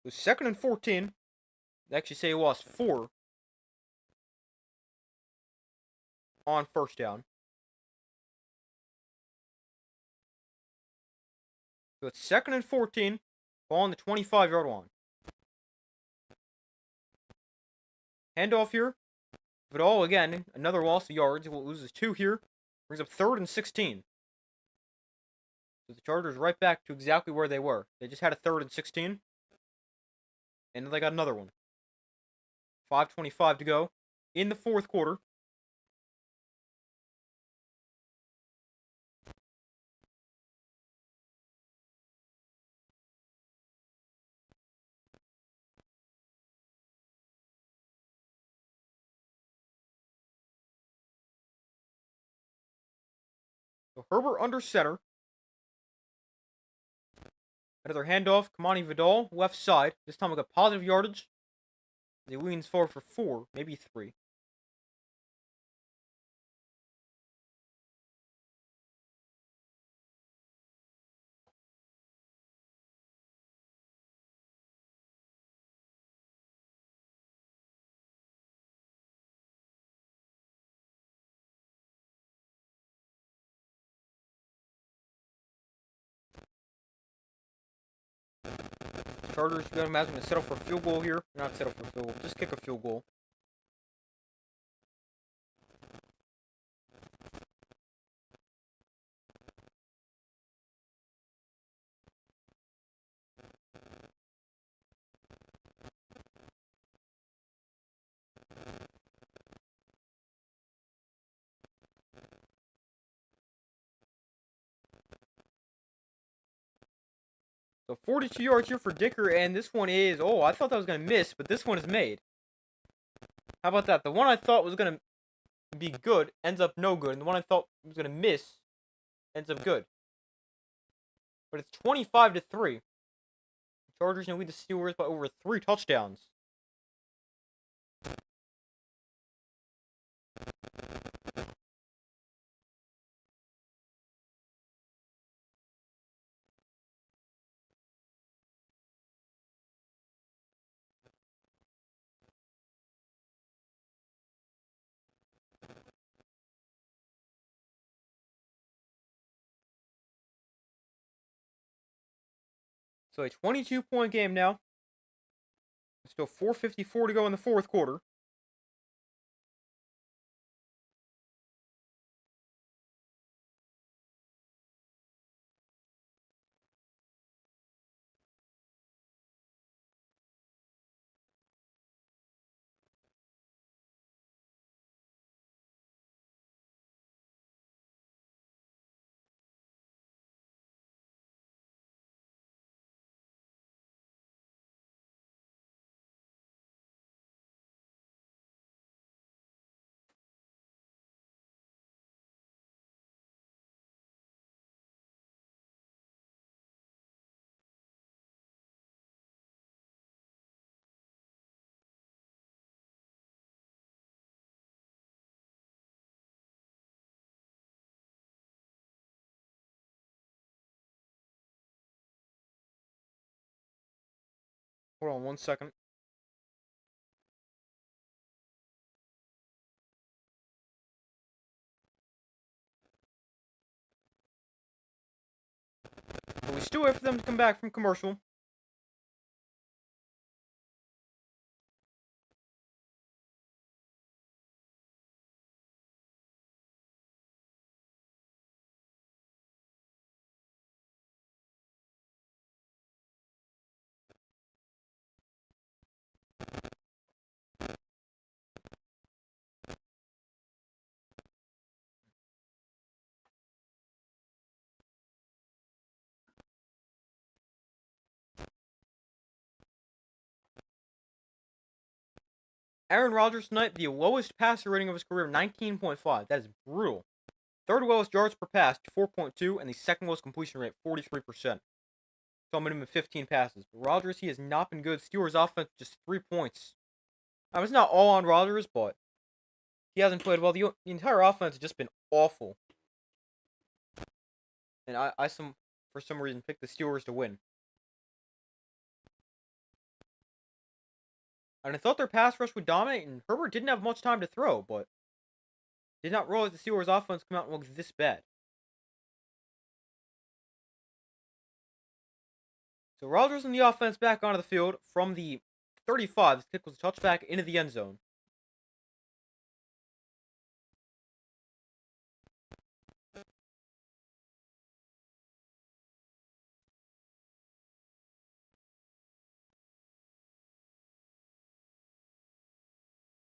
It was 2nd and 14. They actually say he lost 4 on 1st down. So it's 2nd and 14. Ball on the 25-yard line. Handoff here. Vidal again. Another loss of yards. He loses 2 here. Brings up 3rd and 16. So the Chargers right back to exactly where they were. They just had a 3rd and 16. And then they got another one. 5:25 to go in the 4th quarter. So Herbert under center. Another handoff. Kamani Vidal, left side. This time we got positive yardage. He leans forward for 4, maybe 3. Chargers, you gotta imagine, to settle for a field goal here. Not settle for a field goal, just kick a field goal. So 42 yards here for Dicker, and this one is, oh, I thought that was going to miss, but this one is made. How about that? The one I thought was going to be good ends up no good, and the one I thought was going to miss ends up good. But it's 25-3. The Chargers now lead the Steelers by over 3 touchdowns. So a 22-point game now. Still 4:54 to go in the fourth quarter. Hold on 1 second. But we still wait for them to come back from commercial. Aaron Rodgers tonight, the lowest passer rating of his career, 19.5. That is brutal. Third lowest yards per pass, 4.2, and the second lowest completion rate, 43%. So a minimum of 15 passes. But Rodgers, he has not been good. Steelers offense, just 3 points. Now, it's not all on Rodgers, but he hasn't played well. The entire offense has just been awful. And for some reason, picked the Steelers to win. And I thought their pass rush would dominate, and Herbert didn't have much time to throw, but did not realize the Steelers' offense come out and look this bad. So Rodgers and the offense back onto the field from the 35. This kick was a touchback into the end zone.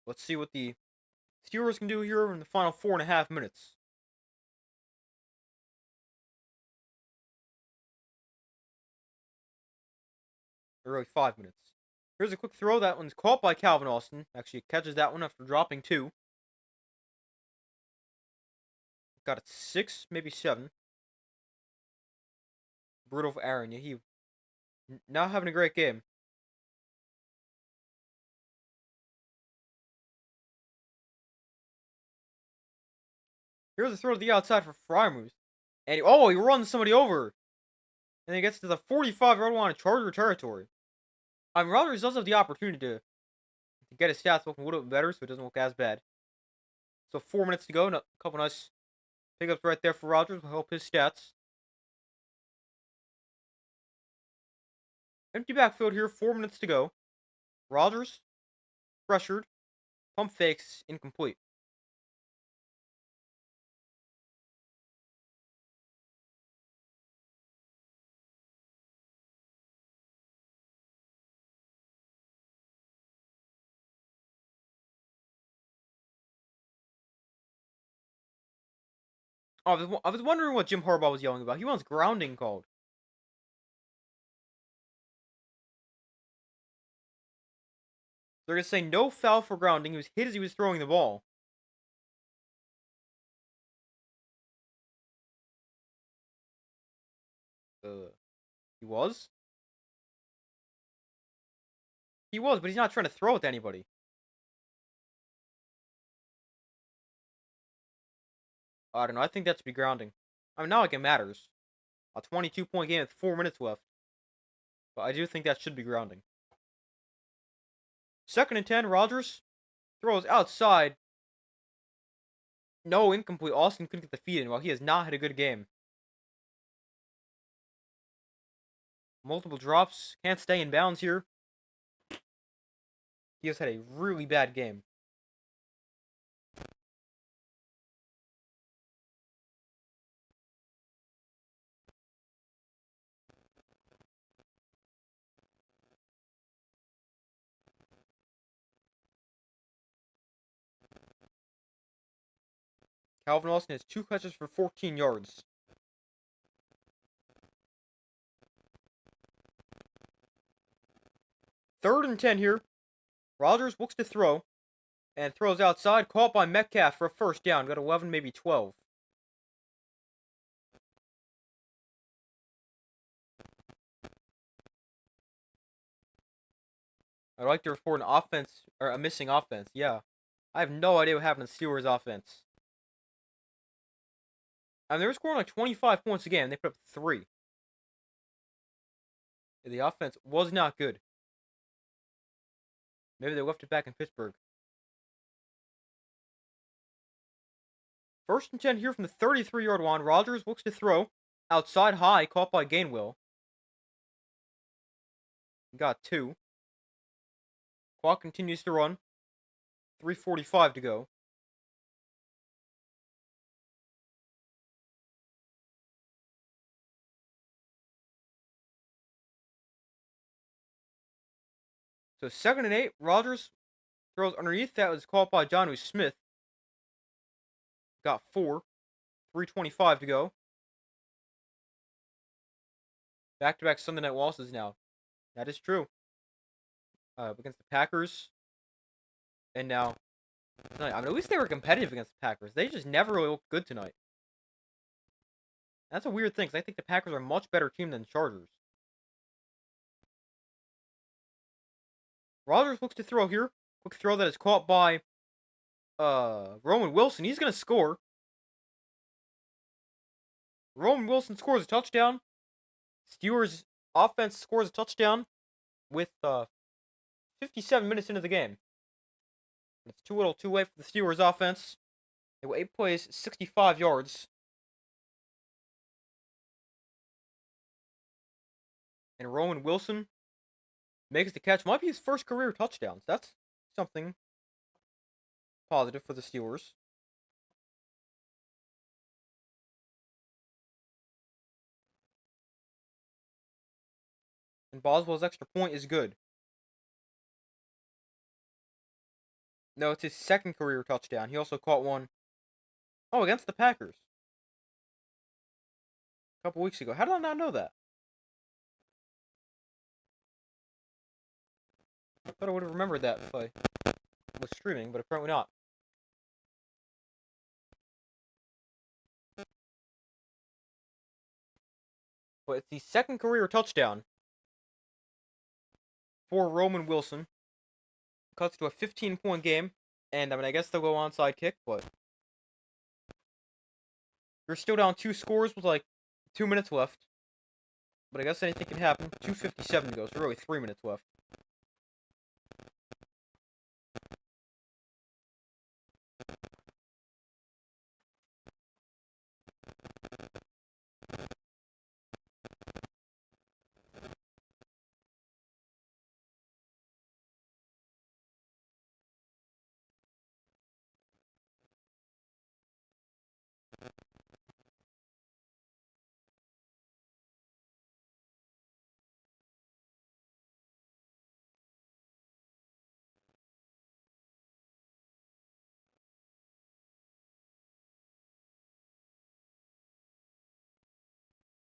Let's see what the Steelers can do here in the final 4.5 minutes. Or really 5 minutes. Here's a quick throw. That one's caught by Calvin Austin. Actually, catches that one after dropping 2. Got it 6, maybe 7. Brutal for Aaron. Yeah, he not having a great game. Here's a throw to the outside for Freiermuth. And he runs somebody over. And he gets to the 45-yard line of Charger territory. Rodgers does have the opportunity to get his stats looking a little bit better, so it doesn't look as bad. So 4 minutes to go. A couple nice pickups right there for Rodgers will help his stats. Empty backfield here. 4 minutes to go. Rodgers pressured. Pump fakes incomplete. I was wondering what Jim Harbaugh was yelling about. He wants grounding called. They're going to say no foul for grounding. He was hit as he was throwing the ball. He was? He was, but he's not trying to throw it to anybody. I don't know. I think that should be grounding. I mean, not like it matters. A 22-point game with 4 minutes left. But I do think that should be grounding. 2nd and 10, Rodgers throws outside. No, incomplete. Austin couldn't get the feed in while he has not had a good game. Multiple drops. Can't stay in bounds here. He has had a really bad game. Calvin Austin has 2 catches for 14 yards. Third and 10 here. Rodgers looks to throw. And throws outside. Caught by Metcalf for a first down. Got 11, maybe 12. I'd like to report an offense, or a missing offense. Yeah. I have no idea what happened to Steelers' offense. I mean, they were scoring like 25 points a game, and they put up 3. The offense was not good. Maybe they left it back in Pittsburgh. 1st and 10 here from the 33-yard line. Rodgers looks to throw. Outside high, caught by Gainwell. Got 2. Clock continues to run. 3:45 to go. So 2nd and 8. Rodgers throws underneath. That was caught by Jonnu Smith. Got 4. 3:25 to go. Back-to-back Sunday night losses now. That is true. Against the Packers. And now, I mean, at least they were competitive against the Packers. They just never really looked good tonight. That's a weird thing, because I think the Packers are a much better team than the Chargers. Rodgers looks to throw here. Quick throw that is caught by Roman Wilson. He's going to score. Roman Wilson scores a touchdown. Steelers offense scores a touchdown with 57 minutes into the game. It's too little, too late for the Steelers offense. They were 8 plays, 65 yards. And Roman Wilson makes the catch. Might be his first career touchdowns. That's something positive for the Steelers. And Boswell's extra point is good. No, it's his 2nd career touchdown. He also caught one, against the Packers. A couple weeks ago. How did I not know that? I thought I would have remembered that if I was streaming, but apparently not. But it's the 2nd career touchdown for Roman Wilson. Cuts to a 15-point game. And, I mean, I guess they'll go onside kick, but you're still down 2 scores with, like, 2 minutes left. But I guess anything can happen. 2:57 to go, so really 3 minutes left.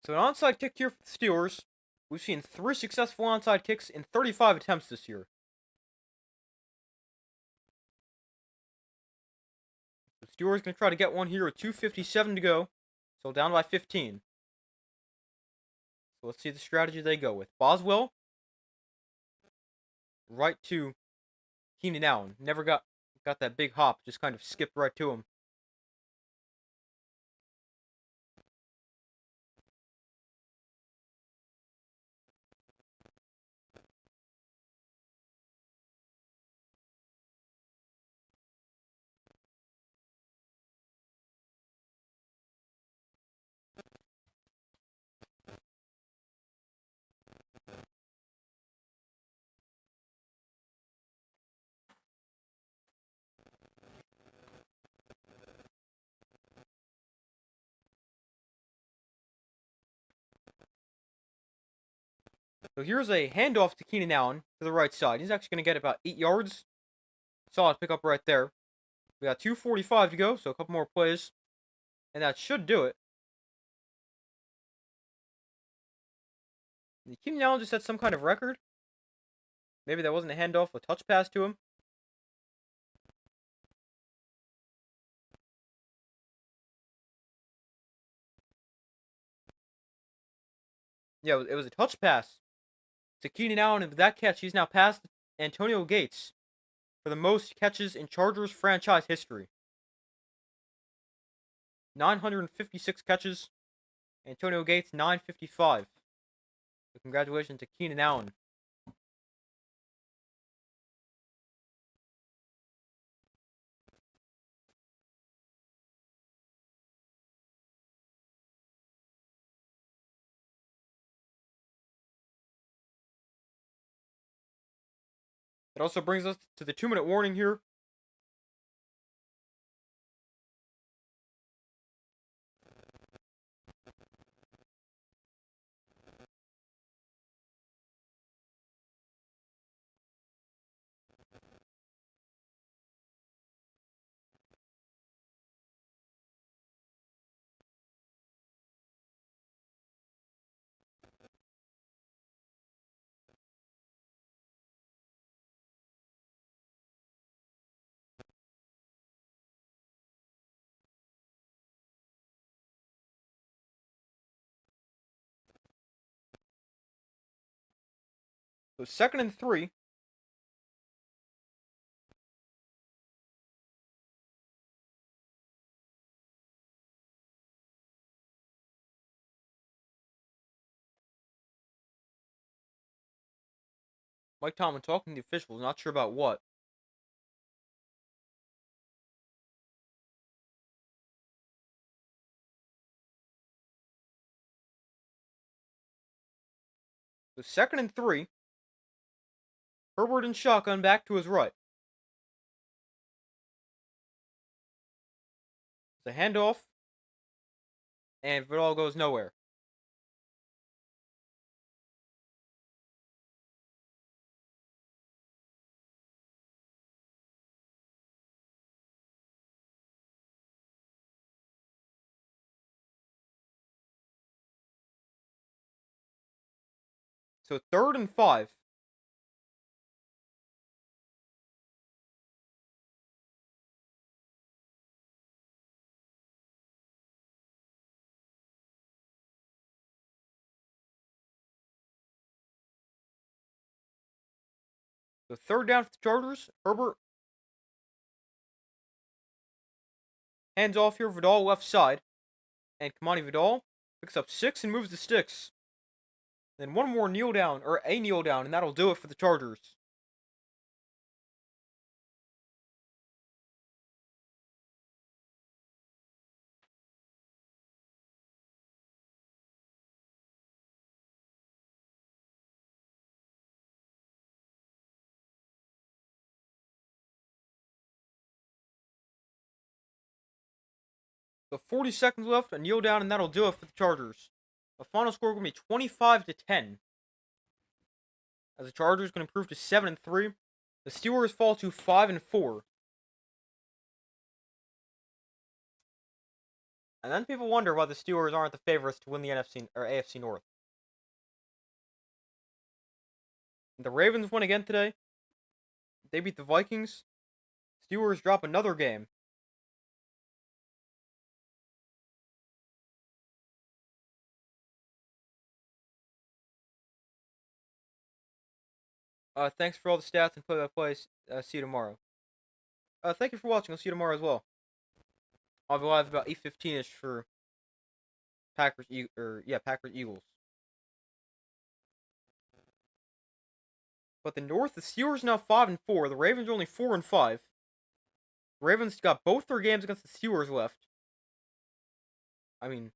So an onside kick here for the Steelers. We've seen 3 successful onside kicks in 35 attempts this year. Steelers going to try to get one here with 2:57 to go. So down by 15. So let's see the strategy they go with. Boswell. Right to Keenan Allen. Never got that big hop. Just kind of skipped right to him. So here's a handoff to Keenan Allen to the right side. He's actually going to get about 8 yards. Solid pickup right there. We got 2:45 to go, so a couple more plays. And that should do it. Keenan Allen just had some kind of record. Maybe that wasn't a handoff, a touch pass to him. Yeah, it was a touch pass to Keenan Allen, and with that catch, he's now passed Antonio Gates for the most catches in Chargers franchise history. 956 catches. Antonio Gates, 955. So congratulations to Keenan Allen. It also brings us to the 2-minute warning here. So 2nd and 3. Mike Tomlin talking to the officials, not sure about what. So 2nd and 3. Herbert in shotgun back to his right. It's a handoff. And Vidal goes nowhere. So 3rd and 5. So 3rd down for the Chargers. Herbert hands off here. Vidal left side. And Kamani Vidal picks up 6 and moves the sticks. Then one more kneel down, or a kneel down, and that'll do it for the Chargers. So 40 seconds left, a kneel down, and that'll do it for the Chargers. The final score will be 25-10. As the Chargers can improve to 7 and 3, the Steelers fall to 5 and 4. And then people wonder why the Steelers aren't the favorites to win the NFC or AFC North. The Ravens won again today. They beat the Vikings. Steelers drop another game. Thanks for all the stats and play-by-play. See you tomorrow. Thank you for watching. I'll see you tomorrow as well. I'll be live about 8:15ish for Packers Eagles. But the North, the Steelers are now 5-4. The Ravens are only 4-5. The Ravens got both their games against the Steelers left. I mean,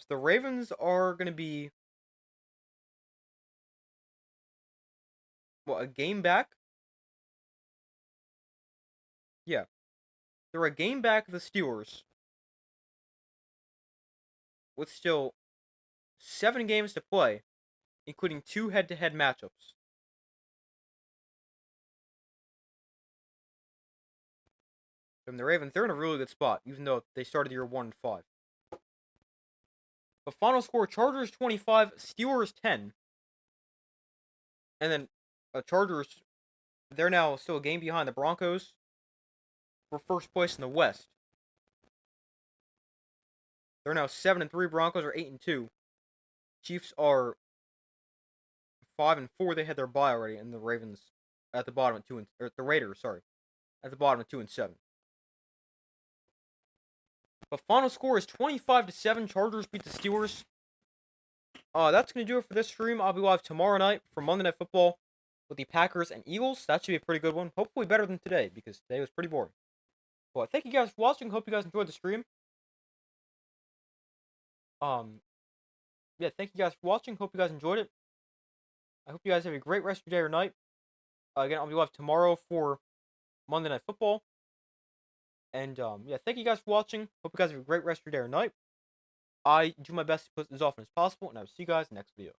the Ravens are going to be a game back? Yeah. They're a game back of the Steelers. With still 7 games to play, including 2 head-to-head matchups. From the Ravens, they're in a really good spot, even though they started the year 1-5. The final score: Chargers 25, Steelers 10. And then Chargers, they're now still a game behind the Broncos for first place in the West. They're now 7-3. Broncos are 8-2. Chiefs are 5-4. They had their bye already, and the Ravens at the bottom at 2 the Raiders, at the bottom at 2-7. The final score is 25-7. Chargers beat the Steelers. That's gonna do it for this stream. I'll be live tomorrow night for Monday Night Football with the Packers and Eagles. That should be a pretty good one. Hopefully better than today, because today was pretty boring. Well, thank you guys for watching. Hope you guys enjoyed the stream. Yeah, thank you guys for watching. Hope you guys enjoyed it. I hope you guys have a great rest of your day or night. Again, I'll be live tomorrow for Monday Night Football. And, yeah, thank you guys for watching. Hope you guys have a great rest of your day or night. I do my best to put this as often as possible, and I will see you guys in the next video.